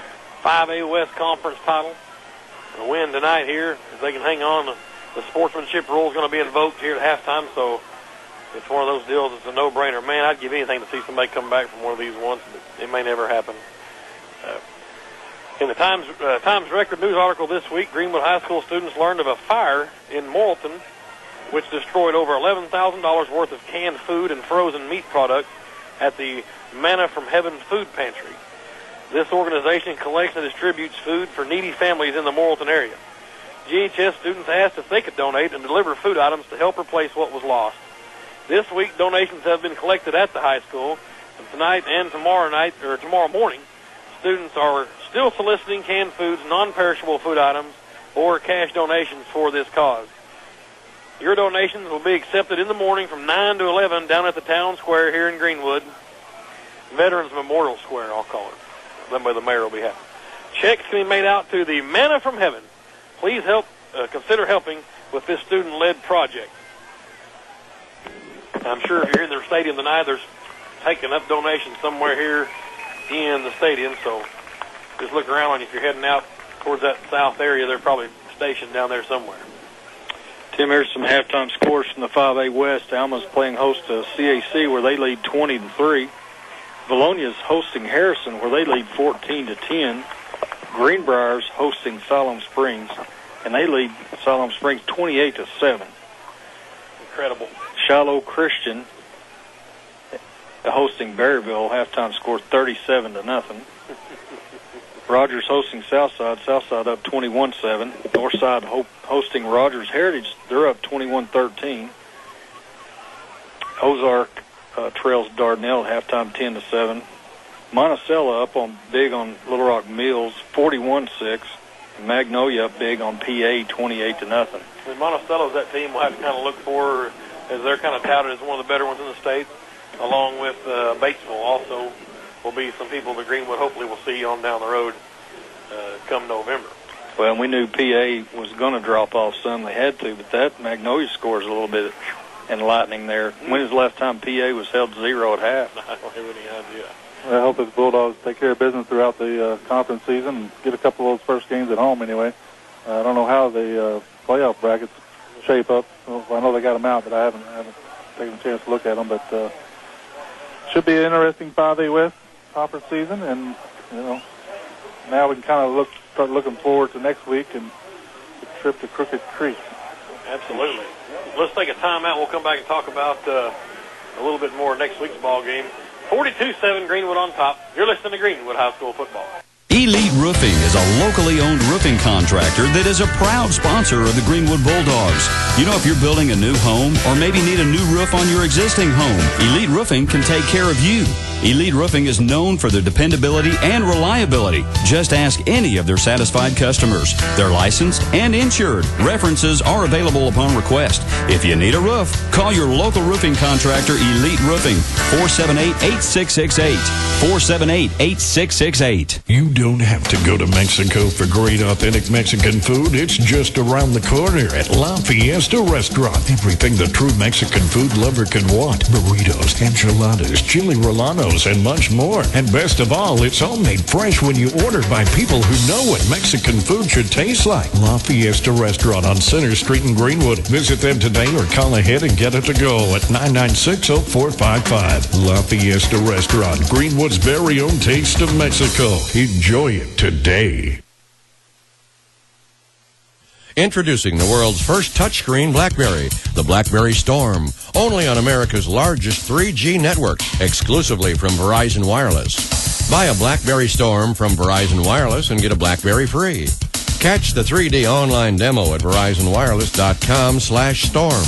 5A West Conference title. A win tonight here, if they can hang on. The sportsmanship rule is going to be invoked here at halftime, so it's one of those deals. It's a no-brainer. Man, I'd give anything to see somebody come back from one of these ones, but it may never happen. In the Times Record News article this week, Greenwood High School students learned of a fire in Morrilton, which destroyed over $11,000 worth of canned food and frozen meat products at the Manna from Heaven Food Pantry. This organization collects and distributes food for needy families in the Morrilton area. GHS students asked if they could donate and deliver food items to help replace what was lost. This week, donations have been collected at the high school, and tonight and tomorrow morning, students are still soliciting canned foods, non-perishable food items, or cash donations for this cause. Your donations will be accepted in the morning from 9 to 11 down at the town square here in Greenwood. Veterans Memorial Square, I'll call it. Then by the mayor will be happy. Checks can be made out to the Manna from Heaven. Please consider helping with this student-led project. I'm sure if you're in their stadium tonight, there's taking up donations somewhere here in the stadium, so just look around, and if you're heading out towards that south area, they're probably stationed down there somewhere. Tim, here's some halftime scores from the 5A West. Alma's playing host to CAC, where they lead 20-3. Valonia's hosting Harrison, where they lead 14-10. Greenbriers hosting Siloam Springs, and they lead Siloam Springs 28-7. Incredible. Shiloh Christian hosting Berryville, halftime score 37-0. Rogers hosting Southside. Southside up 21-7. Northside hosting Rogers Heritage. They're up 21-13. Ozark trails Dardanelle at halftime 10-7. Monticello up big on Little Rock Mills 41-6. Magnolia up big on PA 28-0. And Monticello's that team we'll have to kind of look for, as they're kind of touted as one of the better ones in the state, along with Batesville also. Will be some people that Greenwood hopefully will see on down the road come November. Well, we knew PA was going to drop off some. They had to, but that Magnolia scores a little bit enlightening there. When was the last time PA was held 0 at half? I don't have any idea. I hope the Bulldogs take care of business throughout the conference season and get a couple of those first games at home anyway. I don't know how the playoff brackets shape up. Well, I know they got them out, but I haven't taken a chance to look at them. But should be an interesting 5A West conference season, and now we can kind of start looking forward to next week and the trip to Crooked Creek. Absolutely. Let's take a timeout. We'll come back and talk about a little bit more next week's ball game. 42-7, Greenwood on top. You're listening to Greenwood High School football. Elite Roofing is a locally owned roofing contractor that is a proud sponsor of the Greenwood Bulldogs. You know, if you're building a new home or maybe need a new roof on your existing home, Elite Roofing can take care of you. Elite Roofing is known for their dependability and reliability. Just ask any of their satisfied customers. They're licensed and insured. References are available upon request. If you need a roof, call your local roofing contractor, Elite Roofing, 478-8668. 478-8668. You don't have to go to Mexico for great authentic Mexican food. It's just around the corner at La Fiesta Restaurant. Everything the true Mexican food lover can want. Burritos, enchiladas, chili rolanos, and much more. And best of all, it's all made fresh when you order by people who know what Mexican food should taste like. La Fiesta Restaurant on Center Street in Greenwood. Visit them today or call ahead and get it to go at 996-0455. La Fiesta Restaurant, Greenwood's very own taste of Mexico. Enjoy it today. Introducing the world's first touchscreen BlackBerry, the BlackBerry Storm, only on America's largest 3G network, exclusively from Verizon Wireless. Buy a BlackBerry Storm from Verizon Wireless and get a BlackBerry free. Catch the 3D online demo at verizonwireless.com/storm.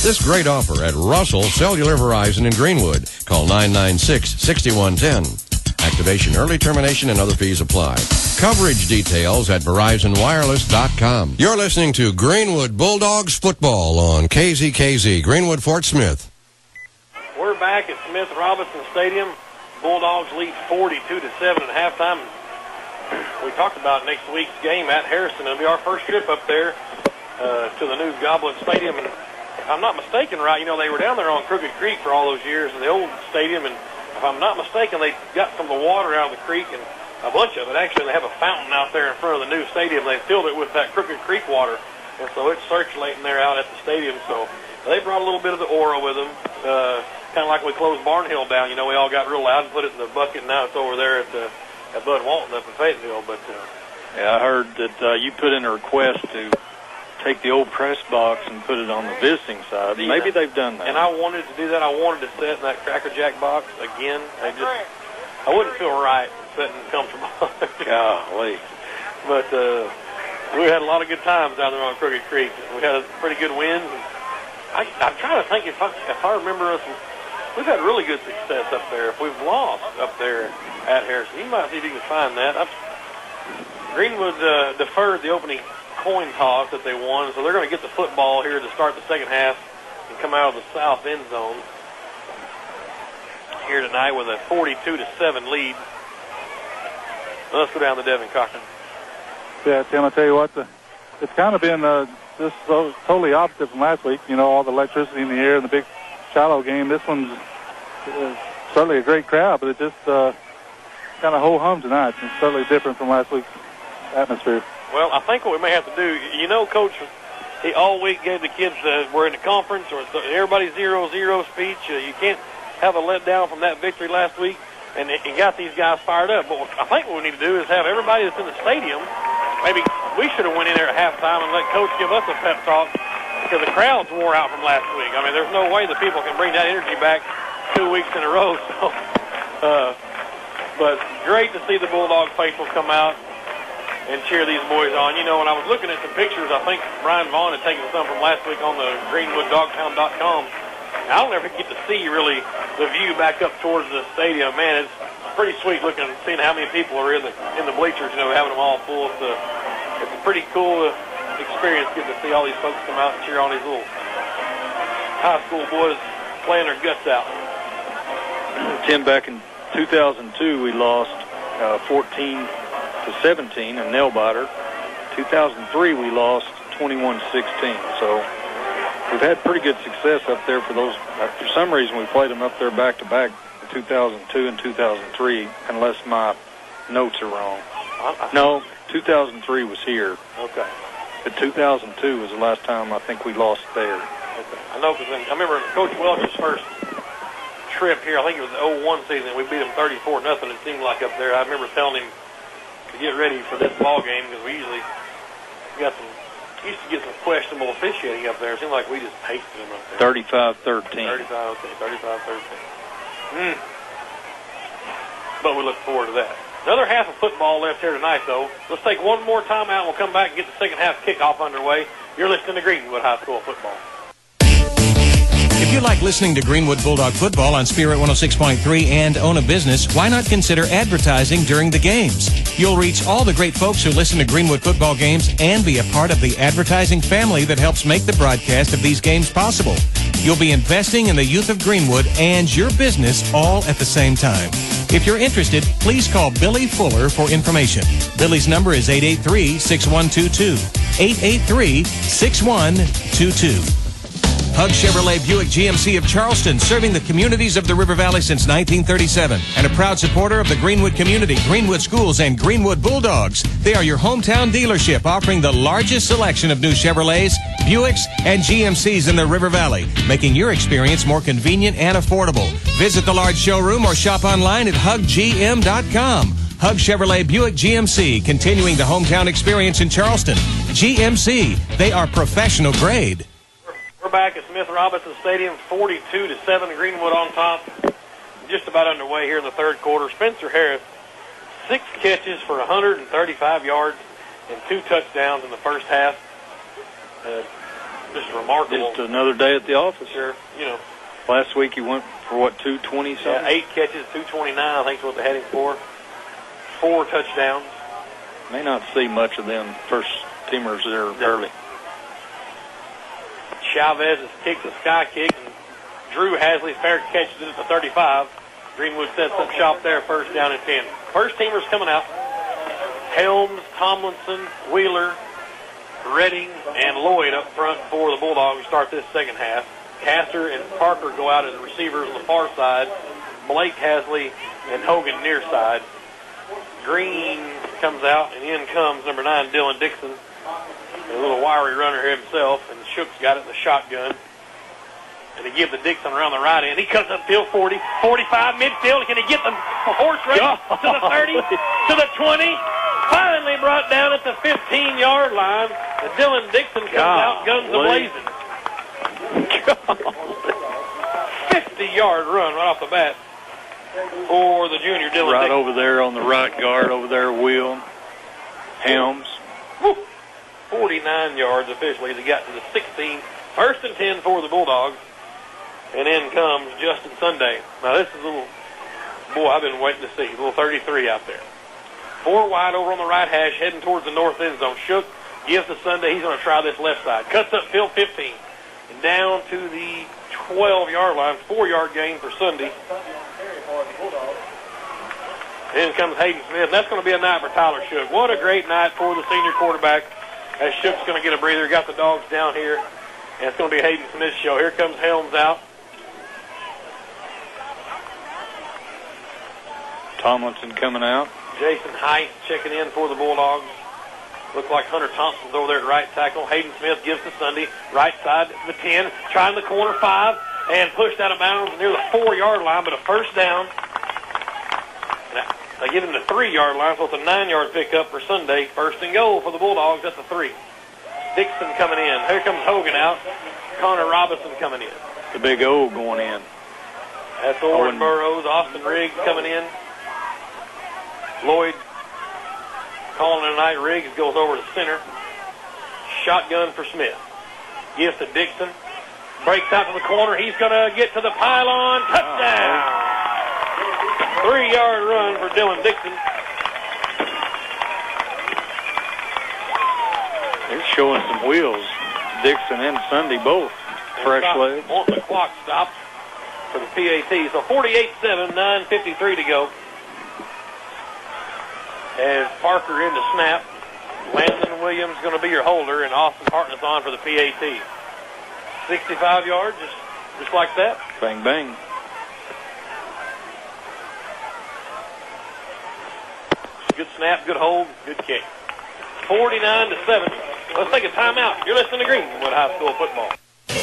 This great offer at Russell Cellular Verizon in Greenwood. Call 996-6110. Activation, early termination, and other fees apply. Coverage details at VerizonWireless.com. You're listening to Greenwood Bulldogs football on KZKZ, Greenwood Fort Smith. We're back at Smith Robinson Stadium. Bulldogs lead 42-7 at halftime. We talked about next week's game at Harrison. It'll be our first trip up there to the new Goblet Stadium. And if I'm not mistaken, right, you know, they were down there on Crooked Creek for all those years in the old stadium, and if I'm not mistaken, they got some of the water out of the creek, and a bunch of it. Actually, they have a fountain out there in front of the new stadium. They filled it with that Crooked Creek water, and so it's circulating there out at the stadium. So they brought a little bit of the aura with them, kind of like we closed Barnhill down. You know, we all got real loud and put it in the bucket, and now it's over there at Bud Walton up in Fayetteville. But yeah, I heard that you put in a request to take the old press box and put it on the visiting side. Maybe they've done that. And I wanted to do that. I wanted to sit in that Cracker Jack box again. I wouldn't feel right sitting comfortable. Golly. But we had a lot of good times down there on Crooked Creek. We had a pretty good wins. I'm trying to think if I remember us. We've had really good success up there. If we've lost up there at Harrison, you might see if you can find that. Greenwood deferred the opening coin toss that they won, so they're going to get the football here to start the second half and come out of the south end zone here tonight with a 42-7 lead. Let's go down to Devin Cochran. Yeah, Tim, I tell you what, it's kind of been just totally opposite from last week. You know, all the electricity in the air and the big Shiloh game. This one's certainly a great crowd, but it just kind of ho-hum tonight. It's certainly different from last week's atmosphere. Well, I think what we may have to do, you know, Coach, he all week gave the kids we're in the conference or everybody 0-0 speech. You can't have a letdown from that victory last week, and got these guys fired up. But I think what we need to do is have everybody that's in the stadium. Maybe we should have went in there at halftime and let Coach give us a pep talk because the crowds wore out from last week. I mean, there's no way the people can bring that energy back 2 weeks in a row. So, but great to see the Bulldog faithful come out and cheer these boys on. You know, when I was looking at some pictures, I think Brian Vaughn had taken some from last week on the GreenwoodDogpound.com. I don't ever get to see really the view back up towards the stadium. Man, it's pretty sweet looking, seeing how many people are in the bleachers, you know, having them all full. It's a pretty cool experience getting to see all these folks come out and cheer on these little high school boys playing their guts out. Tim, back in 2002, we lost 14-17 in nail-biter. 2003, we lost 21-16. So we've had pretty good success up there for those. For some reason, we played them up there back-to-back in 2002 and 2003, unless my notes are wrong. No, 2003 was here. Okay. But 2002 was the last time I think we lost there. Okay. I know because I remember Coach Welch's first trip here. I think it was the 01 season. We beat them 34-0. It seemed like up there. I remember telling him to get ready for this ball game because we usually used to get some questionable officiating up there. It seemed like we just pasted them up there. 35-13. 35-13. But we look forward to that. Another half of football left here tonight, though. Let's take one more timeout and we'll come back and get the second half kickoff underway. You're listening to Greenwood High School football. If you like listening to Greenwood Bulldog football on Spirit 106.3 and own a business, why not consider advertising during the games? You'll reach all the great folks who listen to Greenwood football games and be a part of the advertising family that helps make the broadcast of these games possible. You'll be investing in the youth of Greenwood and your business all at the same time. If you're interested, please call Billy Fuller for information. Billy's number is 883-6122. 883-6122. Hug Chevrolet Buick GMC of Charleston, serving the communities of the River Valley since 1937, and a proud supporter of the Greenwood community, Greenwood schools, and Greenwood Bulldogs. They are your hometown dealership, offering the largest selection of new Chevrolets, Buicks, and GMCs in the River Valley, making your experience more convenient and affordable. Visit the large showroom or shop online at huggm.com. Hug Chevrolet Buick GMC, continuing the hometown experience in Charleston. GMC, they are professional grade. We're back at Smith Robinson Stadium, 42-7, Greenwood on top. Just about underway here in the third quarter. Spencer Harris, 6 catches for 135 yards and 2 touchdowns in the first half. Just remarkable. Just another day at the office. Sure, you know. Last week he went for, what, 220 something? Yeah, 8 catches, 229, I think is what they had him for. 4 touchdowns. May not see much of them first teamers there early. Chavez has kicked a sky kick, and Drew Hasley fair catches it at the 35. Greenwood sets up shop there, first down and 10. First teamers coming out. Helms, Tomlinson, Wheeler, Redding, and Lloyd up front for the Bulldogs to start this second half. Castor and Parker go out as the receivers on the far side. Blake, Hasley, and Hogan near side. Green comes out, and in comes number 9, Dylan Dixon. A little wiry runner here himself, and Shook's got it in the shotgun. And he gives the Dixon around the right end. He cuts upfield 40, 45, midfield. Can he get the horse race to the 30, to the 20? Finally brought down at the 15-yard line. And Dylan Dixon comes out, guns a-blazing. 50-yard run right off the bat for the junior Dylan Right Dixon. over there on the right guard, over there, Will Helms. Woo. 49 yards officially as he got to the 16. First and 10 for the Bulldogs. And in comes Justin Sunday. Now this is a little, boy, I've been waiting to see. A little 33 out there. 4 wide over on the right hash, heading towards the north end zone. Shook gives to Sunday. He's going to try this left side. Cuts up field 15. And down to the 12-yard line. 4-yard gain for Sunday. In comes Hayden Smith. And that's going to be a night for Tyler Shook. What a great night for the senior quarterback. As Shook's going to get a breather. Got the Dogs down here. And it's going to be Hayden Smith's show. Here comes Helms out. Tomlinson coming out. Jason Height checking in for the Bulldogs. Looks like Hunter Thompson's over there at right tackle. Hayden Smith gives to Sunday. Right side, the 10. Trying the corner 5. And pushed out of bounds near the 4-yard line, but a first down. They give him the 3-yard line, so it's a 9-yard pickup for Sunday. First and goal for the Bulldogs at the 3. Dixon coming in. Here comes Hogan out. Connor Robinson coming in. The big O going in. That's Owen Burrows. Austin Riggs coming in. Lloyd calling it a night. Riggs goes over to center. Shotgun for Smith. Gives to Dixon. Breaks out to the corner. He's going to get to the pylon. Touchdown! 3-yard run for Dylan Dixon. They're showing some wheels. Dixon and Sunday both. Fresh legs. The clock stopped for the PAT. So 48-7, 9:53 to go. As Parker in the snap. Landon Williams going to be your holder, and Austin Hartness on for the PAT. 65 yards, just like that. Bang, bang. Good snap, good hold, good kick. 49-7. Let's take a timeout. You're listening to Greenwood High School football.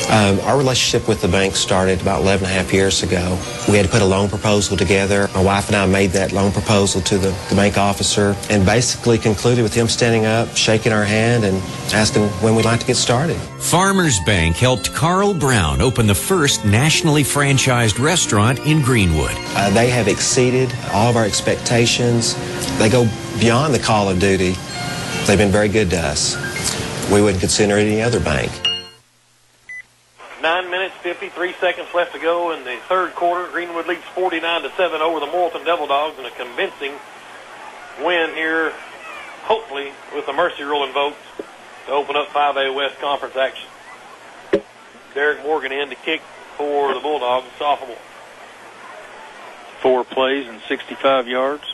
Our relationship with the bank started about 11 and a half years ago. We had to put a loan proposal together. My wife and I made that loan proposal to the bank officer and basically concluded with him standing up, shaking our hand, and asking when we'd like to get started. Farmers Bank helped Carl Brown open the first nationally franchised restaurant in Greenwood. They have exceeded all of our expectations. They go beyond the call of duty. They've been very good to us. We wouldn't consider it any other bank. 9 minutes, 53 seconds left to go in the third quarter. Greenwood leads 49-7 over the Morrilton Devil Dogs in a convincing win here, hopefully with the mercy rule invoked to open up 5A West Conference action. Derek Morgan in to kick for the Bulldogs, sophomore. 4 plays and 65 yards.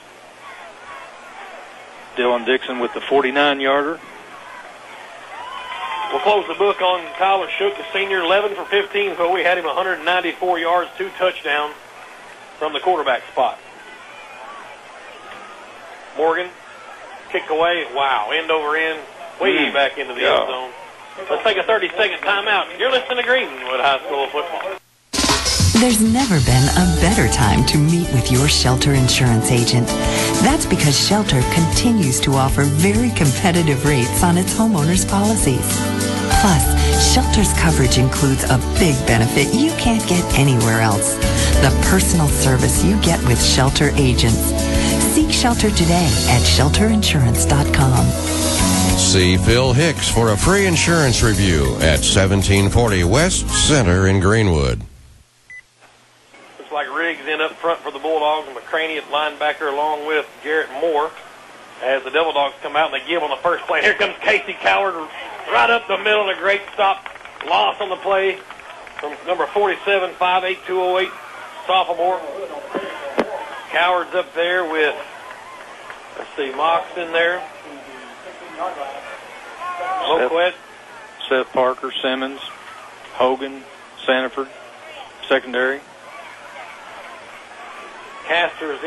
Dylan Dixon with the 49-yarder. We'll close the book on Tyler Shook, the senior, 11 for 15, so we had him 194 yards, 2 touchdowns from the quarterback spot. Morgan, kick away, wow, end over end, way back into the end zone. Let's take a 30-second timeout. You're listening to Greenwood High School football. There's never been a better time to meet with your Shelter Insurance agent. That's because Shelter continues to offer very competitive rates on its homeowners' policies. Plus, Shelter's coverage includes a big benefit you can't get anywhere else: the personal service you get with Shelter agents. Seek Shelter today at shelterinsurance.com. See Phil Hicks for a free insurance review at 1740 West Center in Greenwood. Looks like Riggs in up front for the Bulldogs and McCraney at linebacker along with Garrett Moore as the Devil Dogs come out and they give on the first play. Here comes Casey Coward right up the middle. A great stop. Loss on the play from number 47, 5'8", 208, sophomore. Coward's up there with, let's see, Mox in there. Loquet. Seth Parker, Simmons, Hogan, Sanford, secondary. Castor's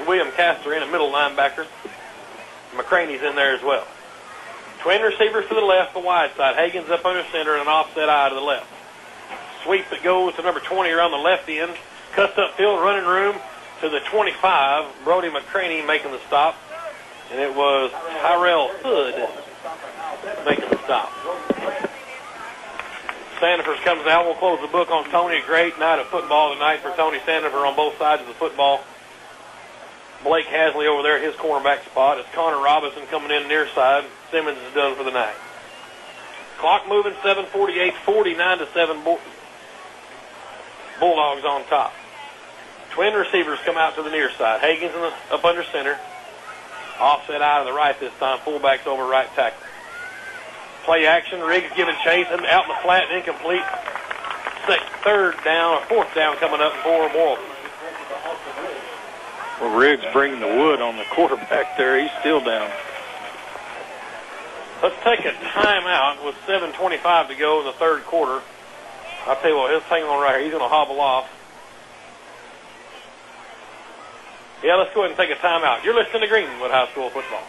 William Castor in, a middle linebacker. McCraney's in there as well. Twin receivers to the left, the wide side. Hagen's up under center and an offset eye to the left. Sweep that goes to number 20 around the left end. Cuts up field, running room to the 25. Brody McCraney making the stop. And it was Tyrell Hood making the stop. Sanford comes out. We'll close the book on Tony. A great night of football tonight for Tony Sanford on both sides of the football. Blake Hasley over there at his cornerback spot. It's Connor Robinson coming in near side. Simmons is done for the night. Clock moving, 7:48, 49-7. Bulldogs on top. Twin receivers come out to the near side. Hagen's up under center. Offset eye to the right this time. Fullback's over right tackle. Play action. Riggs giving chase and out in the flat and incomplete. Fourth down coming up for Morrilton. Well, Riggs bringing the wood on the quarterback there. He's still down. Let's take a timeout with 7:25 to go in the third quarter. I'll tell you what, he'll hang on right here. He's going to hobble off. Yeah, let's go ahead and take a timeout. You're listening to Greenwood High School football.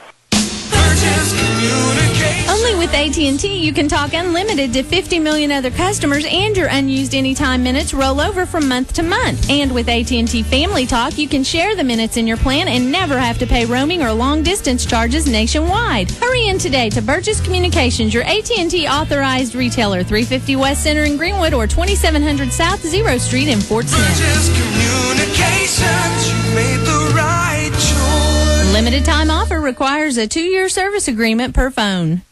Only with AT&T, you can talk unlimited to 50 million other customers, and your unused anytime minutes roll over from month to month. And with AT&T Family Talk, you can share the minutes in your plan and never have to pay roaming or long-distance charges nationwide. Hurry in today to Burgess Communications, your AT&T authorized retailer, 350 West Center in Greenwood or 2700 South 0 Street in Fort Smith. Burgess Communications, you made the right choice. Limited time offer requires a 2-year service agreement per phone.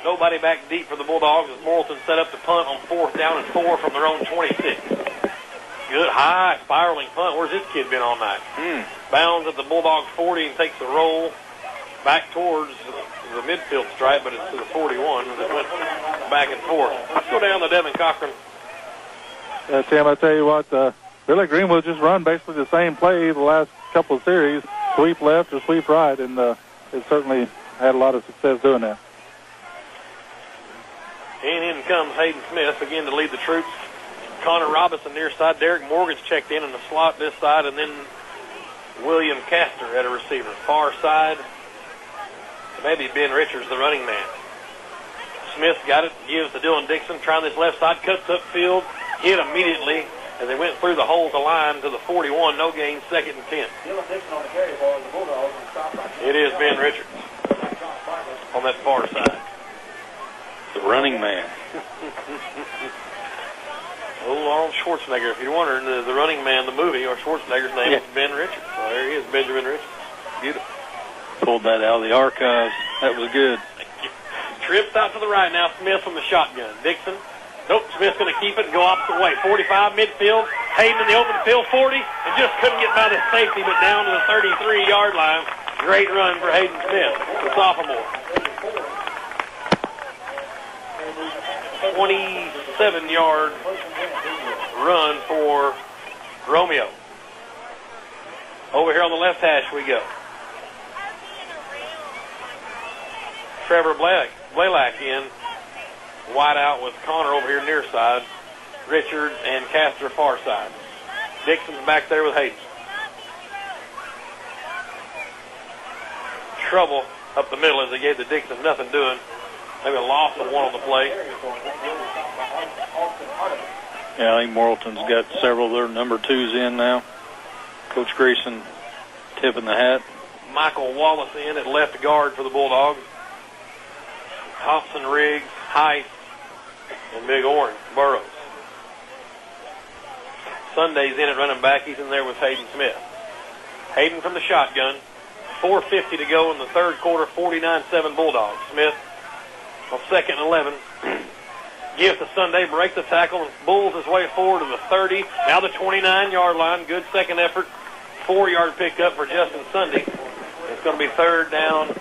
Nobody back deep for the Bulldogs as Morrilton set up the punt on 4th down and 4 from their own 26. Good high spiraling punt. Where's this kid been all night? Bounds at the Bulldogs 40 and takes the roll back towards the midfield stripe, but it's to the 41 as it went back and forth. Let's go down to Devin Cochran. Tim, I tell you what, Billy Greenwood just run basically the same play the last couple of series, sweep left or sweep right, and it certainly had a lot of success doing that. And in comes Hayden Smith again to lead the troops. Connor Robinson near side. Derek Morgan's checked in the slot this side, and then William Castor at a receiver. Far side, maybe Ben Richards, the running man. Smith got it, gives to Dylan Dixon, trying this left side, cuts upfield, hit immediately as they went through the hole at the line to the 41, no gain, 2nd and 10. It is Ben Richards on that far side. The running man. Old Arnold Schwarzenegger. If you're wondering, the running man, the movie, or Schwarzenegger's name is Ben Richards. So there he is, Benjamin Richards. Beautiful. Pulled that out of the archives. That was good. Trips out to the right now. Smith from the shotgun. Dixon. Nope, Smith's going to keep it and go opposite way. 45 midfield. Hayden in the open field, 40, and just couldn't get by the safety, but down to the 33-yard line. Great run for Hayden Smith, the sophomore. 27-yard run for Romeo. Over here on the left hash we go. Trevor Blaylock in. Wide out with Connor over here near side. Richards and Castor far side. Dixon's back there with Hayden. Trouble up the middle as they gave the Dixon nothing doing. Maybe a loss of one on the play. Yeah, I think Morrilton's got several of their number 2s in now. Coach Grayson tipping the hat. Michael Wallace in at left guard for the Bulldogs. Thompson, Riggs, Heiss, and Big Orange, Burrows. Sunday's in at running back. He's in there with Hayden Smith. Hayden from the shotgun. 4:50 to go in the third quarter. 49-7 Bulldogs. Smith on 2nd and 11. Gives to Sunday, breaks the tackle, and bulls his way forward to the 30. Now the 29-yard line. Good second effort. 4-yard pickup for Justin Sunday. It's going to be 3rd down and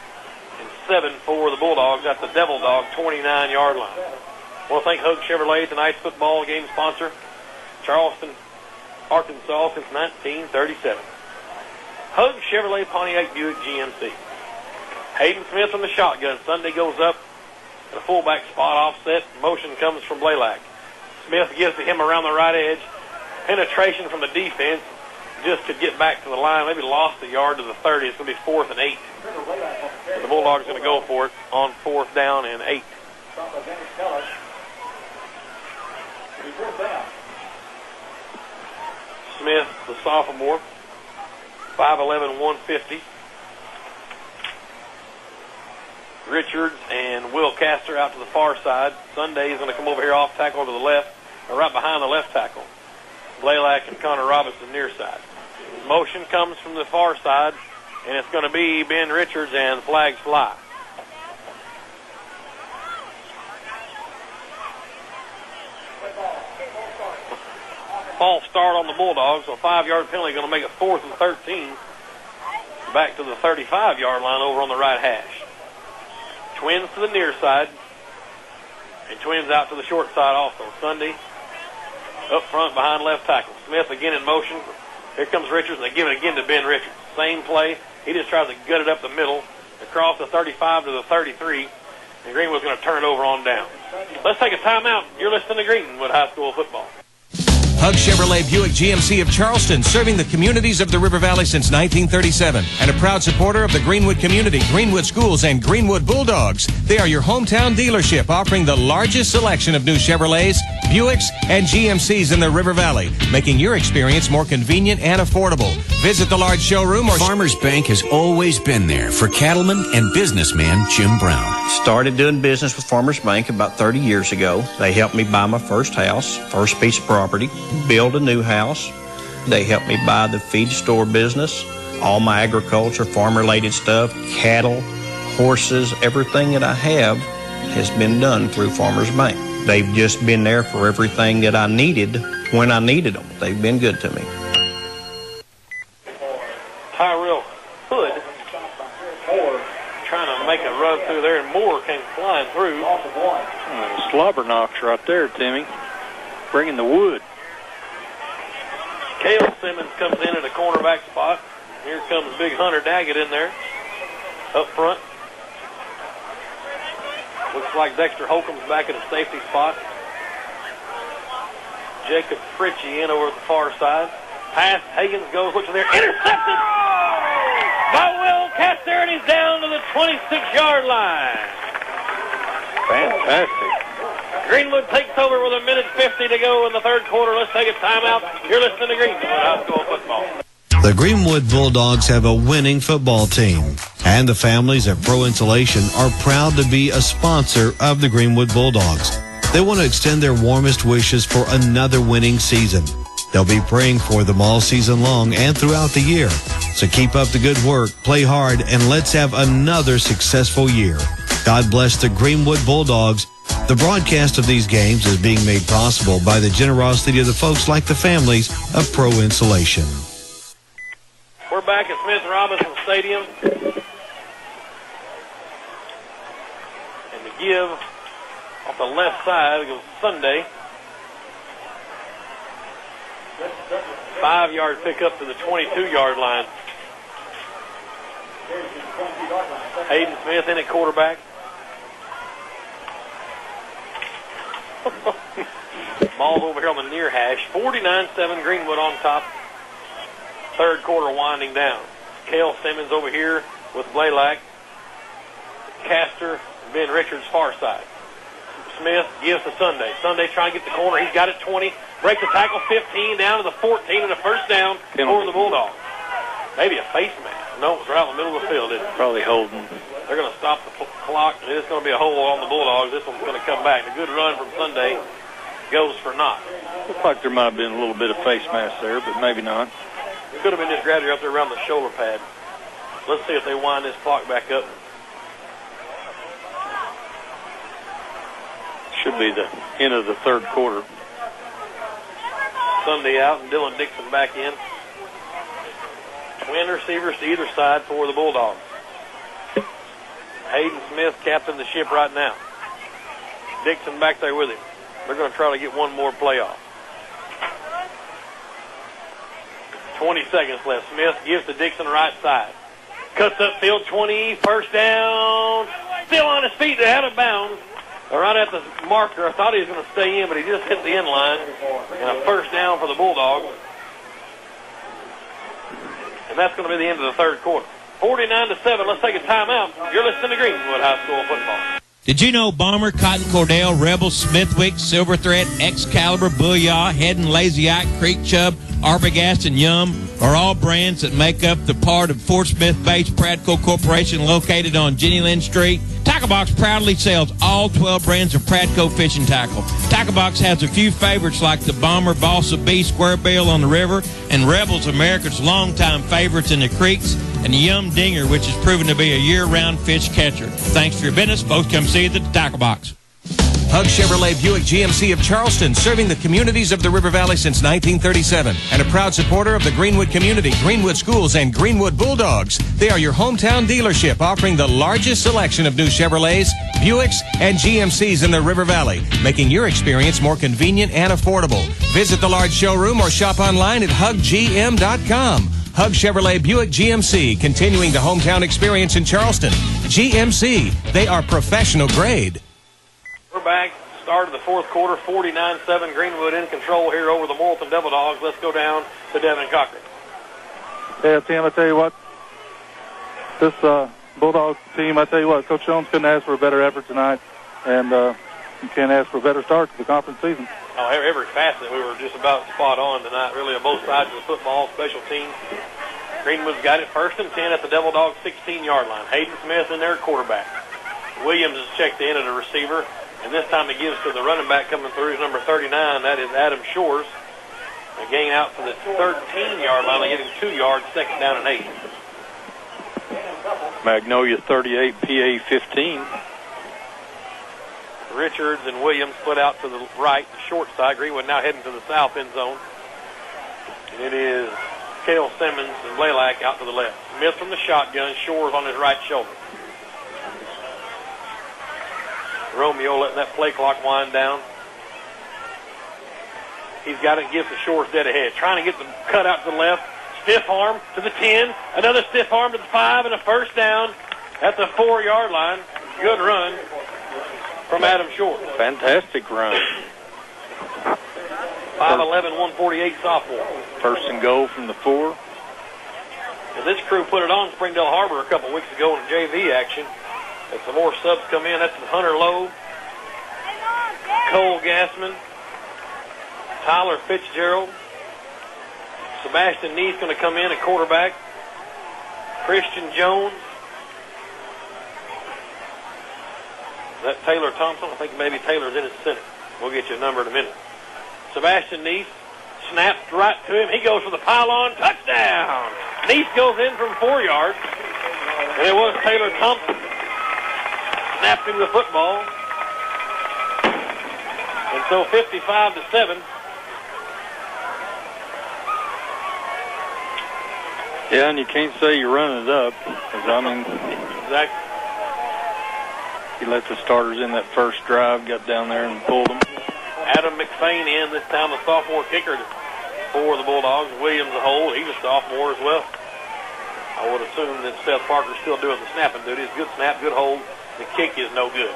7 for the Bulldogs at the Devil Dog 29-yard line. I want to thank Hug Chevrolet, tonight's football game sponsor. Charleston, Arkansas since 1937. Hug Chevrolet Pontiac Buick GMC. Hayden Smith from the shotgun. Sunday goes up. The fullback spot offset. Motion comes from Blaylock. Smith gives to him around the right edge. Penetration from the defense. Just could get back to the line. Maybe lost a yard to the 30. It's going to be 4th and 8. So the Bulldogs are going to go for it on 4th down and 8. Smith, the sophomore, 5'11", 150. Richards and Will Castor out to the far side. Sunday is going to come over here off tackle to the left, or right behind the left tackle. Blaylock and Connor Robinson near side. Motion comes from the far side, and it's going to be Ben Richards, and flags fly. False start on the Bulldogs, so a 5-yard penalty going to make it 4th and 13. Back to the 35-yard line over on the right hash. Twins to the near side, and Twins out to the short side also. Sunday up front behind left tackle. Smith again in motion. Here comes Richards, and they give it again to Ben Richards. Same play. He just tries to gut it up the middle, across the 35 to the 33, and Greenwood's going to turn it over on down. Let's take a timeout. You're listening to Greenwood High School football. Hug Chevrolet Buick GMC of Charleston, serving the communities of the River Valley since 1937, and a proud supporter of the Greenwood community, Greenwood schools, and Greenwood Bulldogs. They are your hometown dealership, offering the largest selection of new Chevrolets, Buicks, and GMCs in the River Valley, making your experience more convenient and affordable. Visit the large showroom or... Farmers Bank has always been there for cattleman and businessman Jim Brown. Started doing business with Farmers Bank about 30 years ago. They helped me buy my first house, first piece of property, build a new house. They helped me buy the feed store business, all my agriculture, farm-related stuff, cattle, horses, everything that I have has been done through Farmers Bank. They've just been there for everything that I needed when I needed them. They've been good to me. Tyrell Hood trying to make a run through there, and Moore came flying through. Slobber knocks right there, Timmy. Bringing the wood. Cale Simmons comes in at a cornerback spot. Here comes big Hunter Daggett in there up front. Looks like Dexter Holcomb's back at a safety spot. Jacob Fritchie in over at the far side. Pass, Higgins goes, looks in there, intercepted by Will Castor, and he's down to the 26-yard line. Fantastic. Greenwood takes over with 1:50 to go in the third quarter. Let's take a timeout. You're listening to Greenwood High School football. The Greenwood Bulldogs have a winning football team, and the families at Pro Insulation are proud to be a sponsor of the Greenwood Bulldogs. They want to extend their warmest wishes for another winning season. They'll be praying for them all season long and throughout the year. So keep up the good work, play hard, and let's have another successful year. God bless the Greenwood Bulldogs. The broadcast of these games is being made possible by the generosity of the folks like the families of Pro Insulation. We're back at Smith Robinson Stadium. And to give off the left side, it goes Sunday. 5-yard pickup to the 22-yard line. Hayden Smith in at quarterback. Ball's over here on the near hash. 49-7 Greenwood on top. Third quarter winding down. Cale Simmons over here with Blaylock. Castor, Ben Richards far side. Smith gives to Sunday. Sunday trying to get the corner. He's got it 20. Breaks the tackle 15 down to the 14 and a first down for the Bulldogs. Maybe a face mask. No, it was right in the middle of the field, isn't it? Probably holding. They're going to stop the clock, and it's going to be a hold on the Bulldogs. This one's going to come back. A good run from Sunday goes for naught. Looks like there might have been a little bit of face mask there, but maybe not. It could have been just grabbed her up there around the shoulder pad. Let's see if they wind this clock back up. Should be the end of the third quarter. Sunday out and Dylan Dixon back in. Twin receivers to either side for the Bulldogs. Hayden Smith captain the ship right now. Dixon back there with him. They're going to try to get one more play off. 20 seconds left. Smith gives to Dixon right side. Cuts upfield 20, first down. Still on his feet, out of bounds. Right at the marker. I thought he was going to stay in, but he just hit the end line. And a first down for the Bulldogs. And that's going to be the end of the third quarter. 49-7. Let's take a timeout. You're listening to Greenwood High School football. Did you know Bomber, Cotton Cordell, Rebel, Smithwick, Silver Thread, Excalibur, Booyah, Head and Lazy Eye, Creek Chub, Arbogast, and Yum are all brands that make up the part of Fort Smith-based Pradco Corporation located on Jenny Lynn Street? Tackle Box proudly sells all 12 brands of Pradco fishing tackle. Tackle Box has a few favorites like the Bomber, Balsa B, Square Bill on the river, and Rebels, America's longtime favorites in the creeks, and the Yum Dinger, which has proven to be a year-round fish catcher. Thanks for your business. Both come see you at the Tackle Box. Hug Chevrolet Buick GMC of Charleston, serving the communities of the River Valley since 1937, and a proud supporter of the Greenwood community, Greenwood Schools, and Greenwood Bulldogs. They are your hometown dealership, offering the largest selection of new Chevrolets, Buicks, and GMCs in the River Valley, making your experience more convenient and affordable. Visit the large showroom or shop online at huggm.com. Hug Chevrolet Buick GMC, continuing the hometown experience in Charleston. GMC, they are professional grade. We're back. Start of the fourth quarter, 49-7 Greenwood in control here over the Morrilton Devil Dogs. Let's go down to Devin Cochran. Yeah, Tim, I tell you what, this Bulldog team, I tell you what, Coach Jones couldn't ask for a better effort tonight, and you can't ask for a better start to the conference season. Oh, every facet, we were just about spot on tonight, really, on both sides of the football, special teams. Greenwood's got it first and 10 at the Devil Dogs 16-yard line. Hayden Smith in there, quarterback. Williams has checked in at a receiver. And this time he gives to the running back coming through, number 39. That is Adam Shores. A gain out to the 13-yard line. They get him 2 yards, second down and 8. Magnolia 38, PA 15. Richards and Williams split out to the right, the short side. Greenwood now heading to the south end zone. And it is Cale Simmons and Blaylock out to the left. Smith from the shotgun, Shores on his right shoulder. Romeo letting that play clock wind down. He's got it, gives the Shores dead ahead. Trying to get the cut out to the left. Stiff arm to the 10. Another stiff arm to the 5 and a first down at the 4-yard line. Good run from Adam Shores. Fantastic run. 5'11", 148 sophomore. First and goal from the 4. And this crew put it on Springdale Harbor a couple weeks ago in JV action. As some more subs come in, that's Hunter Lowe, Cole Gassman, Tyler Fitzgerald, Sebastian Neese going to come in at quarterback, Christian Jones. Is that Taylor Thompson? I think maybe Taylor's in his center. We'll get you a number in a minute. Sebastian Neese snaps right to him. He goes for the pylon. Touchdown! Neese goes in from 4 yards. And it was Taylor Thompson. Snapped him the football. And so 55-7. Yeah, and you can't say you're running it up. 'Cause, I mean, Exactly. he let the starters in that first drive, got down there and pulled them. Adam McFain in, this time a sophomore kicker for the Bulldogs. Williams a hole. He's a sophomore as well. I would assume that Seth Parker's still doing the snapping duties. Good snap, good hold. The kick is no good.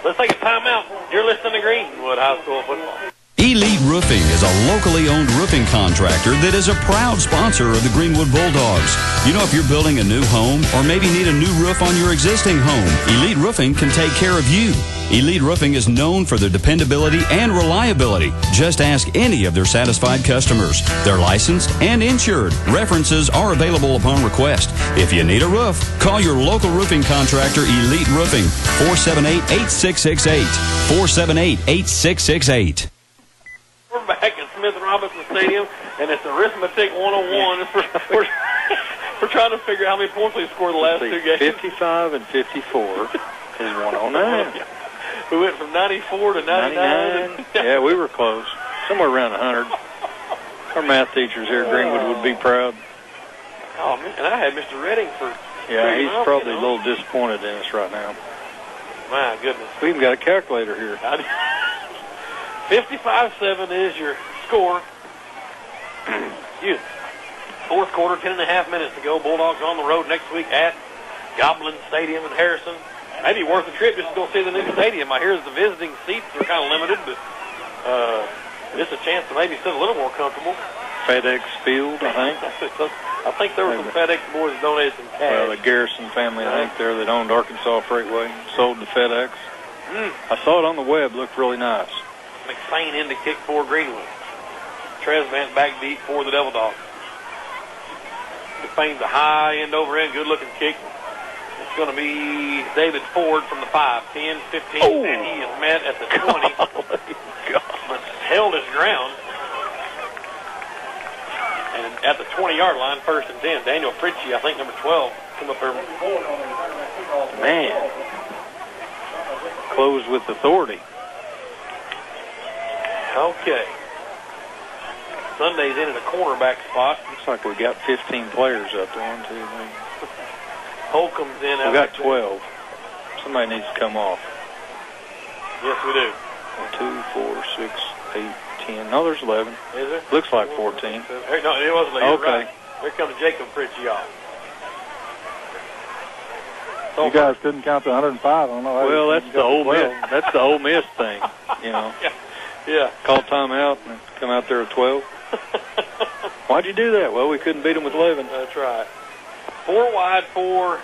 Let's take a timeout. You're listening to Greenwood High School football. Elite Roofing is a locally owned roofing contractor that is a proud sponsor of the Greenwood Bulldogs. You know, if you're building a new home or maybe need a new roof on your existing home, Elite Roofing can take care of you. Elite Roofing is known for their dependability and reliability. Just ask any of their satisfied customers. They're licensed and insured. References are available upon request. If you need a roof, call your local roofing contractor, Elite Roofing, 478-8668, 478-8668. We're back at Smith Robinson Stadium, and it's Arithmetic 101. We're trying to figure out how many points we scored the last two games. 55 and 54 is 109. We went from 94 to 99. Yeah, we were close. Somewhere around 100. Our math teachers here at Greenwood would be proud. Oh, man, and I had Mr. Redding for... Yeah, he's probably a little disappointed in us right now. My goodness. We even got a calculator here. 55-7 is your score. Fourth quarter, 10.5 minutes to go. Bulldogs on the road next week at Goblin Stadium in Harrison. Maybe worth a trip just to go see the new stadium. I hear the visiting seats are kind of limited, but just a chance to maybe sit a little more comfortable. FedEx Field, I think. I think there were some FedEx boys that donated some cash. Well, the Garrison family, I think, there that owned Arkansas Freightway, sold to FedEx. I saw it on the web. Looked really nice. McFain in to kick for Greenwood. Tresvant back deep for the Devil Dogs. McFain's a high end over end, good looking kick. It's going to be David Ford from the 5, 10, 15, and he is met at the 20. But held his ground. And at the 20-yard line, 1st and 10, Daniel Fritchie, I think number 12, come up there. Man. Closed with authority. Okay. Sunday's in at a cornerback spot. Looks like we got 15 players up there. 1, 2, 3. Holcomb's in. We got 12. Somebody needs to come off. Yes, we do. 1, 2, 4, 6, 8, 10. No, there's 11. Is there? Looks like 14. No, it wasn't. You're Okay. right. Here comes Jacob Fritchie off. So you guys couldn't count to 105. I don't know. Well, that's the Ole Miss. That's the Ole Miss thing, you know. Yeah. Call timeout and come out there at 12. Why'd you do that? Well, we couldn't beat them with 11. That's right. 4 wide for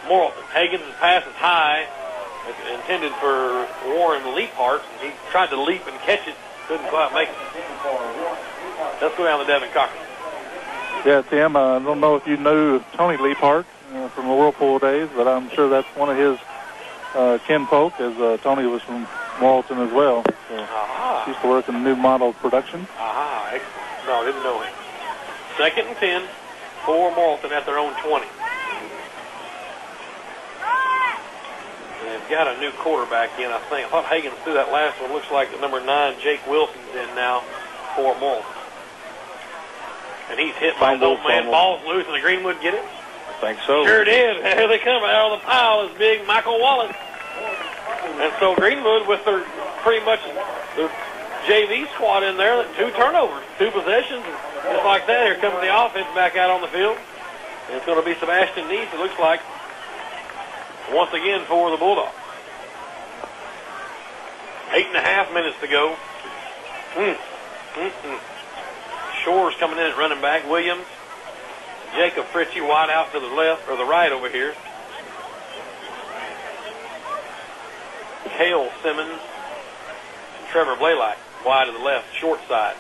Morrilton. Hagen's pass is high. It's intended for Warren Leaphart. He tried to leap and catch it. Couldn't quite make it. Let's go down to Devin Cochran. Yeah, Tim, I don't know if you knew Tony Leaphart from the Whirlpool days, but I'm sure that's one of his kinfolk, as Tony was from Morrilton as well. So he used to work in the new model production. Excellent. No, I didn't know him. 2nd and 10 for Morrilton at their own 20. They've got a new quarterback in, I think. I thought Hagen threw that last one. Looks like the number 9, Jake Wilson's in now for Morrilton. And he's hit by his old man. Ball's loose, and the Greenwood get it? I think so. Sure did. Here they come out of the pile is big Michael Wallace. And so Greenwood with their pretty much their JV squad in there, 2 turnovers, 2 possessions, and just like that, here comes the offense back out on the field. And it's going to be Sebastian Neese, it looks like, once again for the Bulldogs. 8.5 minutes to go. Shore's coming in at running back. Williams. Jacob Fritchie wide out to the left, or the right over here. Cale Simmons Trevor Blaylock wide to the left, short side.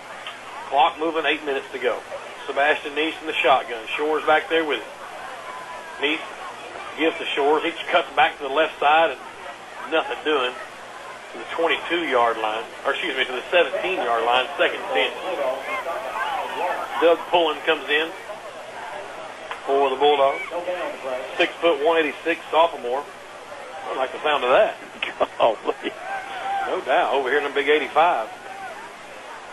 Clock moving, 8 minutes to go. Sebastian Neese in the shotgun. Shores back there with him. Neese gives to Shores. He cuts back to the left side and nothing doing to the 22-yard line, or excuse me, to the 17-yard line, 2nd and 10. Doug Pullen comes in for the Bulldogs. 6 foot 186 sophomore. I like the sound of that. Golly. No doubt. Over here in the big 85.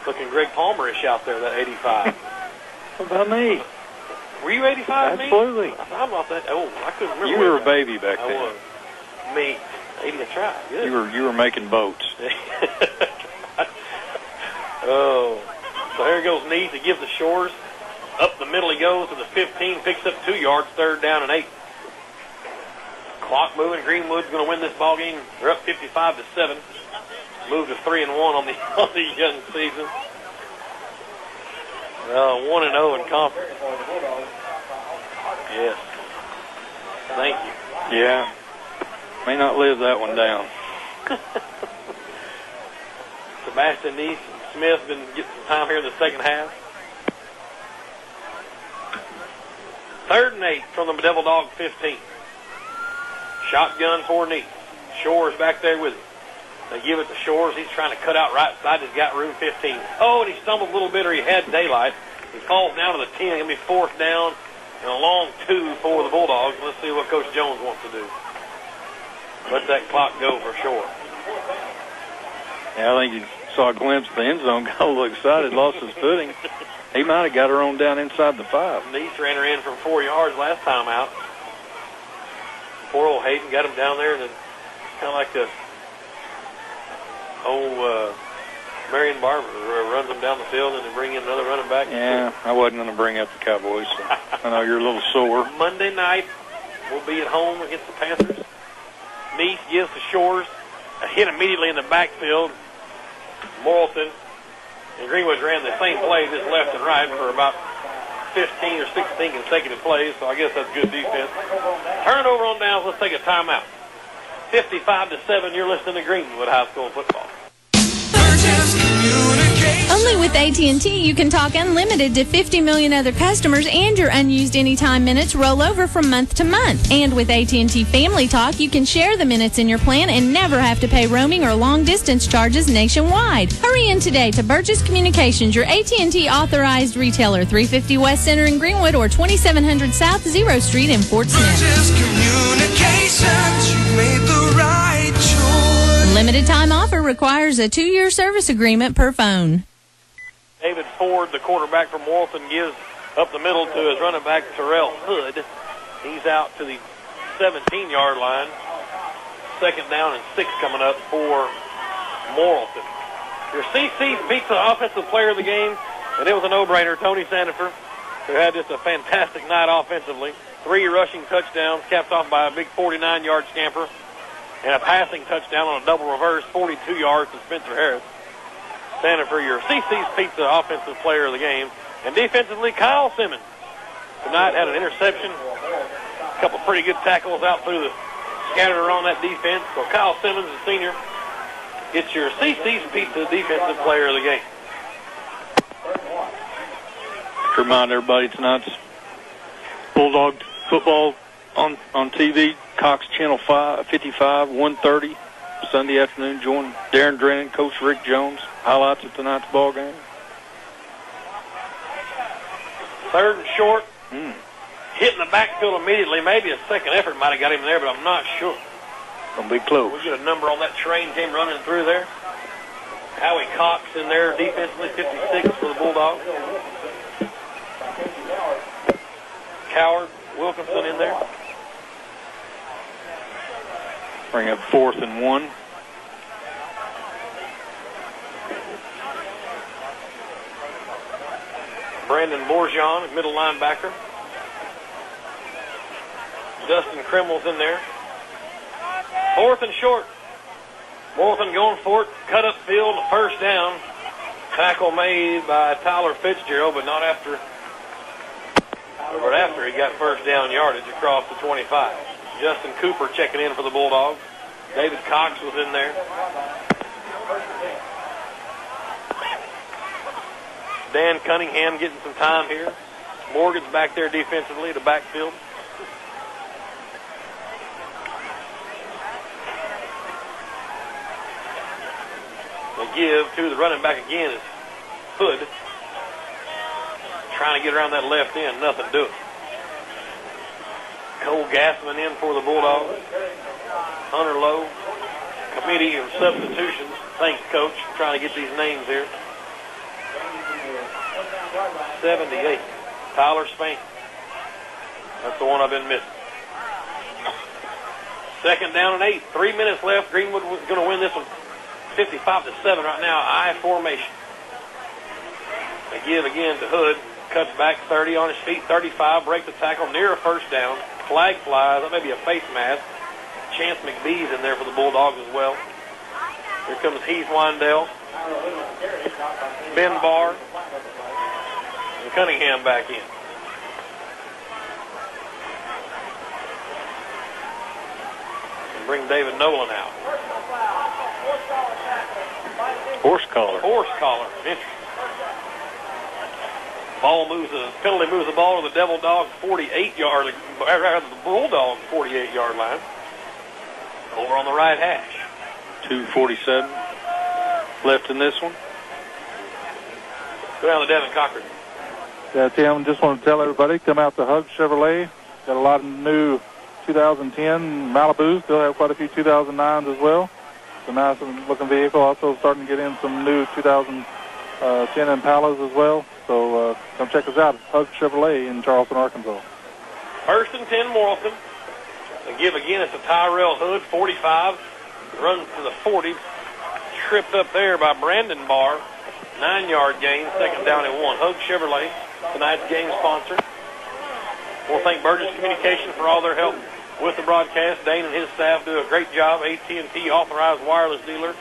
Looking Greg Palmer-ish out there, that 85. What about me? Were you 85? Absolutely. Me? I'm not that. Oh, I couldn't remember. You were a baby back then. I was. Me. 80, that's right. Good. You were making boats. Oh. So here goes Neese. He gives the Shores. Up the middle he goes to the 15. Picks up 2 yards. 3rd down and 8. Clock moving. Greenwood's going to win this ball game. They're up 55-7. Moved to 3-1 on the young season. 1-0 in conference. Yes. Thank you. Yeah. May not live that one down. Sebastian Neese and Smith been getting some time here in the second half. 3rd and 8 from the Devil Dog 15. Shotgun for Neese. Shores back there with him. They give it to Shores. He's trying to cut out right side. He's got room 15. Oh, and he stumbled a little bit, or he had daylight. He falls down to the 10. It'll be 4th down and a long 2 for the Bulldogs. Let's see what Coach Jones wants to do. Let that clock go for sure. Yeah, I think he saw a glimpse of the end zone, got a little excited, lost his footing. He might have got her on down inside the 5. Neese ran her in from 4 yards last time out. Poor old Hayden got him down there, and then kind of like the old Marion Barber runs them down the field and then bring in another running back. Yeah, I wasn't going to bring up the Cowboys, so I know you're a little sore. Monday night, we'll be at home against the Panthers. Neese gives to Shores. A hit immediately in the backfield. Morrilton and Greenwood ran the same play just left and right for about 15 or 16 consecutive plays, so I guess that's good defense. Turn it over on downs. Let's take a timeout. 55-7, you're listening to Greenwood High School football. Only with AT&T, you can talk unlimited to 50 million other customers, and your unused anytime minutes roll over from month to month. And with AT&T Family Talk, you can share the minutes in your plan and never have to pay roaming or long-distance charges nationwide. Hurry in today to Burgess Communications, your AT&T authorized retailer, 350 West Center in Greenwood or 2700 South 0 Street in Fort Smith. Burgess Communications, you made the right choice. Limited time offer requires a 2-year service agreement per phone. David Ford, the quarterback from Morrilton, gives up the middle to his running back, Terrell Hood. He's out to the 17-yard line. 2nd down and 6 coming up for Morrilton. Your CC's Pizza offensive player of the game, and it was a no-brainer, Tony Sandifer, who had just a fantastic night offensively. 3 rushing touchdowns, capped off by a big 49-yard scamper, and a passing touchdown on a double reverse, 42 yards to Spencer Harris. Sandifer, your CC's Pizza offensive player of the game. And defensively, Kyle Simmons tonight had an interception. A couple pretty good tackles out through the scattered around that defense. So Kyle Simmons, the senior, gets your CC's Pizza defensive player of the game. To remind everybody, tonight's Bulldog football on TV, Cox Channel 55, 1:30, Sunday afternoon. Join Darren Drennan, Coach Rick Jones. Highlights of tonight's ball game. 3rd and short. Hitting the backfield immediately. Maybe a second effort might have got him there, but I'm not sure. Gonna be close. We get a number on that train came running through there. Howie Cox in there defensively, 56 for the Bulldogs. Coward Wilkinson in there. Bring up 4th and 1. Brandon Bourgeon, middle linebacker. Dustin Kremmel's in there. 4th and short. Morrilton going for it. Cut up field, 1st down. Tackle made by Tyler Fitzgerald, but not after. But after he got 1st down yardage across the 25. Justin Cooper checking in for the Bulldogs. David Cox was in there. Dan Cunningham getting some time here. Morgan's back there defensively, the backfield. They give to the running back again is Hood. Trying to get around that left end, nothing to it. Cole Gassman in for the Bulldogs. Hunter Lowe. Committee of substitutions. Thanks, Coach. Trying to get these names here. 78. Tyler Spank. That's the one I've been missing. Second down and 8. 3 minutes left. Greenwood was going to win this one 55-7 right now. I formation. They give again to Hood. Cuts back 30 on his feet. 35. Breaks the tackle near a first down. Flag flies. That may be a face mask. Chance McBee's in there for the Bulldogs as well. Here comes Heath Windell. Ben Barr. And Cunningham back in. And bring David Nolan out. Horse collar. Horse collar. Interesting. Penalty moves the ball to the Devil Dogs 48-yard, rather the Bulldogs 48-yard line. Over on the right hash. 2:47 left in this one. Go down to Devin Cochran. Yeah, Tim, just want to tell everybody, come out to Hug Chevrolet. Got a lot of new 2010 Malibus. Still have quite a few 2009s as well. It's a nice looking vehicle. Also starting to get in some new 2010 Impalas as well. So come check us out at Hug Chevrolet in Charleston, Arkansas. First and 10, Morrilton. They give again. It's a Tyrell Hood, 45. Runs to the 40. Tripped up there by Brandon Barr. 9-yard gain. Second down and 1. Hug Chevrolet, tonight's game sponsor. We'll thank Burgess Communication for all their help with the broadcast. Dane and his staff do a great job. AT&T authorized wireless dealer.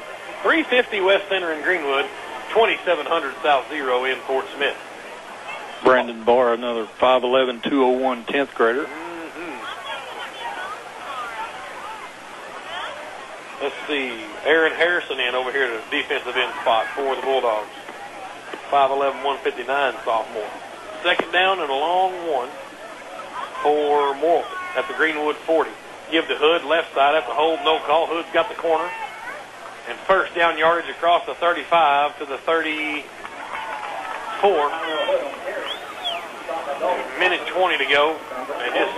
350 West Center in Greenwood. 2700 South Zero in Fort Smith. Brandon Barr, another 5'11", 201 10th grader. Let's see. Aaron Harrison in over here to the defensive end spot for the Bulldogs. 5'11", 159 sophomore. Second down and a long one for Morrilton at the Greenwood 40. Give to Hood, left side. That's a hold, no call. Hood's got the corner. And first down yardage across the 35 to the 34. Minute 20 to go. And just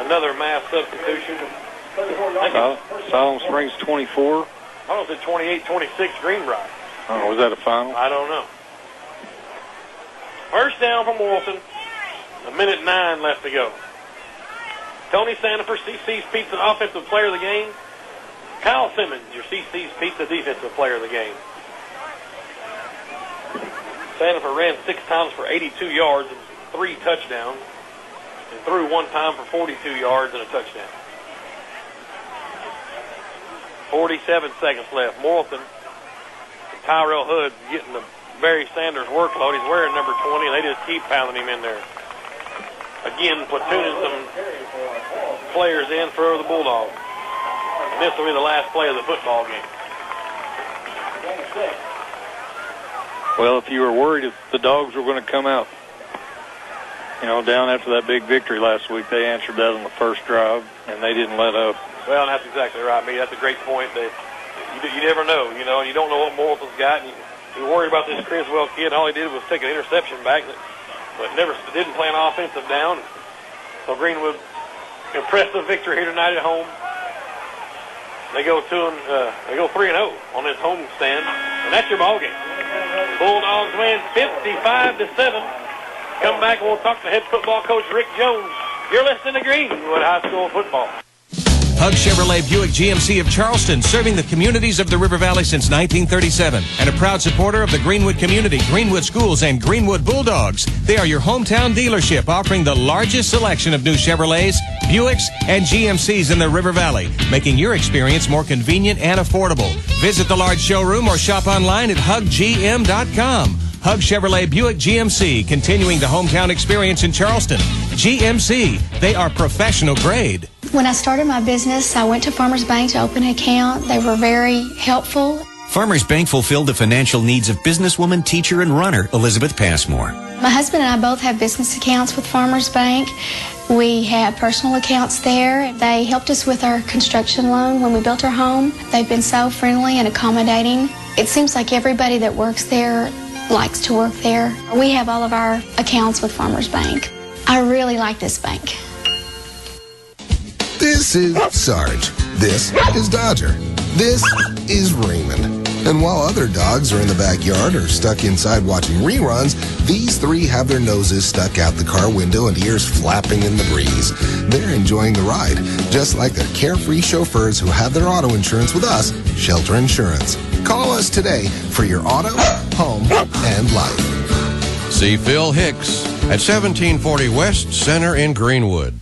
another mass substitution. Siloam Springs 24. I don't know if it's 28-26 Greenbrier. Oh, was that a final? I don't know. First down for Morrilton. A minute 9 left to go. Tony Sandifer, CC's Pizza Offensive Player of the Game. Kyle Simmons, your CC's Pizza Defensive Player of the Game. Sandifer ran 6 times for 82 yards and 3 touchdowns. And threw 1 time for 42 yards and a touchdown. 47 seconds left. Morrilton, Tyrell Hood getting the Barry Sanders workload. He's wearing number 20, and they just keep pounding him in there. Again, platooning some players in for the Bulldogs. And this will be the last play of the football game. Well, if you were worried if the Dogs were going to come out, down after that big victory last week, they answered that on the first drive, and they didn't let up. Well, that's exactly right, me. That's a great point. That you never know, and you don't know what Morrilton's got. And you're worried about this Criswell kid. All he did was take an interception back, but didn't play an offensive down. So Greenwood, impressive victory here tonight at home. They go 3-0 on this home stand, and that's your ball game. Bulldogs win 55-7. Come back and we'll talk to head football coach Rick Jones. You're listening to Greenwood High School football. Hug Chevrolet Buick GMC of Charleston, serving the communities of the River Valley since 1937. And a proud supporter of the Greenwood community, Greenwood Schools, and Greenwood Bulldogs. They are your hometown dealership, offering the largest selection of new Chevrolets, Buicks, and GMCs in the River Valley, making your experience more convenient and affordable. Visit the large showroom or shop online at huggm.com. Hug Chevrolet Buick GMC, continuing the hometown experience in Charleston. GMC, they are professional grade. When I started my business, I went to Farmers Bank to open an account. They were very helpful. Farmers Bank fulfilled the financial needs of businesswoman, teacher, and runner Elizabeth Passmore. My husband and I both have business accounts with Farmers Bank. We have personal accounts there. They helped us with our construction loan when we built our home. They've been so friendly and accommodating. It seems like everybody that works there likes to work there. We have all of our accounts with Farmers Bank. I really like this bank. This is Sarge. This is Dodger. This is Raymond. And while other dogs are in the backyard or stuck inside watching reruns, these three have their noses stuck out the car window and ears flapping in the breeze. They're enjoying the ride, just like their carefree chauffeurs who have their auto insurance with us, Shelter Insurance. Call us today for your auto, home, and life. See Phil Hicks at 1740 West Center in Greenwood.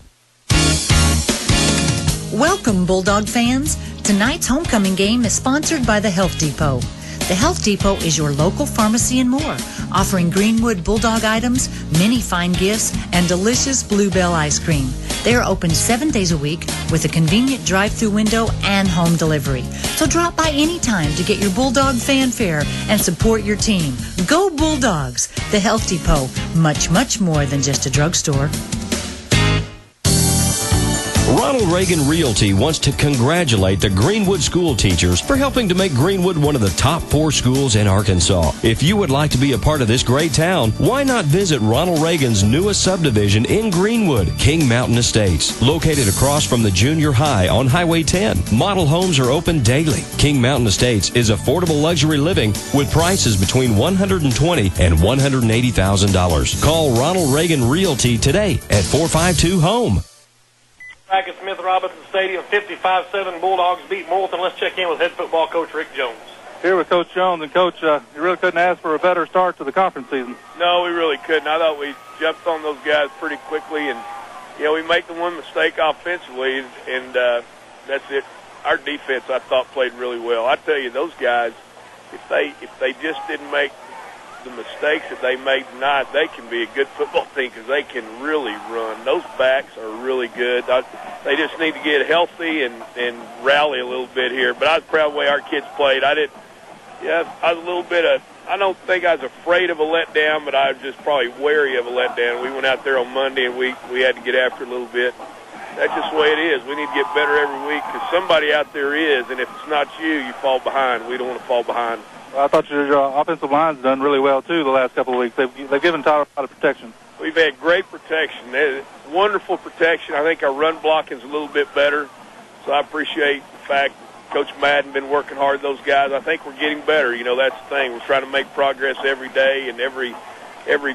Welcome, Bulldog fans. Tonight's homecoming game is sponsored by the Health Depot. The Health Depot is your local pharmacy and more, offering Greenwood Bulldog items, many fine gifts, and delicious Bluebell ice cream. They are open 7 days a week with a convenient drive-through window and home delivery. So drop by anytime to get your Bulldog fanfare and support your team. Go Bulldogs! The Health Depot, much, much more than just a drugstore. Ronald Reagan Realty wants to congratulate the Greenwood school teachers for helping to make Greenwood one of the top 4 schools in Arkansas. If you would like to be a part of this great town, why not visit Ronald Reagan's newest subdivision in Greenwood, King Mountain Estates, located across from the junior high on Highway 10. Model homes are open daily. King Mountain Estates is affordable luxury living with prices between $120,000 and $180,000. Call Ronald Reagan Realty today at 452-HOME. Back at Smith Robinson Stadium, 55-7 Bulldogs beat Morrilton. Let's check in with head football coach Rick Jones. Here with Coach Jones. And, Coach, you really couldn't ask for a better start to the conference season. No, we really couldn't. I thought we jumped on those guys pretty quickly, and, we make the one mistake offensively, and that's it. Our defense, I thought, played really well. I tell you, those guys, if they just didn't make the mistakes that they made tonight, they can be a good football team because they can really run. Those backs are really good. They just need to get healthy and rally a little bit here. But I was proud of the way our kids played. I was a little bit I don't think I was afraid of a letdown, but I was just probably wary of a letdown. We went out there on Monday and we had to get after it a little bit. That's just the way it is. We need to get better every week because somebody out there is, and if it's not you, you fall behind. We don't want to fall behind. I thought your offensive line's done really well, too, the last couple of weeks. They've given Tyler a lot of protection. We've had great protection. Wonderful protection. I think our run blocking's a little bit better, so I appreciate the fact Coach Madden been working hard, those guys. I think we're getting better. That's the thing. We're trying to make progress every day and every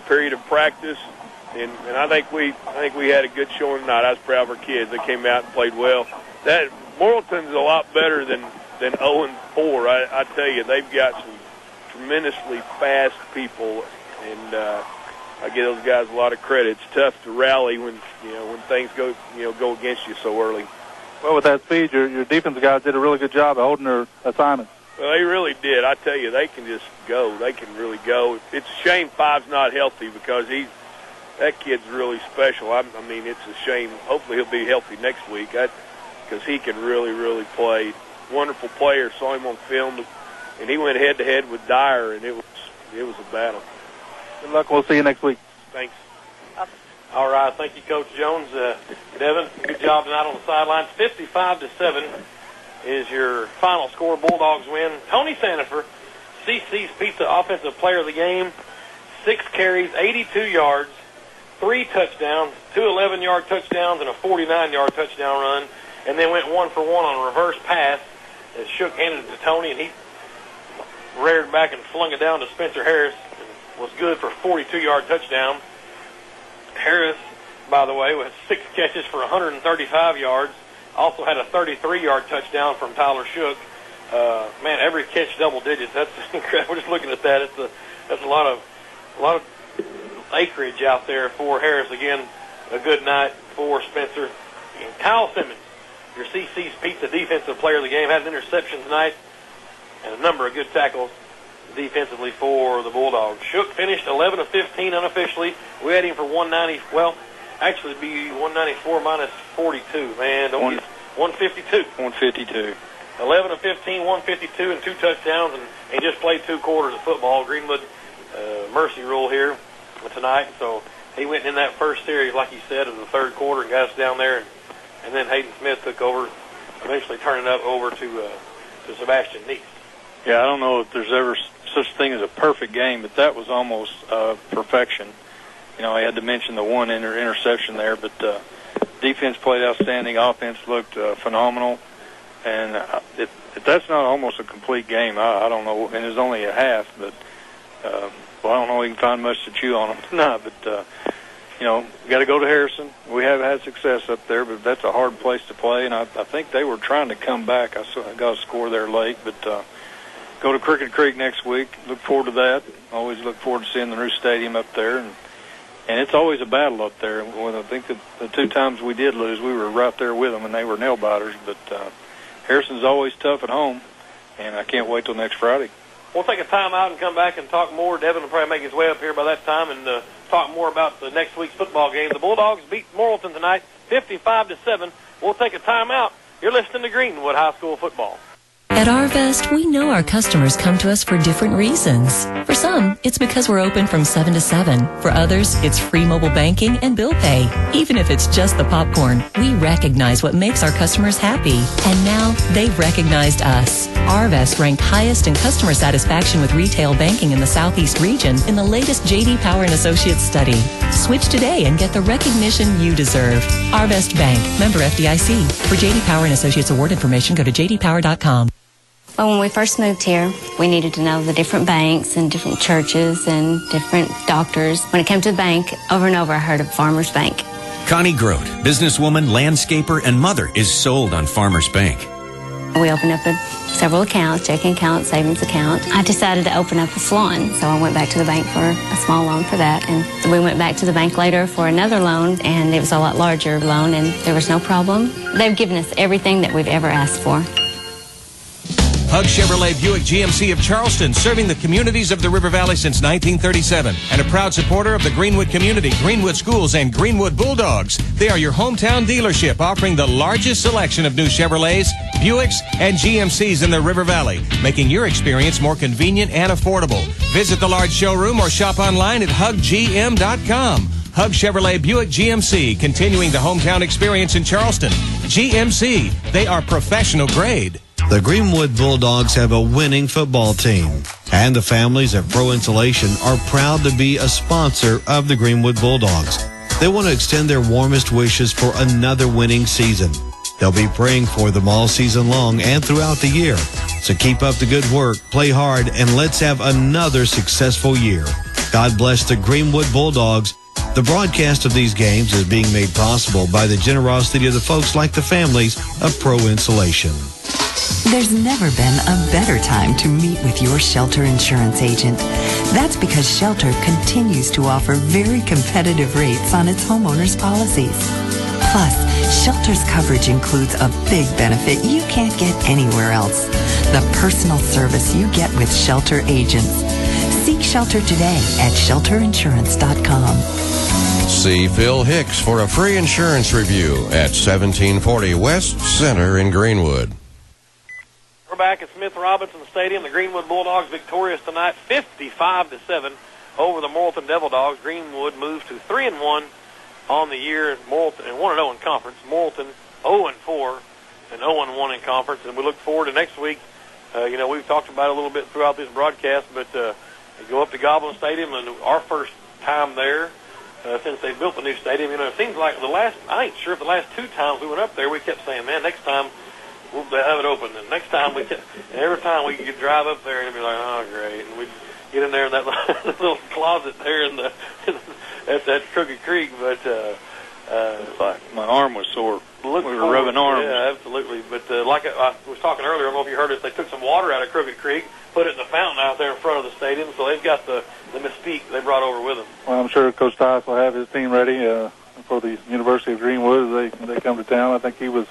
period of practice, and I think we had a good showing tonight. I was proud of our kids. They came out and played well. That Morrilton's a lot better than 0-4. I tell you, they've got some tremendously fast people, and I give those guys a lot of credit. It's tough to rally when things go against you so early. Well, with that speed, your defensive guys did a really good job of holding their assignments. Well, they really did. I tell you, they can just go. They can really go. It's a shame Five's not healthy because that kid's really special. I mean, it's a shame. Hopefully he'll be healthy next week because he can really, really play. Wonderful player. Saw him on film, and he went head-to-head with Dyer, and it was a battle. Good luck. We'll see you next week. Thanks. All right. Thank you, Coach Jones. Devin, good job tonight on the sidelines. 55-7 is your final score. Bulldogs win. Tony Sandifer, CC's Pizza Offensive Player of the Game, 6 carries, 82 yards, 3 touchdowns, 2 11-yard touchdowns, and a 49-yard touchdown run, and then went 1 for 1 on a reverse pass. It handed it to Tony, and he reared back and flung it down to Spencer Harris. And was good for a 42-yard touchdown. Harris, by the way, with 6 catches for 135 yards. Also had a 33-yard touchdown from Tyler Shook. Man, every catch double digits. That's incredible. We're just looking at that. That's a lot of acreage out there for Harris. Again, a good night for Spencer. And Kyle Simmons, your CC's Pizza Defensive Player of the Game, had an interception tonight and a number of good tackles defensively for the Bulldogs. Shook finished 11 of 15 unofficially. We had him for 190. Well, actually, it'd be 194 minus 42. Man, don't get 152. 152. 11 of 15, 152, and 2 touchdowns, and just played 2 quarters of football. Greenwood mercy rule here tonight. So he went in that first series, like you said, in the third quarter and got us down there. And then Hayden Smith took over, eventually turning it over to Sebastian Neese. Yeah, I don't know if there's ever such thing as a perfect game, but that was almost perfection. You know, I had to mention the one interception there, but defense played outstanding. Offense looked phenomenal. And if that's not almost a complete game, I don't know. And it's only a half, but well, I don't know if we can find much to chew on them tonight. But you know, got to go to Harrison. We have had success up there, but that's a hard place to play. And I think they were trying to come back. I got a score there late, but go to Crooked Creek next week. Look forward to that. Always look forward to seeing the new stadium up there, and it's always a battle up there. When I think that the 2 times we did lose, we were right there with them, and they were nail biters. But Harrison's always tough at home, and I can't wait till next Friday. We'll take a time out and come back and talk more. Devin will probably make his way up here by that time and talk more about the next week's football game. The Bulldogs beat Morrilton tonight, 55-7. We'll take a time out. You're listening to Greenwood High School football. At Arvest, we know our customers come to us for different reasons. For some, it's because we're open from 7 to 7. For others, it's free mobile banking and bill pay. Even if it's just the popcorn, we recognize what makes our customers happy. And now, they've recognized us. Arvest ranked highest in customer satisfaction with retail banking in the Southeast region in the latest J.D. Power & Associates study. Switch today and get the recognition you deserve. Arvest Bank, member FDIC. For J.D. Power & Associates award information, go to jdpower.com. Well, when we first moved here, we needed to know the different banks and different churches and different doctors. When it came to the bank, over and over I heard of Farmers Bank. Connie Grote, businesswoman, landscaper, and mother, is sold on Farmers Bank. We opened up several accounts, checking account, savings account. I decided to open up a salon, so I went back to the bank for a small loan for that. And we went back to the bank later for another loan, and it was a lot larger loan, and there was no problem. They've given us everything that we've ever asked for. Hug Chevrolet Buick GMC of Charleston, serving the communities of the River Valley since 1937, and a proud supporter of the Greenwood community, Greenwood Schools, and Greenwood Bulldogs. They are your hometown dealership, offering the largest selection of new Chevrolets, Buicks, and GMCs in the River Valley, making your experience more convenient and affordable. Visit the large showroom or shop online at huggm.com. Hug Chevrolet Buick GMC, continuing the hometown experience in Charleston. GMC, they are professional grade. The Greenwood Bulldogs have a winning football team, and the families at Pro Insulation are proud to be a sponsor of the Greenwood Bulldogs. They want to extend their warmest wishes for another winning season. They'll be praying for them all season long and throughout the year. So keep up the good work, play hard, and let's have another successful year. God bless the Greenwood Bulldogs. The broadcast of these games is being made possible by the generosity of the folks like the families of Pro Insulation. There's never been a better time to meet with your Shelter insurance agent. That's because Shelter continues to offer very competitive rates on its homeowners' policies. Plus, Shelter's coverage includes a big benefit you can't get anywhere else: the personal service you get with Shelter agents. Seek Shelter today at shelterinsurance.com. See Phil Hicks for a free insurance review at 1740 West Center in Greenwood. We're back at Smith Robinson Stadium. The Greenwood Bulldogs victorious tonight, 55-7 over the Morrilton Devil Dogs. Greenwood moves to 3-1 on the year. Morrilton and 1-0 in conference. Morrilton 0-4 and 0-1 in conference. And we look forward to next week. We've talked about it a little bit throughout this broadcast, but we go up to Goblin Stadium, and our first time there since they built the new stadium. It seems like I ain't sure if the last 2 times we went up there, we kept saying, man, next time we'll have it open. And next time and every time we could drive up there and be like, oh, great. And we'd get in there in that little closet there at that Crooked Creek. But it's like my arm was sore. We were rubbing arms. Yeah, absolutely. But like I was talking earlier, I don't know if you heard it, they took some water out of Crooked Creek, put it in the fountain out there in front of the stadium. So they've got the mystique they brought over with them. Well, I'm sure Coach Tice will have his team ready for the University of Greenwood as they come to town. I think he was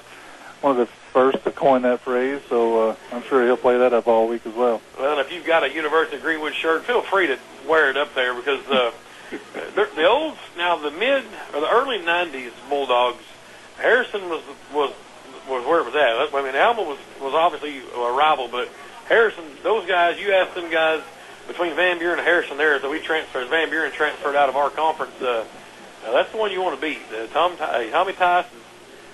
one of the first to coin that phrase, so I'm sure he'll play that up all week as well. Well, and if you've got a University of Greenwood shirt, feel free to wear it up there, because the early '90s Bulldogs, Harrison was was where it was at. I mean, Alma was obviously a rival, but Harrison, those guys, you asked them guys between Van Buren and Harrison there, so we transferred. Van Buren transferred out of our conference. That's the one you want to beat. Tommy Tyson.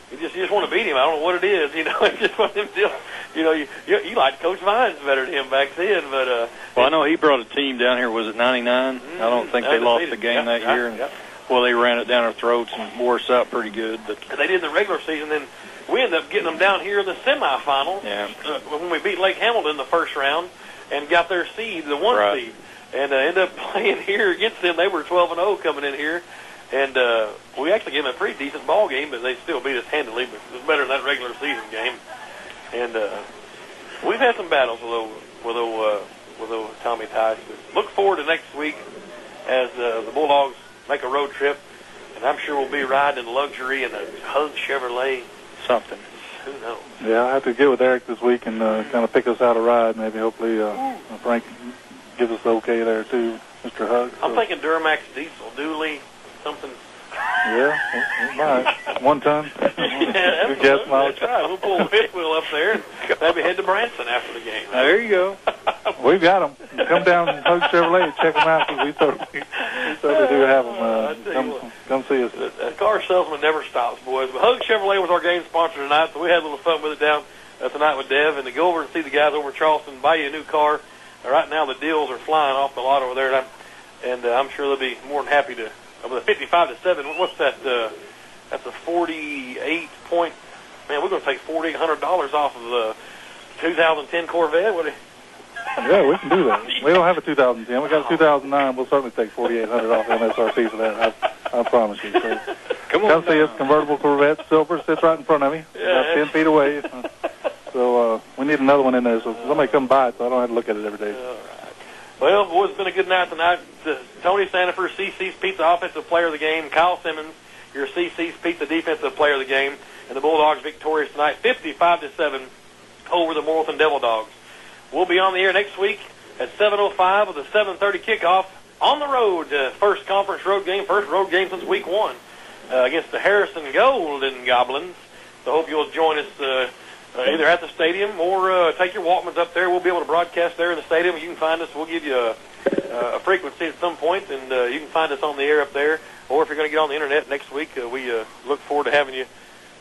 You just want to beat him. I don't know what it is. It's just one of them deals. You liked Coach Vines better than him back then, but. Well, I know he brought a team down here. Was it '99? I don't think they lost the game that year. And, well, they ran it down our throats and wore us out pretty good. But they did in the regular season. Then we ended up getting them down here in the semifinals. Yeah. When we beat Lake Hamilton in the first round and got their seed, the 1 seed, and ended up playing here against them. They were 12-0 coming in here. And we actually gave them a pretty decent ball game, but they still beat us handily. But it was better than that regular season game. And we've had some battles with old Tommy Tice. Look forward to next week as the Bulldogs make a road trip, and I'm sure we'll be riding in luxury in a Hug Chevrolet. Something. Who knows? Yeah, I have to get with Eric this week and kind of pick us out a ride. Maybe, hopefully, Frank gives us the okay there too, Mr. Hug. I'm thinking Duramax diesel, Dooley. Something. Yeah, it might. 1 ton. Yeah, good guess, Miles. That's right. We'll pull the fifth wheel up there and maybe head to Branson after the game. There you go. We've got them. Come down and Hug Chevrolet and check them out, because we certainly do have them. Come see us. The car salesman never stops, boys. But Hug Chevrolet was our game sponsor tonight, so we had a little fun with it down tonight with Dev. And to go over and see the guys over in Charleston, buy you a new car. Right now the deals are flying off the lot over there, and I'm sure they'll be more than happy to. With a 55-7, what's that? That's a 48 point. Man, we're going to take $4,800 off of the 2010 Corvette. Yeah, we can do that. We don't have a 2010. We got a 2009. We'll certainly take $4,800 off MSRP for that. I promise you. So, come see us. Convertible Corvette, silver, sits right in front of me, about 10 feet away. So we need another one in there, so somebody come by it, so I don't have to look at it every day. All right. Well, boys, it's been a good night tonight. Tony Sandifer, CC's Pizza Offensive Player of the Game. Kyle Simmons, your CC's Pizza Defensive Player of the Game. And the Bulldogs victorious tonight, 55-7 over the Morrilton Devil Dogs. We'll be on the air next week at 7:05 with a 7:30 kickoff on the road. First conference road game, first road game since week 1 against the Harrison Golden Goblins. So hope you'll join us either at the stadium or take your Walkmans up there. We'll be able to broadcast there in the stadium. You can find us. We'll give you a frequency at some point, and you can find us on the air up there. Or if you're going to get on the internet next week, we look forward to having you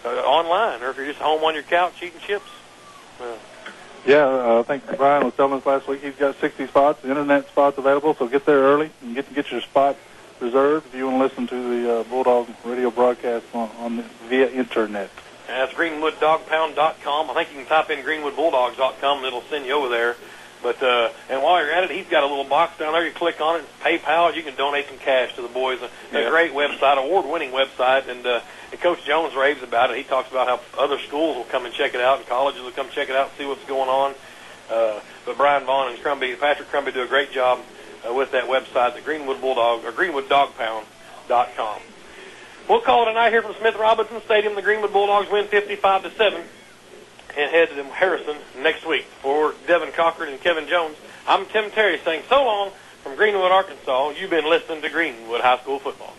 online. Or if you're just home on your couch eating chips. Yeah, I think Brian was telling us last week he's got 60 spots, internet spots available, so get there early and get your spot reserved if you want to listen to the Bulldog radio broadcast via internet. That's GreenwoodDogPound.com. I think you can type in GreenwoodBulldogs.com and it'll send you over there. But and while you're at it, he's got a little box down there. You click on it, PayPal. You can donate some cash to the boys. A great website, award-winning website. And Coach Jones raves about it. He talks about how other schools will come and check it out, and colleges will come check it out and see what's going on. But Brian Vaughn and Patrick Crumby do a great job with that website, the Greenwood Bulldog or GreenwoodDogPound.com. We'll call it a night here from Smith Robinson Stadium. The Greenwood Bulldogs win 55-7 and head to Harrison next week. For Devin Cochran and Kevin Jones, I'm Tim Terry saying so long from Greenwood, Arkansas. You've been listening to Greenwood High School Football.